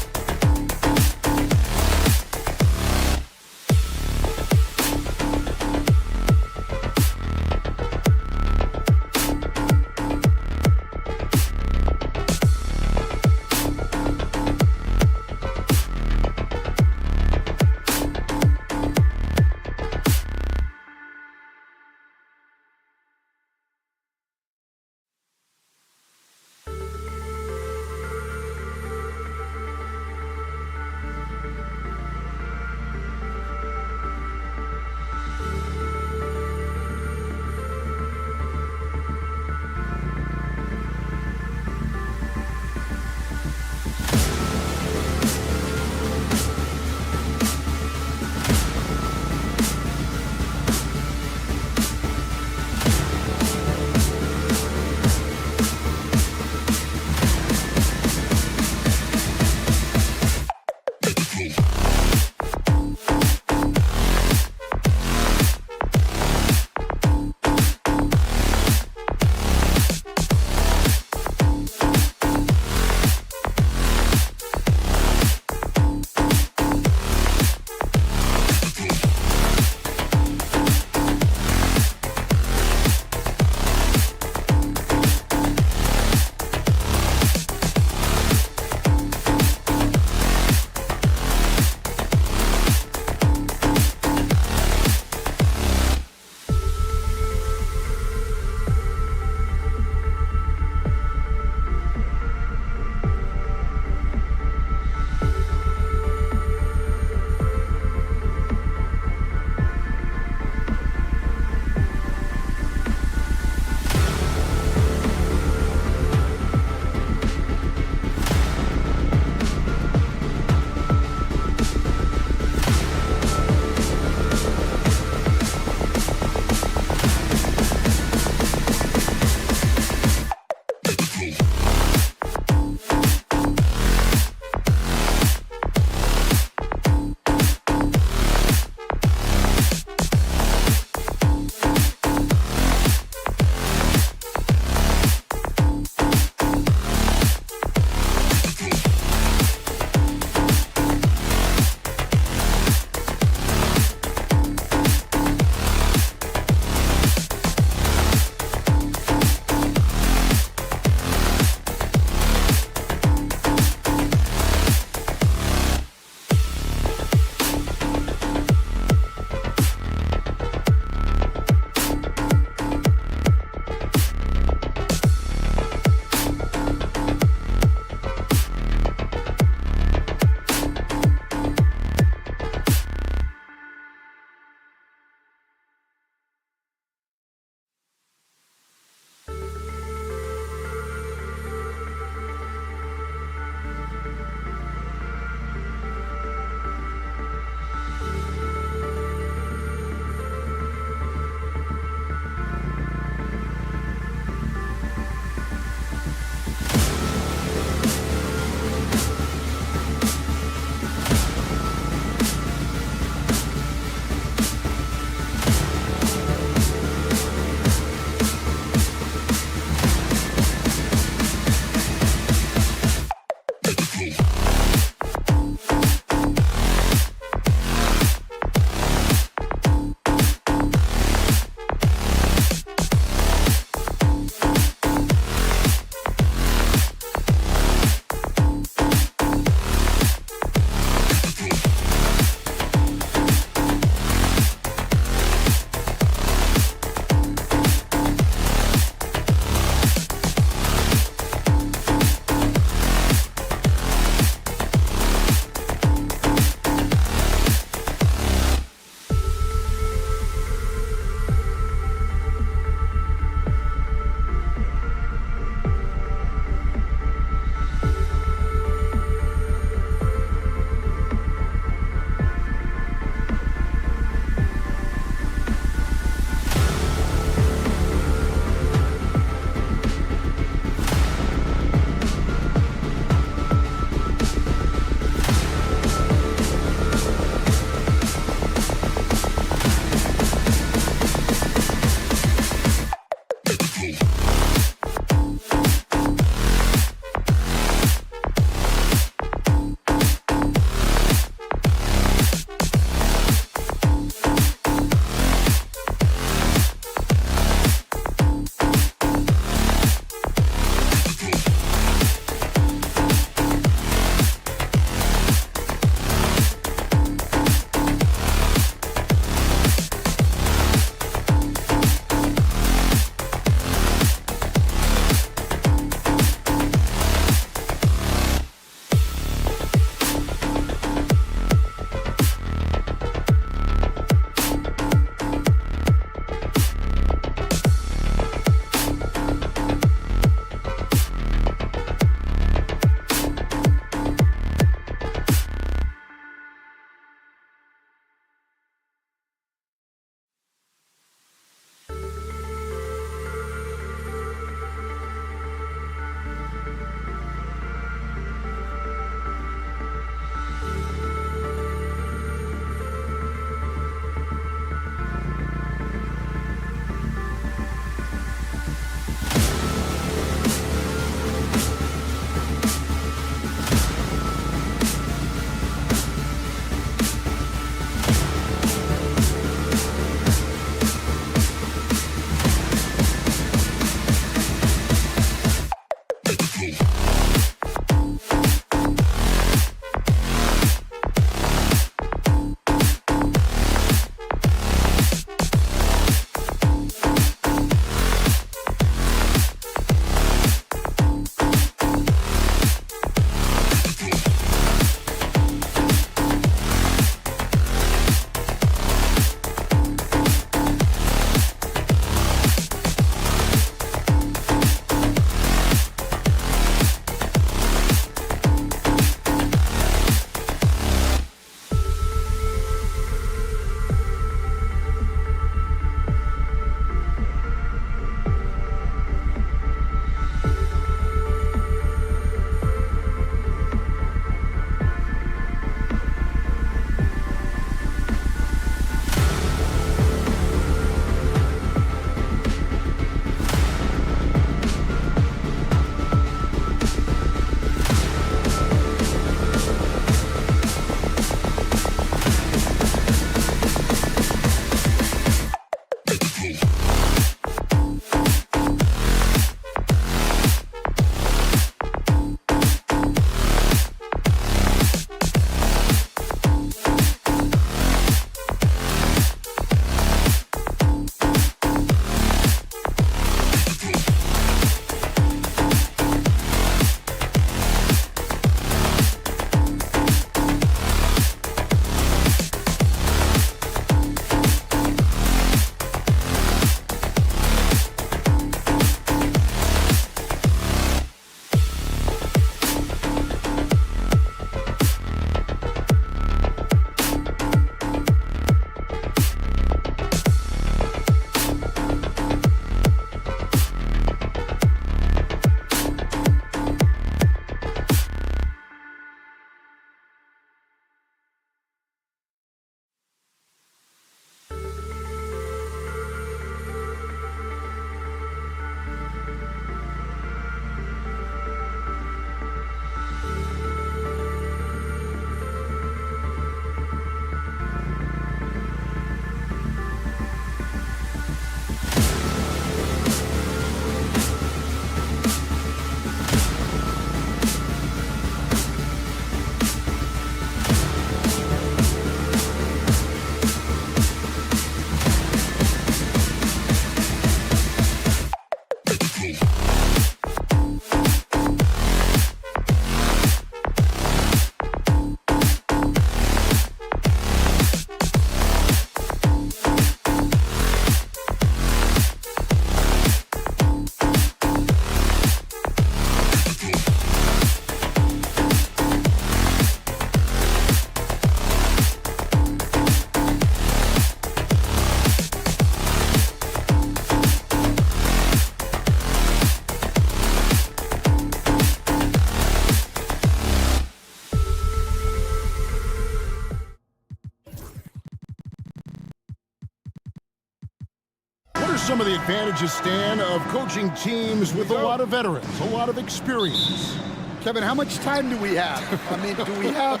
What are some of the advantages, Stan, of coaching teams with a lot of veterans, a lot of experience? Kevin, how much time do we have? I mean, do we have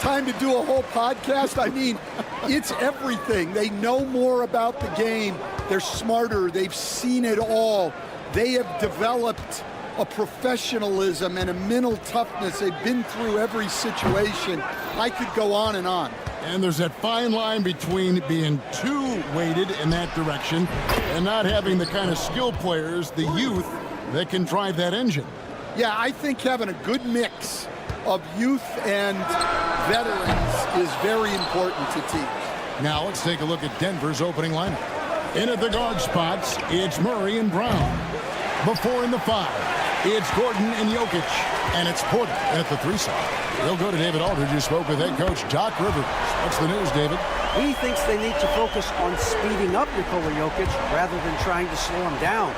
time to do a whole podcast? I mean, it's everything. They know more about the game. They're smarter. They've seen it all. They have developed a professionalism and a mental toughness. They've been through every situation. I could go on and on. And there's that fine line between being too weighted in that direction and not having the kind of skill players, the youth, that can drive that engine. Yeah, I think having a good mix of youth and veterans is very important to teams. Now let's take a look at Denver's opening lineup. In at the guard spots, it's Murray and Brown. Before in the 5, it's Gordon and Jokic. And it's Porter at the 3 side. We'll go to David Aldridge, who spoke with head coach Doc Rivers. What's the news, David? He thinks they need to focus on speeding up Nikola Jokic rather than trying to slow him down.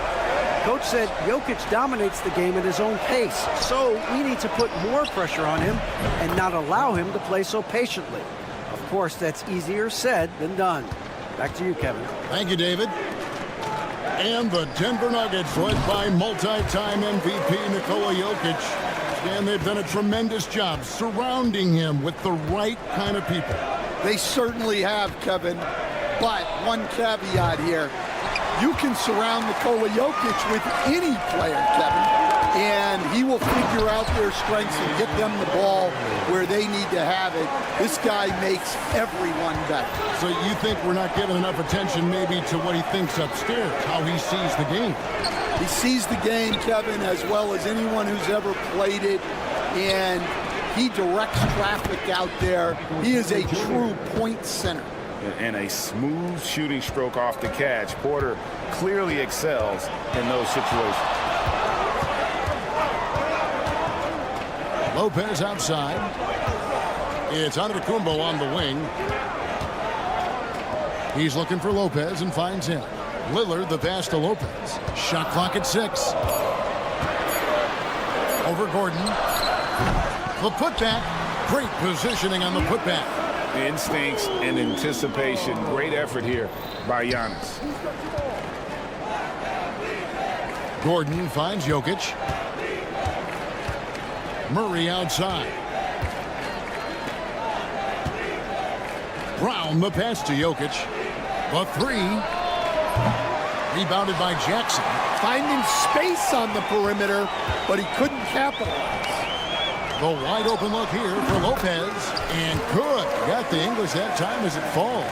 Coach said Jokic dominates the game at his own pace, so we need to put more pressure on him and not allow him to play so patiently. Of course, that's easier said than done. Back to you, Kevin. Thank you, David. And the Denver Nuggets, led by multi-time MVP Nikola Jokic. And they've done a tremendous job surrounding him with the right kind of people. They certainly have, Kevin. But one caveat here. You can surround Nikola Jokic with any player, Kevin, and he will figure out their strengths and get them the ball where they need to have it. This guy makes everyone better. So you think we're not giving enough attention maybe to what he thinks upstairs, how he sees the game? He sees the game, Kevin, as well as anyone who's ever played it, and he directs traffic out there. He is a true point center. And a smooth shooting stroke off the catch. Porter clearly excels in those situations. Lopez outside. It's Antetokounmpo on the wing. He's looking for Lopez and finds him. Lillard the pass to Lopez. Shot clock at 6. Over Gordon. The putback. Great positioning on the putback. Instincts and anticipation. Great effort here by Giannis. Gordon finds Jokic. Murray outside. Brown the pass to Jokic. The 3. Rebounded by Jackson. Finding space on the perimeter, but he couldn't capitalize. The wide open look here for Lopez. And good. Got the English that time as it falls.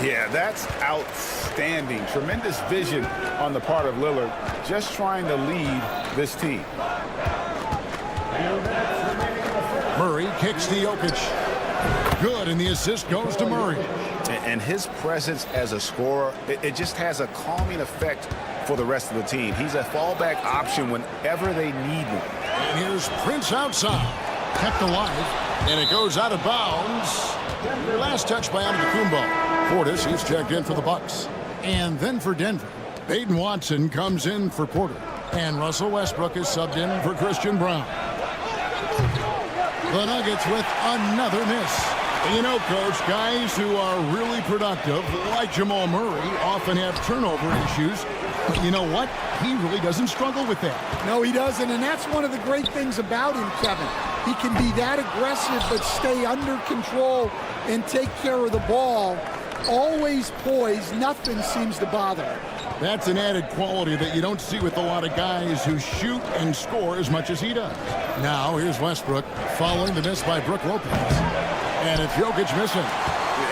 Yeah, that's outstanding. Tremendous vision on the part of Lillard. Just trying to lead this team. Murray kicks to Jokic. Good, and the assist goes to Murray. And his presence as a scorer, it just has a calming effect for the rest of the team. He's a fallback option whenever they need one. And here's Prince outside. Kept alive, and it goes out of bounds. Last touch by Antetokounmpo. Portis, he's checked in for the Bucks. And then for Denver, Peyton Watson comes in for Porter. And Russell Westbrook is subbed in for Christian Brown. The Nuggets with another miss. You know, Coach, guys who are really productive, like Jamal Murray, often have turnover issues. But you know what? He really doesn't struggle with that. No, he doesn't, and that's one of the great things about him, Kevin. He can be that aggressive but stay under control and take care of the ball. Always poised. Nothing seems to bother him. That's an added quality that you don't see with a lot of guys who shoot and score as much as he does. Now, here's Westbrook following the miss by Brook Lopez. And it's Jokic missing.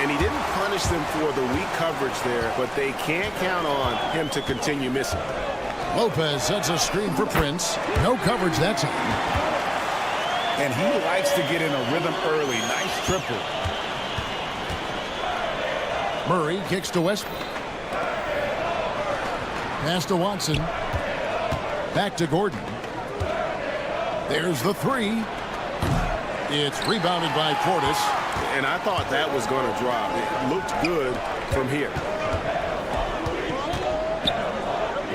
And he didn't punish them for the weak coverage there, but they can't count on him to continue missing. Lopez sets a screen for Prince. No coverage that time. And he likes to get in a rhythm early. Nice triple. Murray kicks to Westbrook. Pass to Watson. Back to Gordon. There's the three. It's rebounded by Portis. And I thought that was going to drop. It looked good from here.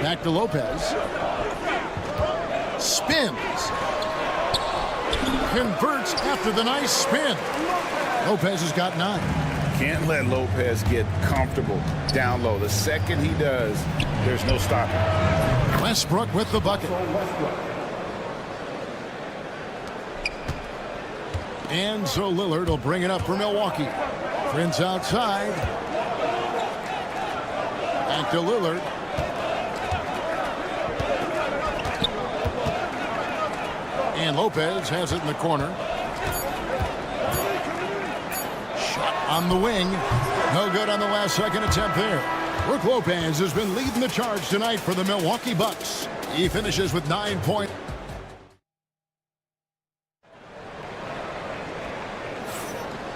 Back to Lopez. Spins. Converts after the nice spin. Lopez has got 9. Can't let Lopez get comfortable down low. The second he does, there's no stopping. Westbrook with the bucket. And so Lillard will bring it up for Milwaukee. Prince outside. Back to Lillard. And Lopez has it in the corner. Shot on the wing. No good on the last second attempt there. Brook Lopez has been leading the charge tonight for the Milwaukee Bucks. He finishes with 9 points.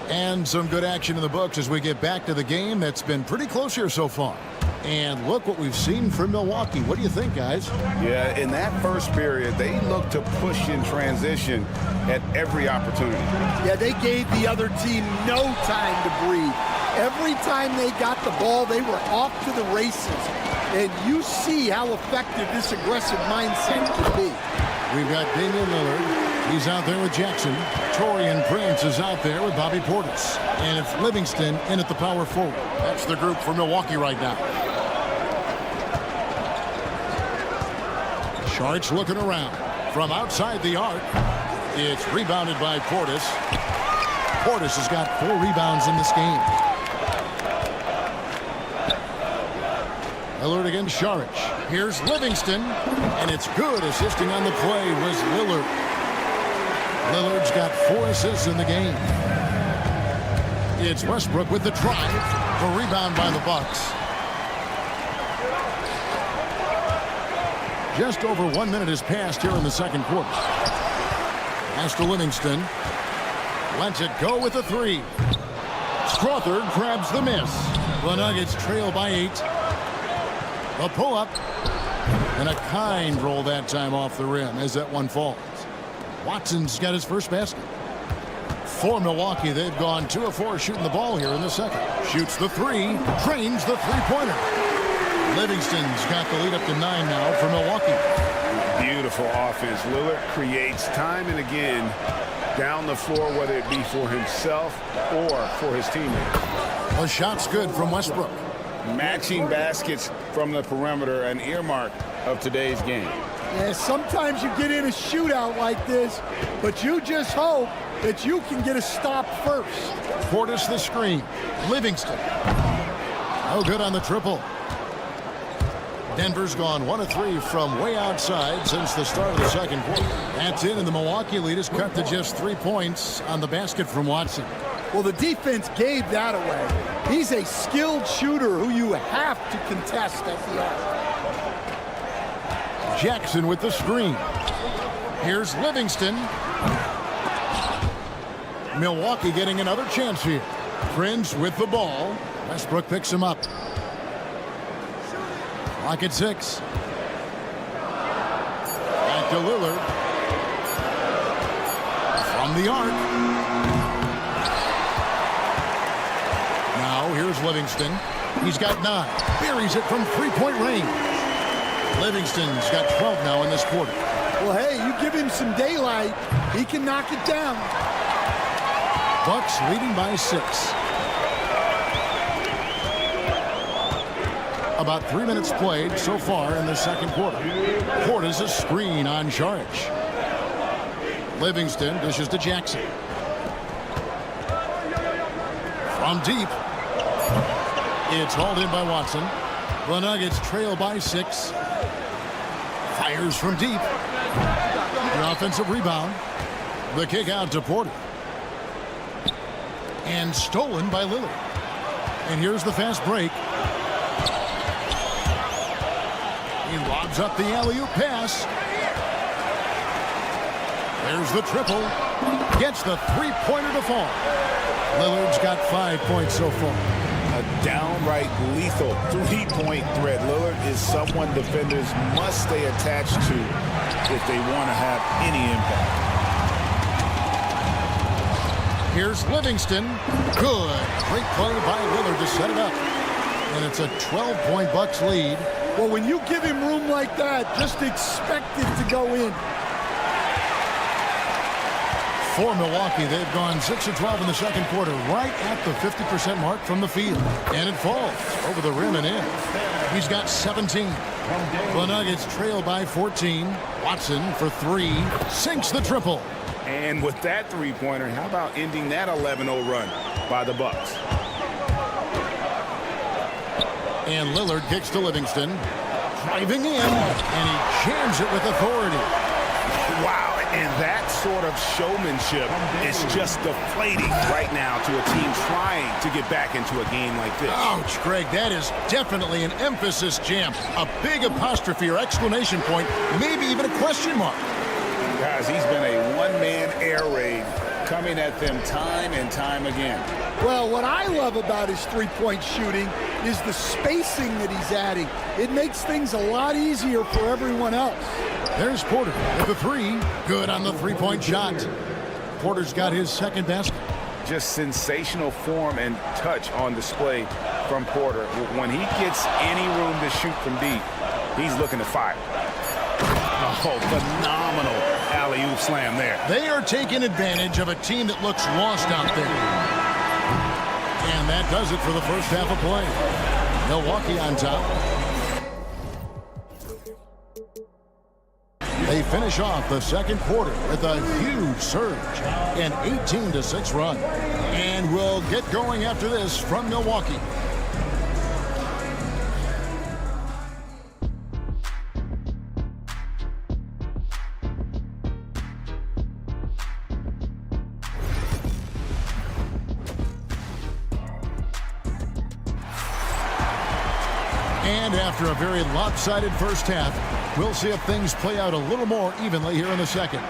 And some good action in the books as we get back to the game that's been pretty close here so far. And look what we've seen from Milwaukee. What do you think, guys? Yeah, in that first period, they looked to push in transition at every opportunity. Yeah, they gave the other team no time to breathe. Every time they got the ball, they were off to the races. And you see how effective this aggressive mindset can be. We've got Damian Lillard. He's out there with Jackson. Taurean Prince is out there with Bobby Portis. And it's Livingston in at the power forward. That's the group for Milwaukee right now. Sharks looking around. From outside the arc, it's rebounded by Portis. Portis has got 4 rebounds in this game. Lillard against Saric. Here's Livingston, and it's good. Assisting on the play was Lillard. Lillard's got 4 assists in the game. It's Westbrook with the drive. The rebound by the Bucks. Just over 1 minute has passed here in the second quarter. Pass to Livingston. Lets it go with a 3. Strawthard grabs the miss. The Nuggets trail by 8. A pull-up. And a kind roll that time off the rim as that one falls. Watson's got his first basket. For Milwaukee, they've gone 2 of 4 shooting the ball here in the second. Shoots the 3. Drains the three-pointer. Livingston's got the lead up to 9 now for Milwaukee. Beautiful offense. Lillard creates time and again down the floor, whether it be for himself or for his teammates. A shot's good from Westbrook. Matching baskets from the perimeter, an earmark of today's game. Yeah, sometimes you get in a shootout like this, but you just hope that you can get a stop first. Portis the screen. Livingston. No good on the triple. Denver's gone 1 of 3 from way outside since the start of the second quarter. That's it, and the Milwaukee lead is cut to just 3 points on the basket from Watson. Well, the defense gave that away. He's a skilled shooter who you have to contest at the arc. Jackson with the screen. Here's Livingston. Milwaukee getting another chance here. Prince with the ball. Westbrook picks him up. Clock at 6. Back to Lillard. From the arc. Now here's Livingston. He's got 9. Buries it from three-point range. Livingston's got 12 now in this quarter. Well, hey, you give him some daylight, he can knock it down. Bucks leading by 6. About 3 minutes played so far in the second quarter. Portis a screen on Saric. Livingston dishes to Jackson. From deep. It's hauled in by Watson. The Nuggets trail by 6. Fires from deep. The offensive rebound. The kick out to Porter. And stolen by Lillard. And here's the fast break. He lobs gives up the alley-oop pass. There's the triple. Gets the three-pointer to fall. Lillard's got 5 points so far. A downright lethal three-point threat. Lillard is someone defenders must stay attached to if they want to have any impact. Here's Livingston. Good. Great play by Lillard to set it up. And it's a 12-point Bucks lead. Well, when you give him room like that, just expect it to go in. For Milwaukee, they've gone 6 of 12 in the second quarter, right at the 50% mark from the field. And it falls over the rim and in. He's got 17. The Nuggets trail by 14. Watson for 3. Sinks the triple. And with that three-pointer, how about ending that 11-0 run by the Bucks? And Lillard kicks to Livingston. Driving in, and he jams it with authority. Wow, and that sort of showmanship is just deflating right now to a team trying to get back into a game like this. Ouch, Greg, that is definitely an emphasis jam. A big apostrophe or exclamation point, maybe even a question mark. Guys, he's been a one-man air raid coming at them time and time again. Well, what I love about his three-point shooting is the spacing that he's adding. It makes things a lot easier for everyone else. There's Porter with the 3. Good on the three-point shot. Porter's got his second basket. Just sensational form and touch on display from Porter. When he gets any room to shoot from deep, he's looking to fire. Oh, phenomenal alley-oop slam there. They are taking advantage of a team that looks lost out there. And that does it for the first half of play. Milwaukee on top. They finish off the second quarter with a huge surge, an 18-6 run. And we'll get going after this from Milwaukee. And after a very lopsided first half, we'll see if things play out a little more evenly here in the second.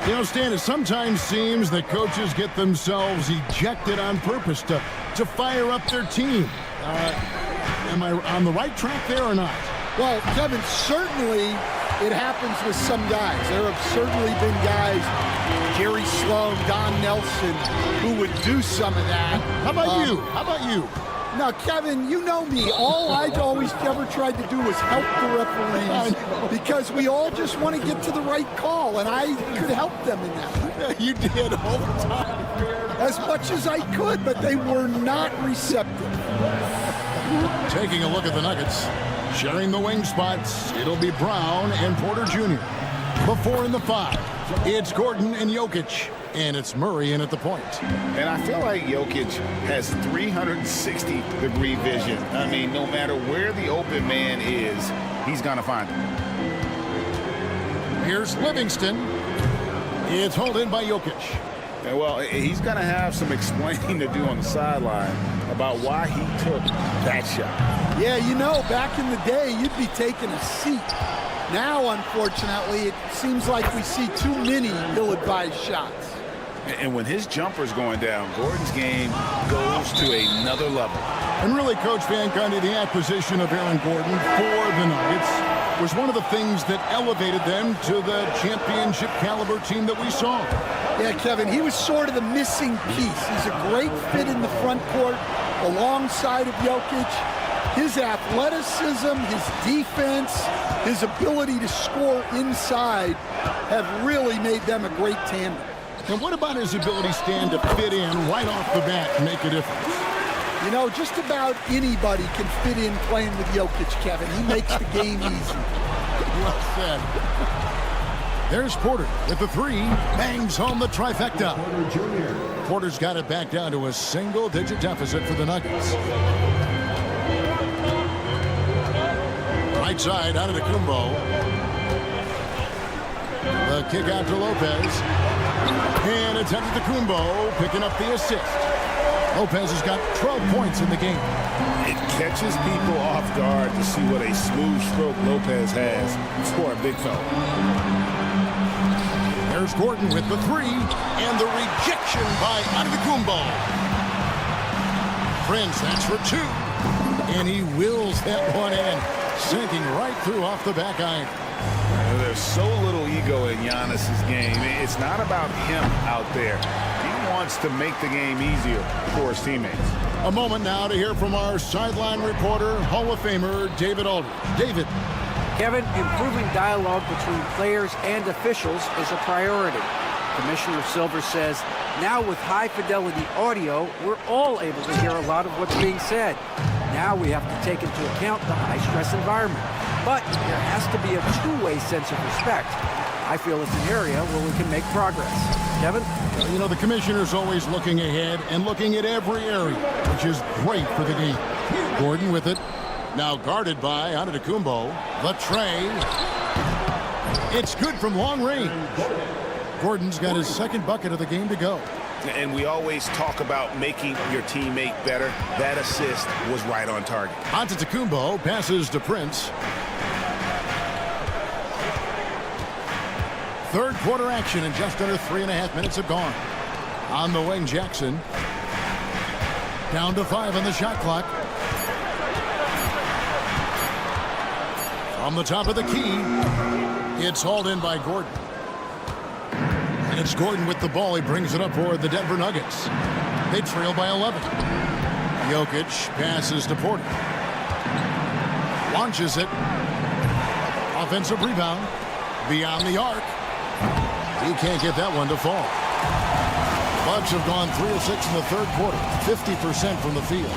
You know, Stan, it sometimes seems that coaches get themselves ejected on purpose to fire up their team. Am I on the right track there or not? Well, Kevin, certainly it happens with some guys. There have certainly been guys, Jerry Sloan, Don Nelson, who would do some of that. How about you? How about you? Now, Kevin, you know me. All I always ever tried to do was help the referees because we all just want to get to the right call, and I could help them in that. You did all the time. As much as I could, but they were not receptive. Taking a look at the Nuggets, sharing the wing spots, it'll be Brown and Porter Jr. The 4 and the 5. It's Gordon and Jokic. And it's Murray in at the point. And I feel like Jokic has 360-degree vision. I mean, no matter where the open man is, he's going to find him. Here's Livingston. It's hauled in by Jokic. And well, he's going to have some explaining to do on the sideline about why he took that shot. Yeah, you know, back in the day, you'd be taking a seat. Now, unfortunately, it seems like we see too many ill-advised shots. And when his jumper's going down, Gordon's game goes to another level. And really, Coach Van Gundy, the acquisition of Aaron Gordon for the Nuggets was one of the things that elevated them to the championship caliber team that we saw. Yeah, Kevin, he was sort of the missing piece. He's a great fit in the front court alongside of Jokic. His athleticism, his defense, his ability to score inside have really made them a great tandem. And what about his ability, Stan, to fit in right off the bat and make a difference? You know, just about anybody can fit in playing with Jokic, Kevin. He makes the game easy. Well said. There's Porter with the 3. Bangs home the trifecta. Porter's got it back down to a single-digit deficit for the Nuggets. Right side, out of the Kumbo. The kick out to Lopez. And it's Antetokounmpo picking up the assist. Lopez has got 12 points in the game. It catches people off guard to see what a smooth stroke Lopez has for a big fella. There's Gordon with the three, and the rejection by Antetokounmpo. Prince, that's for two, and he wills that one in, sinking right through off the back iron. There's so little ego in Giannis's game. It's not about him out there. He wants to make the game easier for his teammates. A moment now to hear from our sideline reporter, Hall of Famer David Aldridge. David. Kevin, improving dialogue between players and officials is a priority. Commissioner Silver says, now with high-fidelity audio, we're all able to hear a lot of what's being said. Now we have to take into account the high-stress environment. But there has to be a two-way sense of respect. I feel it's an area where we can make progress. Kevin? You know, the commissioner's always looking ahead and looking at every area, which is great for the game. Gordon with it. Now guarded by Antetokounmpo. The tray. It's good from long range. Gordon's got his second bucket of the game to go. And we always talk about making your teammate better. That assist was right on target. Antetokounmpo passes to Prince. Third quarter action, and just under 3.5 minutes have gone. On the wing, Jackson. Down to 5 on the shot clock. From the top of the key, it's hauled in by Gordon. And it's Gordon with the ball. He brings it up for the Denver Nuggets. They trail by 11. Jokic passes to Porter. Launches it. Offensive rebound. Beyond the arc. He can't get that one to fall. Bucks have gone 3 of 6 in the third quarter. 50% from the field.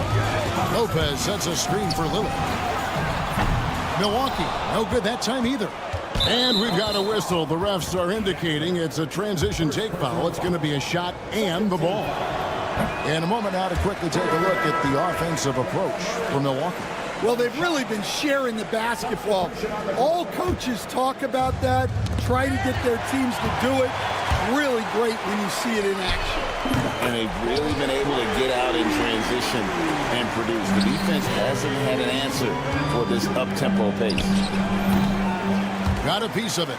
Lopez sets a screen for Lillard. Milwaukee, no good that time either. And we've got a whistle. The refs are indicating it's a transition take foul. It's going to be a shot and the ball. In a moment now to quickly take a look at the offensive approach for Milwaukee. Well, they've really been sharing the basketball. All coaches talk about that, try to get their teams to do it. Really great when you see it in action. And they've really been able to get out in transition and produce. The defense hasn't had an answer for this up-tempo pace. Got a piece of it.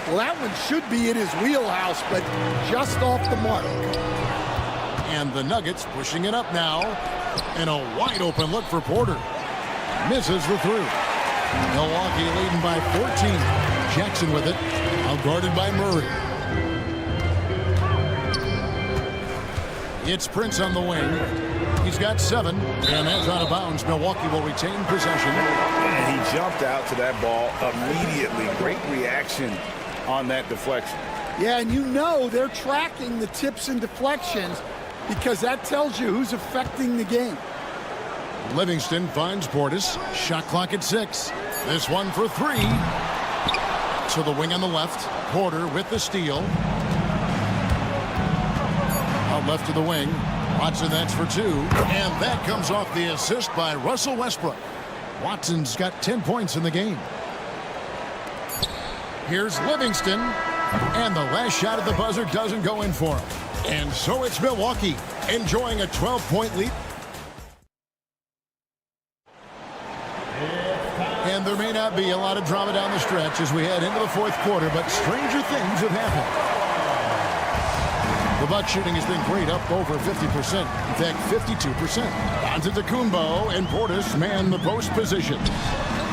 Well, that one should be in his wheelhouse, but just off the mark. And the Nuggets pushing it up now. And a wide open look for Porter. Misses the through. Milwaukee leading by 14. Jackson with it. Outguarded by Murray. It's Prince on the wing. He's got 7, and that's out of bounds. Milwaukee will retain possession. And he jumped out to that ball immediately. Great reaction on that deflection. Yeah, and you know they're tracking the tips and deflections because that tells you who's affecting the game. Livingston finds Portis. Shot clock at 6. This one for 3. To the wing on the left. Porter with the steal. Out left to the wing. Watson, that's for 2. And that comes off the assist by Russell Westbrook. Watson's got 10 points in the game. Here's Livingston. And the last shot at the buzzer doesn't go in for him. And so it's Milwaukee enjoying a 12-point lead. And there may not be a lot of drama down the stretch as we head into the fourth quarter, but stranger things have happened. The Bucks shooting has been great, up over 50%. In fact, 52%. Antetokounmpo and Portis man the post position.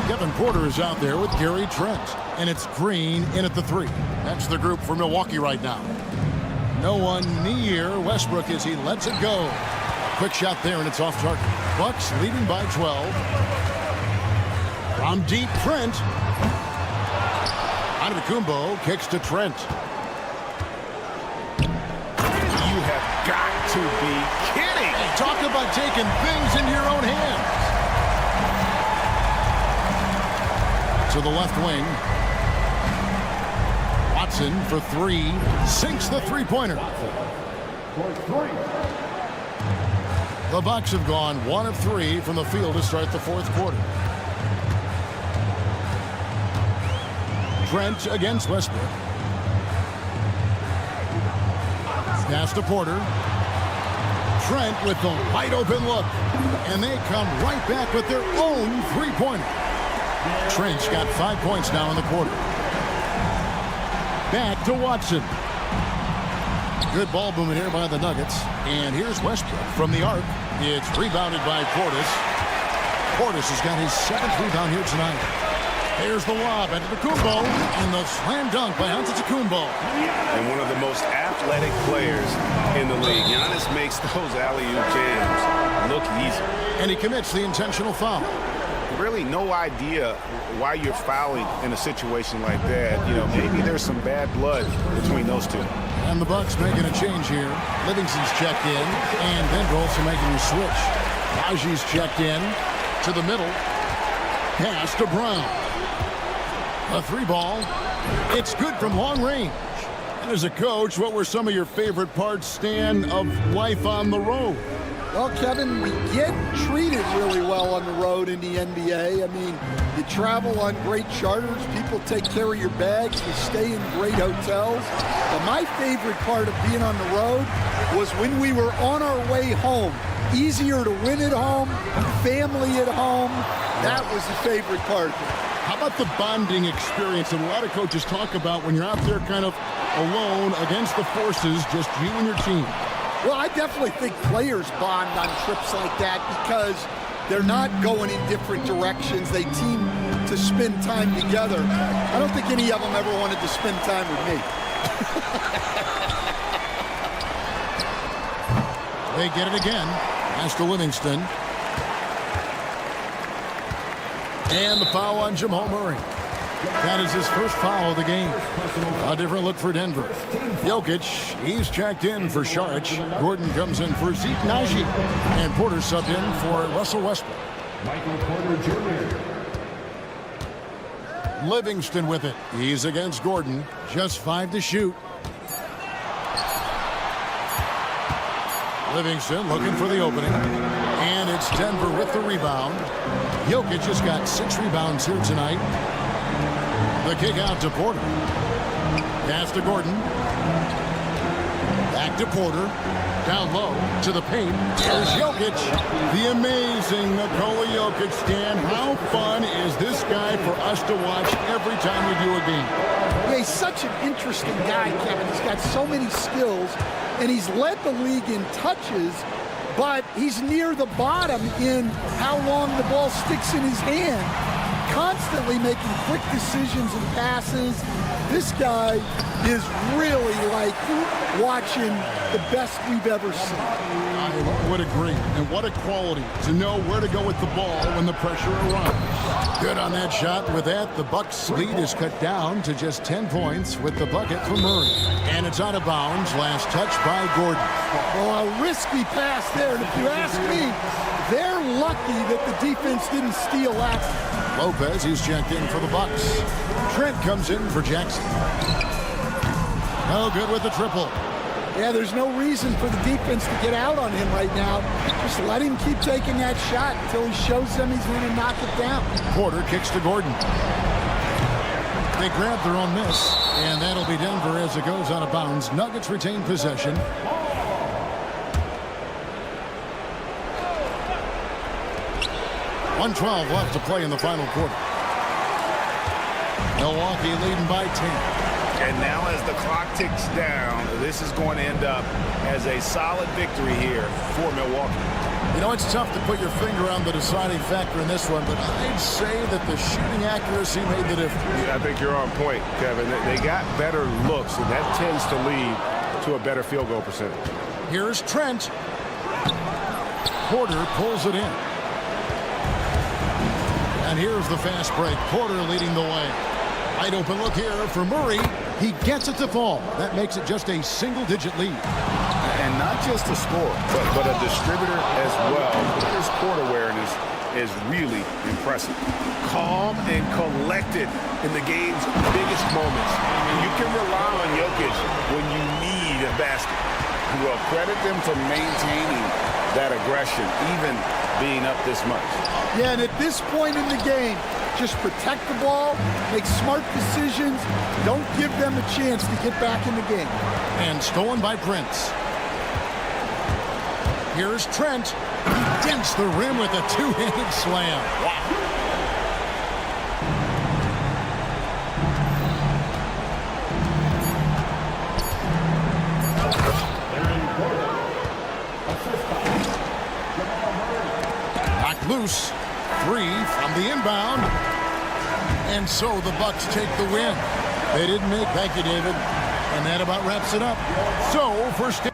Kevin Porter is out there with Gary Trent. And it's Green in at the 3. That's the group for Milwaukee right now. No one near Westbrook as he lets it go. Quick shot there, and it's off target. Bucks leading by 12. From deep, Trent. Antetokounmpo kicks to Trent. You have got to be kidding. Hey, talk about taking things into your own hands. To the left wing. Watson for 3. Sinks the three-pointer. The Bucks have gone 1 of 3 from the field to start the fourth quarter. Trent against Westbrook. Pass to Porter. Trent with the wide open look. And they come right back with their own three-pointer. Trent's got 5 points now in the quarter. Back to Watson. Good ball movement here by the Nuggets. And here's Westbrook from the arc. It's rebounded by Portis. Portis has got his 7th rebound here tonight. There's the lob into Antetokounmpo, and the slam dunk by Antetokounmpo. And one of the most athletic players in the league. Giannis makes those alley-oop jams look easy. And he commits the intentional foul. Really no idea why you're fouling in a situation like that. You know, maybe there's some bad blood between those two. And the Bucks making a change here. Livingston's checked in, and Denver also making a switch. Raji's checked in to the middle. Pass to Brown. A 3-ball. It's good from long range. And as a coach, what were some of your favorite parts, Stan, of life on the road? Well, Kevin, we get treated really well on the road in the NBA. I mean, you travel on great charters. People take care of your bags. You stay in great hotels. But my favorite part of being on the road was when we were on our way home. Easier to win at home, family at home. That was the favorite part. How about the bonding experience that a lot of coaches talk about when you're out there kind of alone against the forces, just you and your team? Well, I definitely think players bond on trips like that because they're not going in different directions. They team to spend time together. I don't think any of them ever wanted to spend time with me. They get it again. Pass to Livingston. And the foul on Jamal Murray. That is his first foul of the game. A different look for Denver. Jokic, he's checked in for Saric. Gordon comes in for Zeke Naji. And Porter subbed in for Russell Westbrook. Michael Porter Jr. Livingston with it. He's against Gordon. Just 5 to shoot. Livingston looking for the opening. And it's Denver with the rebound. Jokic has got 6 rebounds here tonight. The kick out to Porter. Pass to Gordon. Back to Porter. Down low to the paint. There's Jokic. The amazing Nikola Jokic. Stan, how fun is this guy for us to watch every time we do a game? Yeah, he's such an interesting guy, Kevin. He's got so many skills, and he's led the league in touches, but he's near the bottom in how long the ball sticks in his hand. Constantly making quick decisions and passes. This guy is really like watching the best we've ever seen. I would agree. And what a quality to know where to go with the ball when the pressure arrives. Good on that shot. With that, the Bucks' lead is cut down to just 10 points with the bucket from Murray. And it's out of bounds. Last touch by Gordon. Well, a risky pass there. And if you ask me, they're lucky that the defense didn't steal that. Lopez, he's checked in for the Bucks. Trent comes in for Jackson. No good with the triple. Yeah, there's no reason for the defense to get out on him right now. Just let him keep taking that shot until he shows them he's going to knock it down. Porter kicks to Gordon. They grab their own miss, and that'll be Denver as it goes out of bounds. Nuggets retain possession. .112 left to play in the final quarter. Milwaukee leading by 10. And now as the clock ticks down, this is going to end up as a solid victory here for Milwaukee. You know, it's tough to put your finger on the deciding factor in this one, but I'd say that the shooting accuracy made the difference. Yeah, I think you're on point, Kevin. They got better looks, and that tends to lead to a better field goal percentage. Here's Trent. Porter pulls it in. And here's the fast break. Porter leading the way. Wide open look here for Murray. He gets it to fall. That makes it just a single-digit lead. And not just a scorer, but a distributor as well. His court awareness is really impressive. Calm and collected in the game's biggest moments. And you can rely on Jokic when you need a basket. Well, credit them for maintaining that aggression, even being up this much. Yeah, and at this point in the game, just protect the ball, make smart decisions, don't give them a chance to get back in the game. And stolen by Prince. Here's Trent. He dents the rim with a two-handed slam. Wow. Knocked loose. 3 from the inbound. And so the Bucks take the win. They didn't make. Thank you, David. And that about wraps it up. So, first.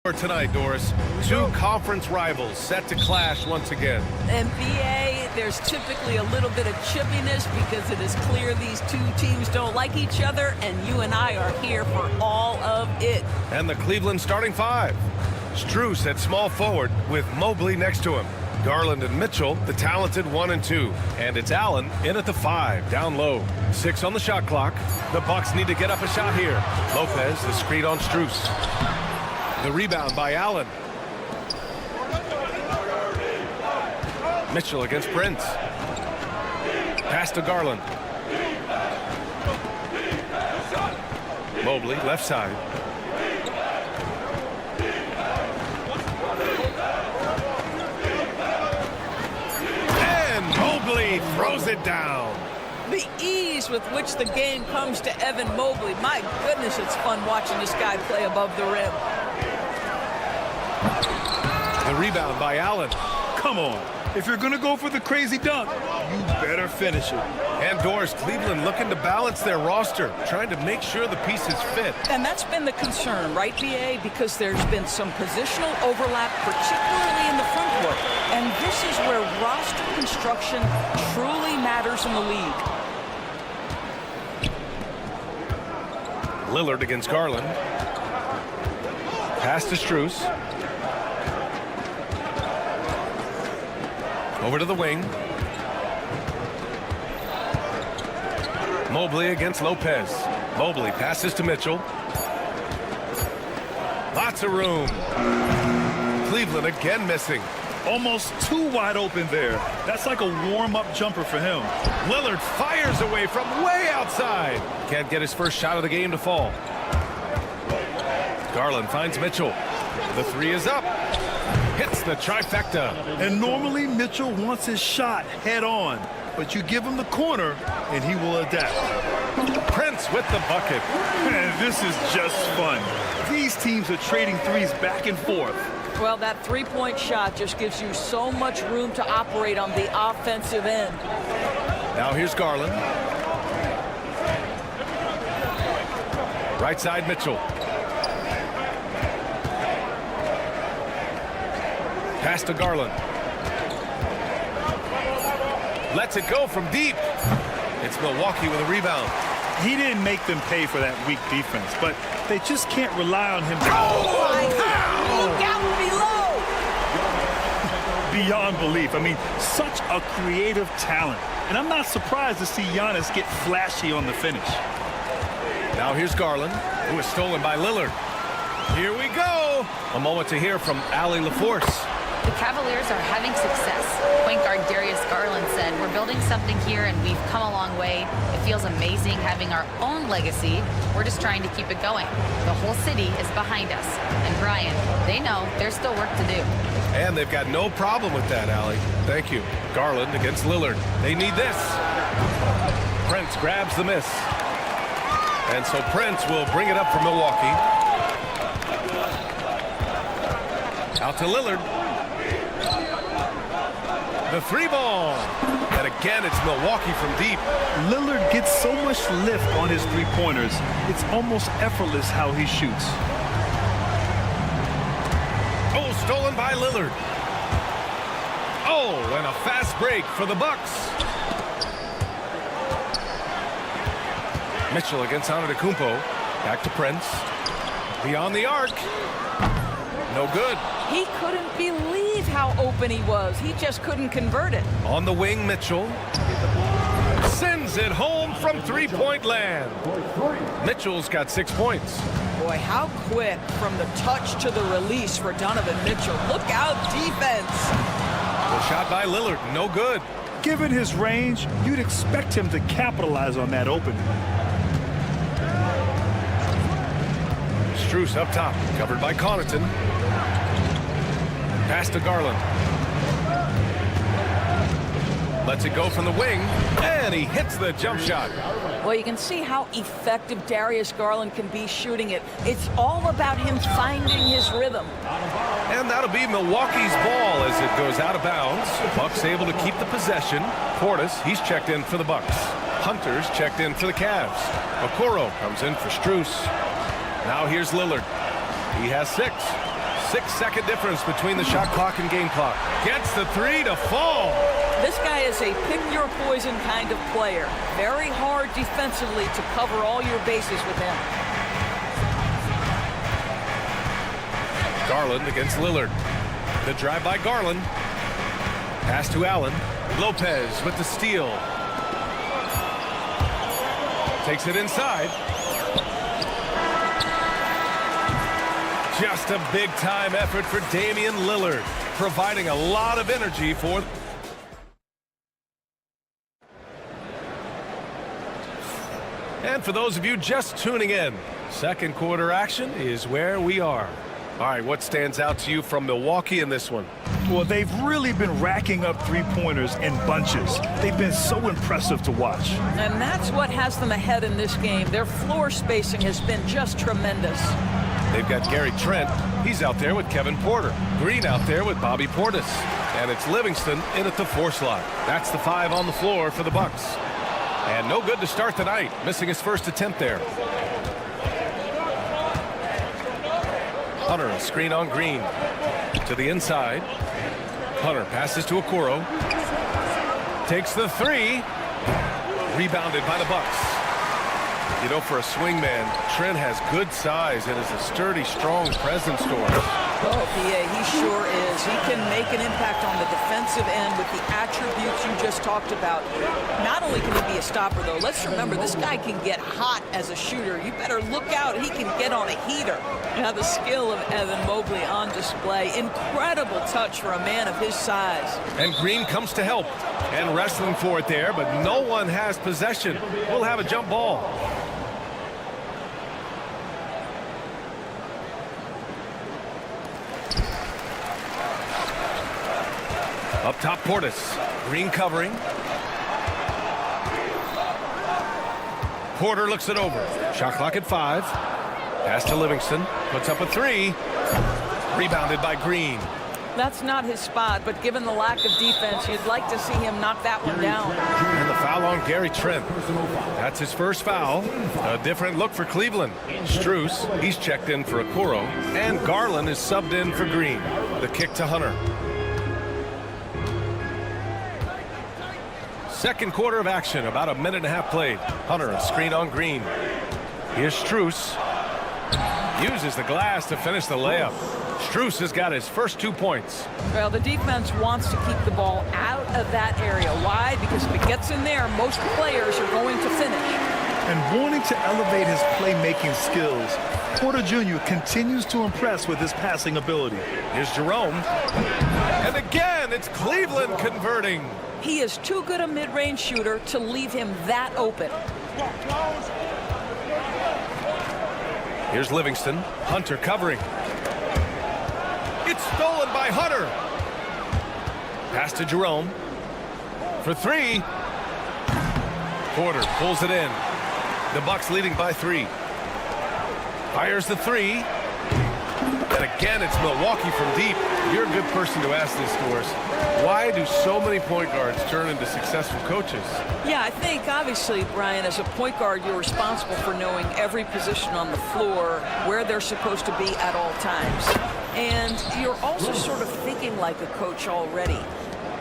For tonight, Doris, two conference rivals set to clash once again. NBA, there's typically a little bit of chippiness because it is clear these two teams don't like each other, and you and I are here for all of it. And the Cleveland starting five. Strus at small forward with Mobley next to him. Garland and Mitchell, the talented 1 and 2. And it's Allen in at the 5, down low. 6 on the shot clock. The Bucks need to get up a shot here. Lopez, the screen on Strus. The rebound by Allen. Mitchell against Prince. Pass to Garland. Mobley, left side. And Mobley throws it down. The ease with which the game comes to Evan Mobley. My goodness, it's fun watching this guy play above the rim. The rebound by Allen. Come on. If you're going to go for the crazy dunk, you better finish it. And Doris, Cleveland looking to balance their roster, trying to make sure the pieces fit. And that's been the concern, right, BA? Because there's been some positional overlap, particularly in the front court. And this is where roster construction truly matters in the league. Lillard against Garland. Pass to Strus. Over to the wing. Mobley against Lopez. Mobley passes to Mitchell. Lots of room. Cleveland again missing. Almost too wide open there. That's like a warm-up jumper for him. Lillard fires away from way outside. Can't get his first shot of the game to fall. Garland finds Mitchell. The 3 is up. Hits the trifecta. And normally Mitchell wants his shot head on, but you give him the corner and he will adapt. Prince with the bucket. Man, this is just fun. These teams are trading threes back and forth. Well, that three-point shot just gives you so much room to operate on the offensive end. Now here's Garland. Right side Mitchell. Pass to Garland. Lets it go from deep. It's Milwaukee with a rebound. He didn't make them pay for that weak defense, but they just can't rely on him. Oh, my God! Look out below! Beyond belief. I mean, such a creative talent. And I'm not surprised to see Giannis get flashy on the finish. Now here's Garland, who is stolen by Lillard. Here we go. A moment to hear from Allie LaForce. The Cavaliers are having success. Point guard Darius Garland said, "We're building something here and we've come a long way. It feels amazing having our own legacy. We're just trying to keep it going. The whole city is behind us." And Brian, they know there's still work to do. And they've got no problem with that, Allie. Thank you. Garland against Lillard. They need this. Prince grabs the miss. And so Prince will bring it up for Milwaukee. Out to Lillard. The 3 ball. And again, it's Milwaukee from deep. Lillard gets so much lift on his three-pointers. It's almost effortless how he shoots. Oh, stolen by Lillard. Oh, and a fast break for the Bucks. Mitchell against Antetokounmpo. Back to Prince. Beyond the arc. No good. He couldn't believe how open he was. He just couldn't convert it. On the wing, Mitchell. Sends it home from three-point land. Mitchell's got 6 points. Boy, how quick from the touch to the release for Donovan Mitchell. Look out, defense. The shot by Lillard, no good. Given his range, you'd expect him to capitalize on that opening. Strus up top, covered by Connaughton. Pass to Garland. Lets it go from the wing, and he hits the jump shot. Well, you can see how effective Darius Garland can be shooting it. It's all about him finding his rhythm. And that'll be Milwaukee's ball as it goes out of bounds. Bucks able to keep the possession. Portis, he's checked in for the Bucks. Hunter's checked in for the Cavs. Okoro comes in for Strus. Now here's Lillard. He has 6. 6-second difference between the shot clock and game clock. Gets the three to fall. This guy is a pick-your-poison kind of player. Very hard defensively to cover all your bases with him. Garland against Lillard. The drive by Garland. Pass to Allen. Lopez with the steal. Takes it inside. Just a big-time effort for Damian Lillard, providing a lot of energy for... And for those of you just tuning in, second quarter action is where we are. All right, what stands out to you from Milwaukee in this one? Well, they've really been racking up three-pointers in bunches. They've been so impressive to watch. And that's what has them ahead in this game. Their floor spacing has been just tremendous. They've got Gary Trent. He's out there with Kevin Porter. Green out there with Bobby Portis. And it's Livingston in at the 4 slot. That's the 5 on the floor for the Bucks. And no good to start the night, missing his first attempt there. Hunter, a screen on Green. To the inside. Hunter passes to Okoro. Takes the 3. Rebounded by the Bucks. You know, for a swingman, Trent has good size and is a sturdy, strong presence to him. Oh, PA, he sure is. He can make an impact on the defensive end with the attributes you just talked about. Not only can he be a stopper, though, let's remember this guy can get hot as a shooter. You better look out. He can get on a heater. Now the skill of Evan Mobley on display. Incredible touch for a man of his size. And Green comes to help and wrestling for it there, but no one has possession. We'll have a jump ball. Up top, Portis. Green covering. Porter looks it over. Shot clock at 5. Pass to Livingston. Puts up a 3. Rebounded by Green. That's not his spot, but given the lack of defense, you'd like to see him knock that one down. And the foul on Gary Trent. That's his first foul. A different look for Cleveland. Strus, he's checked in for Okoro. And Garland is subbed in for Green. The kick to Hunter. Second quarter of action, about a minute and a half played. Hunter, a screen on Green. Here's Strus. Uses the glass to finish the layup. Strus has got his first 2 points. Well, the defense wants to keep the ball out of that area. Why? Because if it gets in there, most players are going to finish. And wanting to elevate his playmaking skills, Porter Jr. continues to impress with his passing ability. Here's Jerome. And again, it's Cleveland converting. He is too good a mid-range shooter to leave him that open. Here's Livingston. Hunter covering. It's stolen by Hunter. Pass to Jerome. For 3. Porter pulls it in. The Bucks leading by 3. Fires the 3. And again, it's Milwaukee from deep. You're a good person to ask this, Doris. Why do so many point guards turn into successful coaches? Yeah, I think, obviously, Brian, as a point guard, you're responsible for knowing every position on the floor, where they're supposed to be at all times. And you're also sort of thinking like a coach already.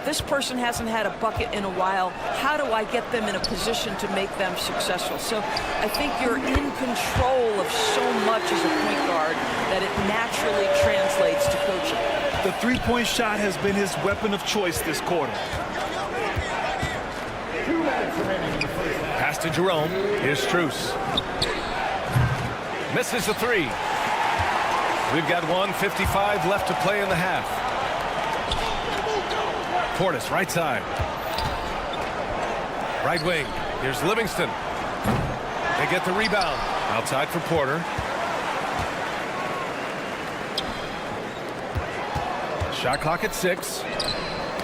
This person hasn't had a bucket in a while. How do I get them in a position to make them successful? So I think you're in control of so much as a point guard that it naturally translates to coaching. The three-point shot has been his weapon of choice this quarter. Pass to Jerome. Here's Strus. Misses the 3. We've got 1:55 left to play in the half. Portis, right side. Right wing. Here's Livingston. They get the rebound. Outside for Porter. Shot clock at 6.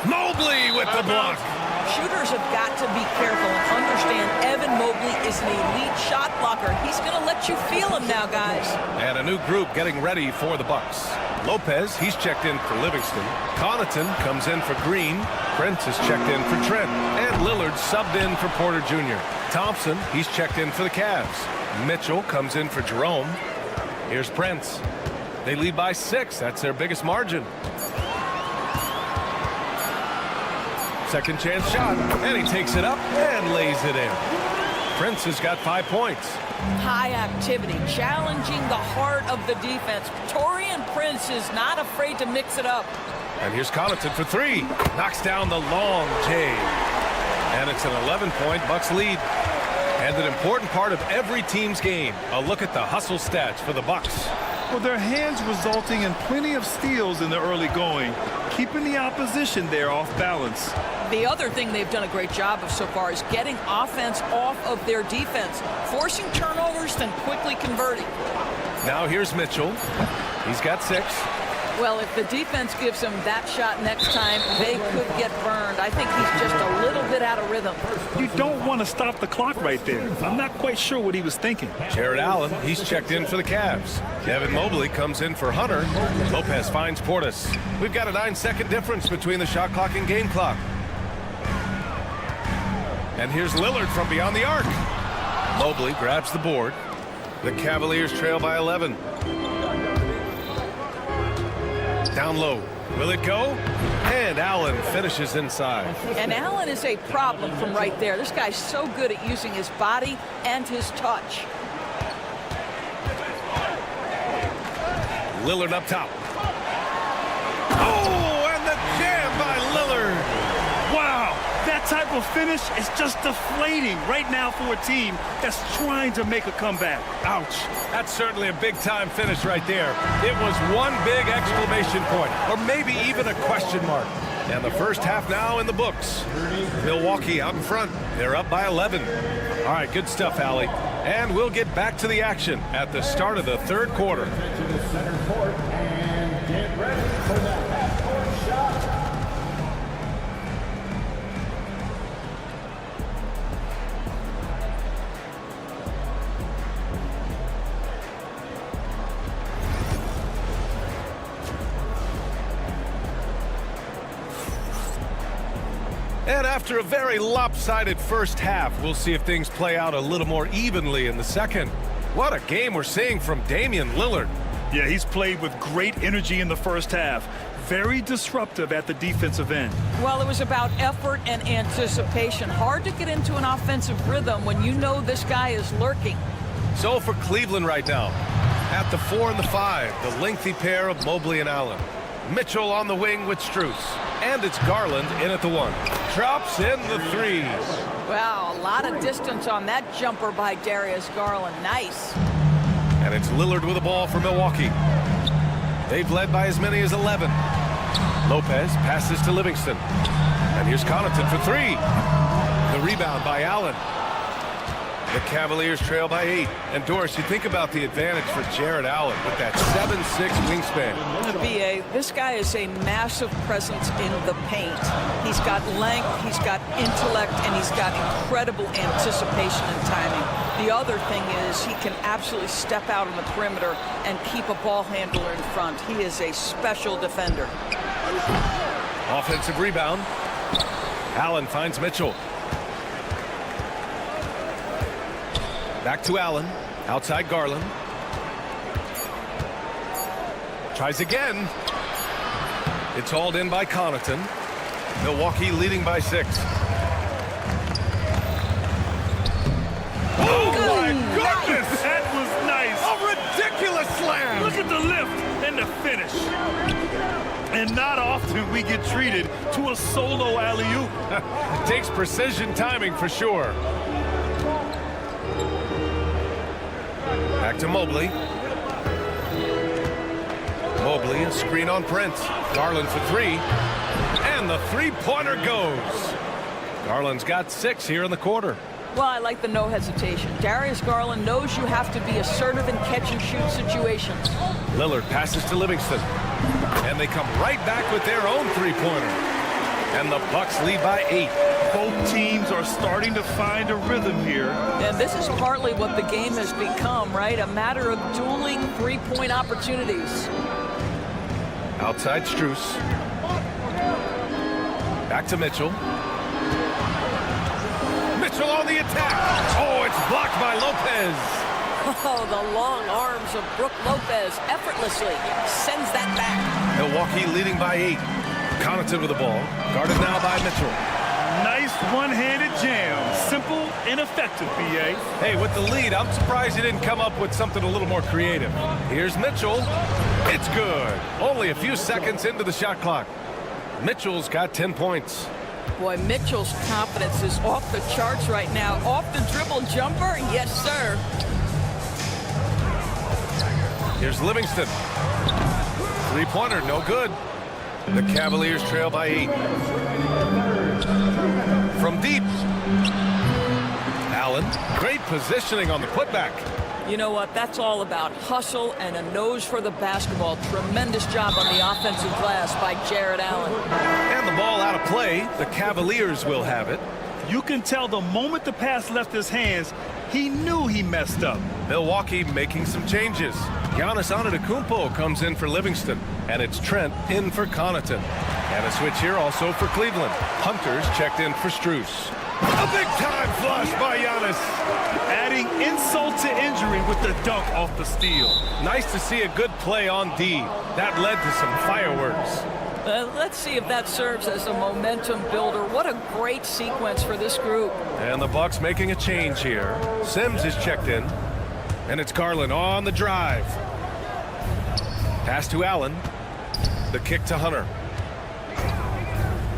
Mobley with the block. Shooters have got to be careful and understand Evan Mobley is an elite shot blocker. He's going to let you feel him now, guys. And a new group getting ready for the Bucks. Lopez, he's checked in for Livingston. Connaughton comes in for Green. Prince is checked in for Trent. And Lillard subbed in for Porter Jr. Thompson, he's checked in for the Cavs. Mitchell comes in for Jerome. Here's Prince. They lead by 6. That's their biggest margin. Second chance shot, and he takes it up and lays it in. Prince has got 5 points. High activity, challenging the heart of the defense. Taurean Prince is not afraid to mix it up. And here's Connaughton for 3. Knocks down the long J. And it's an 11-point Bucks lead. And an important part of every team's game. A look at the hustle stats for the Bucks. Well, their hands resulting in plenty of steals in the early going, keeping the opposition there off balance. The other thing they've done a great job of so far is getting offense off of their defense, forcing turnovers, then quickly converting. Now here's Mitchell. He's got 6. Well, if the defense gives him that shot next time, they could get burned. I think he's just a little bit out of rhythm. You don't want to stop the clock right there. I'm not quite sure what he was thinking. Jared Allen, he's checked in for the Cavs. Kevin Mobley comes in for Hunter. Lopez finds Portis. We've got a 9-second difference between the shot clock and game clock. And here's Lillard from beyond the arc. Mobley grabs the board. The Cavaliers trail by 11. Down low. Will it go? And Allen finishes inside. And Allen is a problem from right there. This guy's so good at using his body and his touch. Lillard up top. Oh, and the jam by Lillard. Wow, that type of finish is just deflating right now for a team that's trying to make a comeback. Ouch. That's certainly a big-time finish right there. It was one big exclamation point, or maybe even a question mark. And the first half now in the books. Milwaukee out in front. They're up by 11. All right, good stuff, Allie. And we'll get back to the action at the start of the third quarter. And after a very lopsided first half, we'll see if things play out a little more evenly in the second. What a game we're seeing from Damian Lillard. Yeah, he's played with great energy in the first half. Very disruptive at the defensive end. Well, it was about effort and anticipation. Hard to get into an offensive rhythm when you know this guy is lurking. So for Cleveland right now, at the 4 and the 5, the lengthy pair of Mobley and Allen. Mitchell on the wing with Strus. And it's Garland in at the 1. Drops in the 3. Wow, a lot of distance on that jumper by Darius Garland. Nice. And it's Lillard with the ball for Milwaukee. They've led by as many as 11. Lopez passes to Livingston. And here's Connaughton for 3. The rebound by Allen. The Cavaliers trail by 8. And Doris, you think about the advantage for Jared Allen with that 7'6" wingspan. BA, this guy is a massive presence in the paint. He's got length, he's got intellect, and he's got incredible anticipation and timing. The other thing is he can absolutely step out on the perimeter and keep a ball handler in front. He is a special defender. Offensive rebound. Allen finds Mitchell. Back to Allen. Outside Garland. Tries again. It's hauled in by Connaughton. Milwaukee leading by 6. Oh, my goodness! That was nice. A ridiculous slam. Look at the lift and the finish. And not often we get treated to a solo alley-oop. Takes precision timing for sure. Back to Mobley. Mobley, a screen on Prince. Garland for 3. And the three-pointer goes. Garland's got 6 here in the quarter. Well, I like the no hesitation. Darius Garland knows you have to be assertive in catch-and-shoot situations. Lillard passes to Livingston. And they come right back with their own three-pointer. And the Bucks lead by 8. Both teams are starting to find a rhythm here. And this is partly what the game has become, right? A matter of dueling three-point opportunities. Outside Strus. Back to Mitchell. Mitchell on the attack. Oh, it's blocked by Lopez. Oh, the long arms of Brook Lopez effortlessly sends that back. Milwaukee leading by 8. Connaughton with the ball. Guarded now by Mitchell. Nice one-handed jam. Simple and effective, B.A. Hey, with the lead, I'm surprised he didn't come up with something a little more creative. Here's Mitchell. It's good. Only a few seconds into the shot clock. Mitchell's got 10 points. Boy, Mitchell's confidence is off the charts right now. Off the dribble jumper, yes, sir. Here's Livingston. Three-pointer, no good. The Cavaliers trail by 8. From deep. Allen, great positioning on the putback. You know what? That's all about hustle and a nose for the basketball. Tremendous job on the offensive glass by Jared Allen. And the ball out of play. The Cavaliers will have it. You can tell the moment the pass left his hands, he knew he messed up. Milwaukee making some changes. Giannis Antetokounmpo comes in for Livingston, and it's Trent in for Connaughton. And a switch here also for Cleveland. Hunter's checked in for Strus. A big-time flush by Giannis. Adding insult to injury with the dunk off the steal. Nice to see a good play on D. That led to some fireworks. Let's see if that serves as a momentum builder. What a great sequence for this group. And the Bucks making a change here. Sims is checked in. And it's Garland on the drive. Pass to Allen. The kick to Hunter.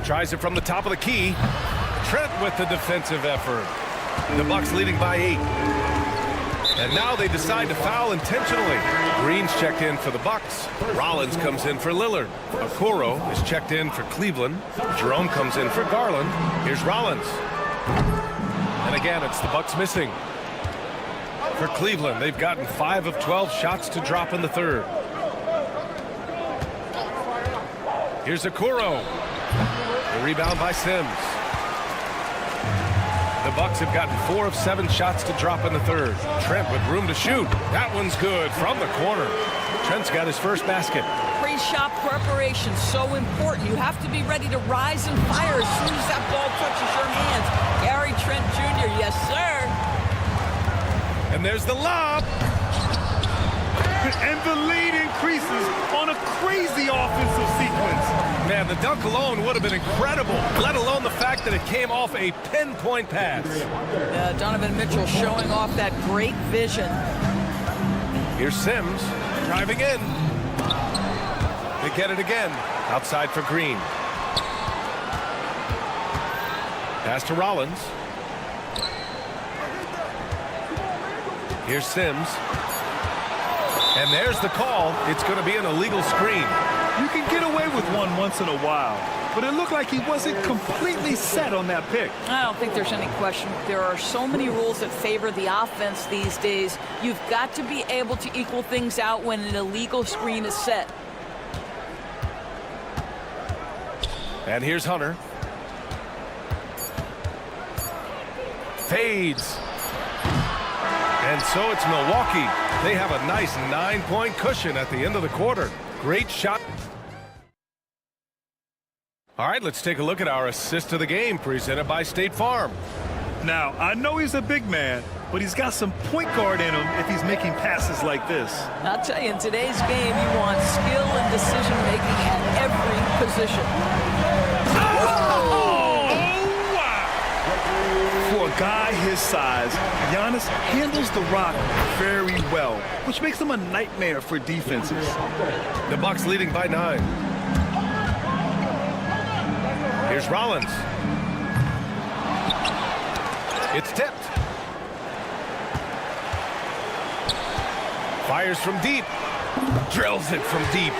Tries it from the top of the key. Trent with the defensive effort. The Bucks leading by 8. And now they decide to foul intentionally. Green's checked in for the Bucks. Rollins comes in for Lillard. Okoro is checked in for Cleveland. Jerome comes in for Garland. Here's Rollins. And again, it's the Bucks missing. For Cleveland, they've gotten 5 of 12 shots to drop in the third. Here's Okoro. The rebound by Sims. The Bucks have gotten 4 of 7 shots to drop in the third. Trent with room to shoot. That one's good from the corner. Trent's got his first basket. Pre-shot preparation, so important. You have to be ready to rise and fire as soon as that ball touches your hands. Gary Trent Jr., yes, sir. And there's the lob. And the lead increases on a crazy offensive sequence. Man, the dunk alone would have been incredible, let alone the fact that it came off a pinpoint pass. Donovan Mitchell showing off that great vision. Here's Sims driving in. They get it again. Outside for Green. Pass to Rollins. Here's Sims. And there's the call. It's going to be an illegal screen. You can get away with one once in a while, but it looked like he wasn't completely set on that pick. I don't think there's any question. There are so many rules that favor the offense these days. You've got to be able to equal things out when an illegal screen is set. And here's Hunter. Fades. And so it's Milwaukee. They have a nice 9-point cushion at the end of the quarter. Great shot. All right, let's take a look at our assist of the game presented by State Farm. Now, I know he's a big man, but he's got some point guard in him if he's making passes like this. I'll tell you, in today's game, you want skill and decision-making at every position. For a guy his size, Giannis handles the rock very well, which makes him a nightmare for defenses. The Bucks leading by 9. Here's Rollins. It's tipped. Fires from deep. Drills it from deep.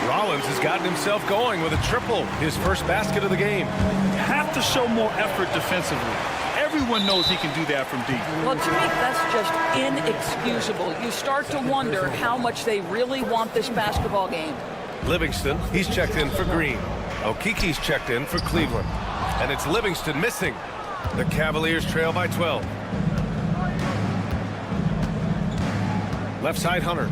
Rollins has gotten himself going with a triple, his first basket of the game. Have to show more effort defensively. Everyone knows he can do that from deep. Well, to me, that's just inexcusable. You start to wonder how much they really want this basketball game. Livingston, he's checked in for Green. Okiki's checked in for Cleveland. And it's Livingston missing. The Cavaliers trail by 12. Left side, Hunter.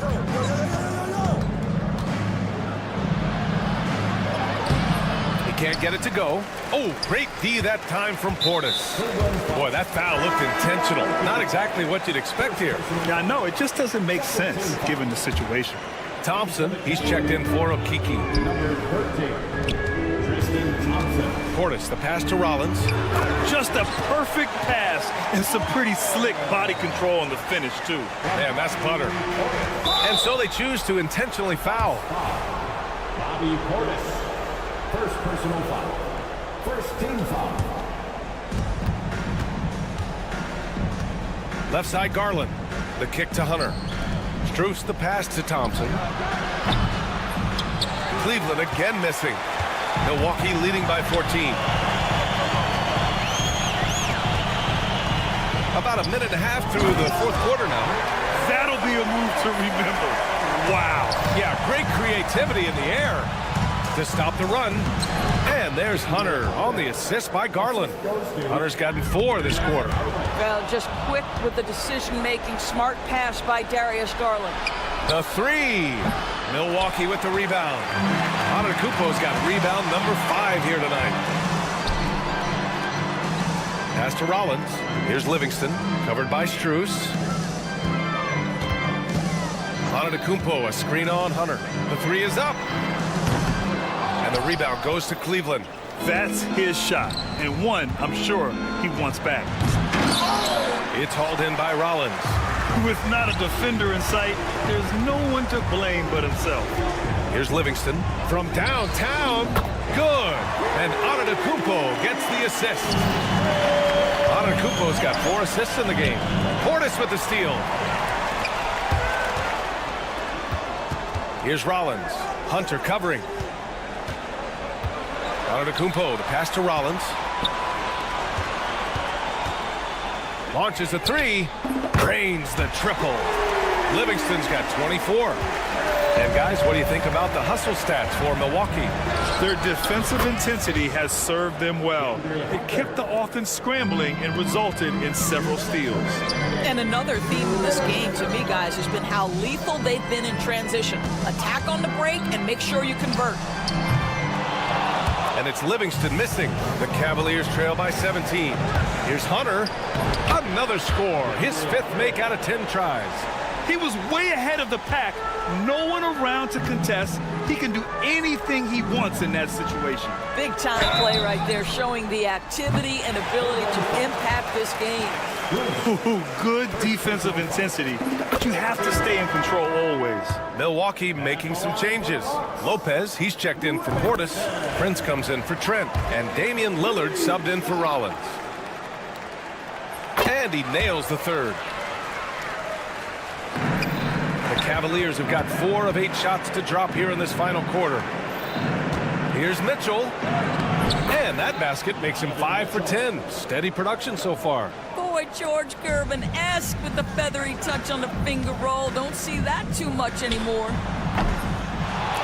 can't get it to go. Oh, great D that time from Portis. Boy, that foul looked intentional. Not exactly what you'd expect here. Yeah, I know. It just doesn't make sense given the situation. Thompson, he's checked in for Okiki. Portis, the pass to Rollins. Just a perfect pass and some pretty slick body control on the finish, too. Man, that's butter. And so they choose to intentionally foul. Bobby Portis, first personal foul. First team foul. Left side Garland. The kick to Hunter. Strus the pass to Thompson. Cleveland again missing. Milwaukee leading by 14. About a minute and a half through the fourth quarter now. That'll be a move to remember. Wow. Yeah, great creativity in the air to stop the run. And there's Hunter on the assist by Garland. Hunter's gotten 4 this quarter. Well, just quick with the decision-making, smart pass by Darius Garland. The 3. Milwaukee with the rebound. Antetokounmpo's got rebound number 5 here tonight. Pass to Rollins. Here's Livingston, covered by Strus. Antetokounmpo, a screen on Hunter. The 3 is up. And the rebound goes to Cleveland. That's his shot, and one I'm sure he wants back. It's hauled in by Rollins. With not a defender in sight, there's no one to blame but himself. Here's Livingston from downtown. Good. And Antetokounmpo gets the assist. Antetokounmpo's got 4 assists in the game. Portis with the steal. Here's Rollins. Hunter covering. Antetokounmpo, the pass to Rollins. Launches a 3. Drains the triple. Livingston's got 24. And guys, what do you think about the hustle stats for Milwaukee? Their defensive intensity has served them well. It kept the offense scrambling and resulted in several steals. And another theme in this game to me, guys, has been how lethal they've been in transition. Attack on the break and make sure you convert. And it's Livingston missing. The Cavaliers trail by 17. Here's Hunter. Another score. His 5th make out of 10 tries. He was way ahead of the pack. No one around to contest. He can do anything he wants in that situation. Big time play right there, showing the activity and ability to impact this game. Ooh, good defensive intensity, but you have to stay in control always. Milwaukee making some changes. Lopez, he's checked in for Portis. Prince comes in for Trent. And Damian Lillard subbed in for Rollins. And he nails the 3rd. The Cavaliers have got 4 of 8 shots to drop here in this final quarter. Here's Mitchell. And that basket makes him 5 for 10. Steady production so far. Boy, George Gervin-esque with the feathery touch on the finger roll. Don't see that too much anymore.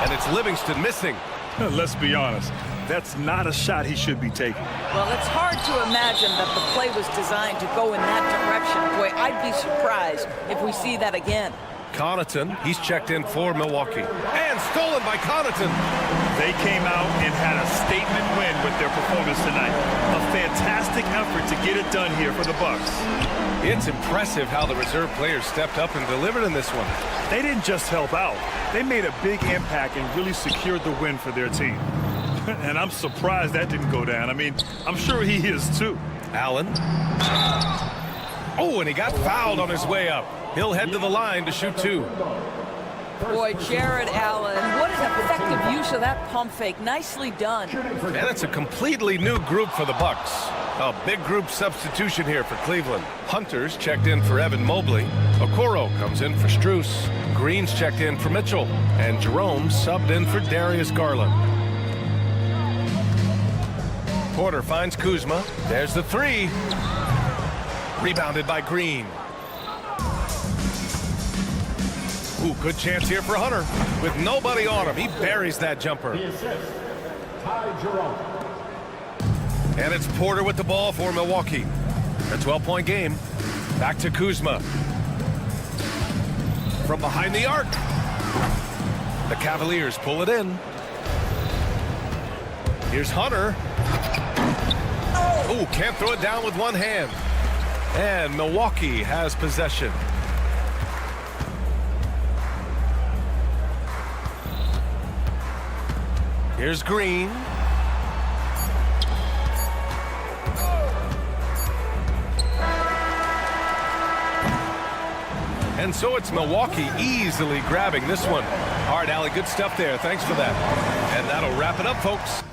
And it's Livingston missing. Let's be honest. That's not a shot he should be taking. Well, it's hard to imagine that the play was designed to go in that direction. Boy, I'd be surprised if we see that again. Connaughton, he's checked in for Milwaukee. And stolen by Connaughton. They came out and had a statement win with their performance tonight. A fantastic effort to get it done here for the Bucks. It's impressive how the reserve players stepped up and delivered in this one. They didn't just help out. They made a big impact and really secured the win for their team. And I'm surprised that didn't go down. I mean, I'm sure he is too. Allen. Oh, and he got fouled on his way up. He'll head to the line to shoot 2. Boy, Jared Allen, what an effective use of that pump fake. Nicely done. And it's a completely new group for the Bucks. A big group substitution here for Cleveland. Hunter's checked in for Evan Mobley. Okoro comes in for Strus. Green's checked in for Mitchell. And Jerome subbed in for Darius Garland. Porter finds Kuzma. There's the 3. Rebounded by Green. Ooh, good chance here for Hunter. With nobody on him, he buries that jumper. And it's Porter with the ball for Milwaukee. A 12-point game. Back to Kuzma. From behind the arc. The Cavaliers pull it in. Here's Hunter. Oh, can't throw it down with one hand. And Milwaukee has possession. Here's Green. And so it's Milwaukee easily grabbing this one. All right, Allie, good stuff there. Thanks for that. And that'll wrap it up, folks.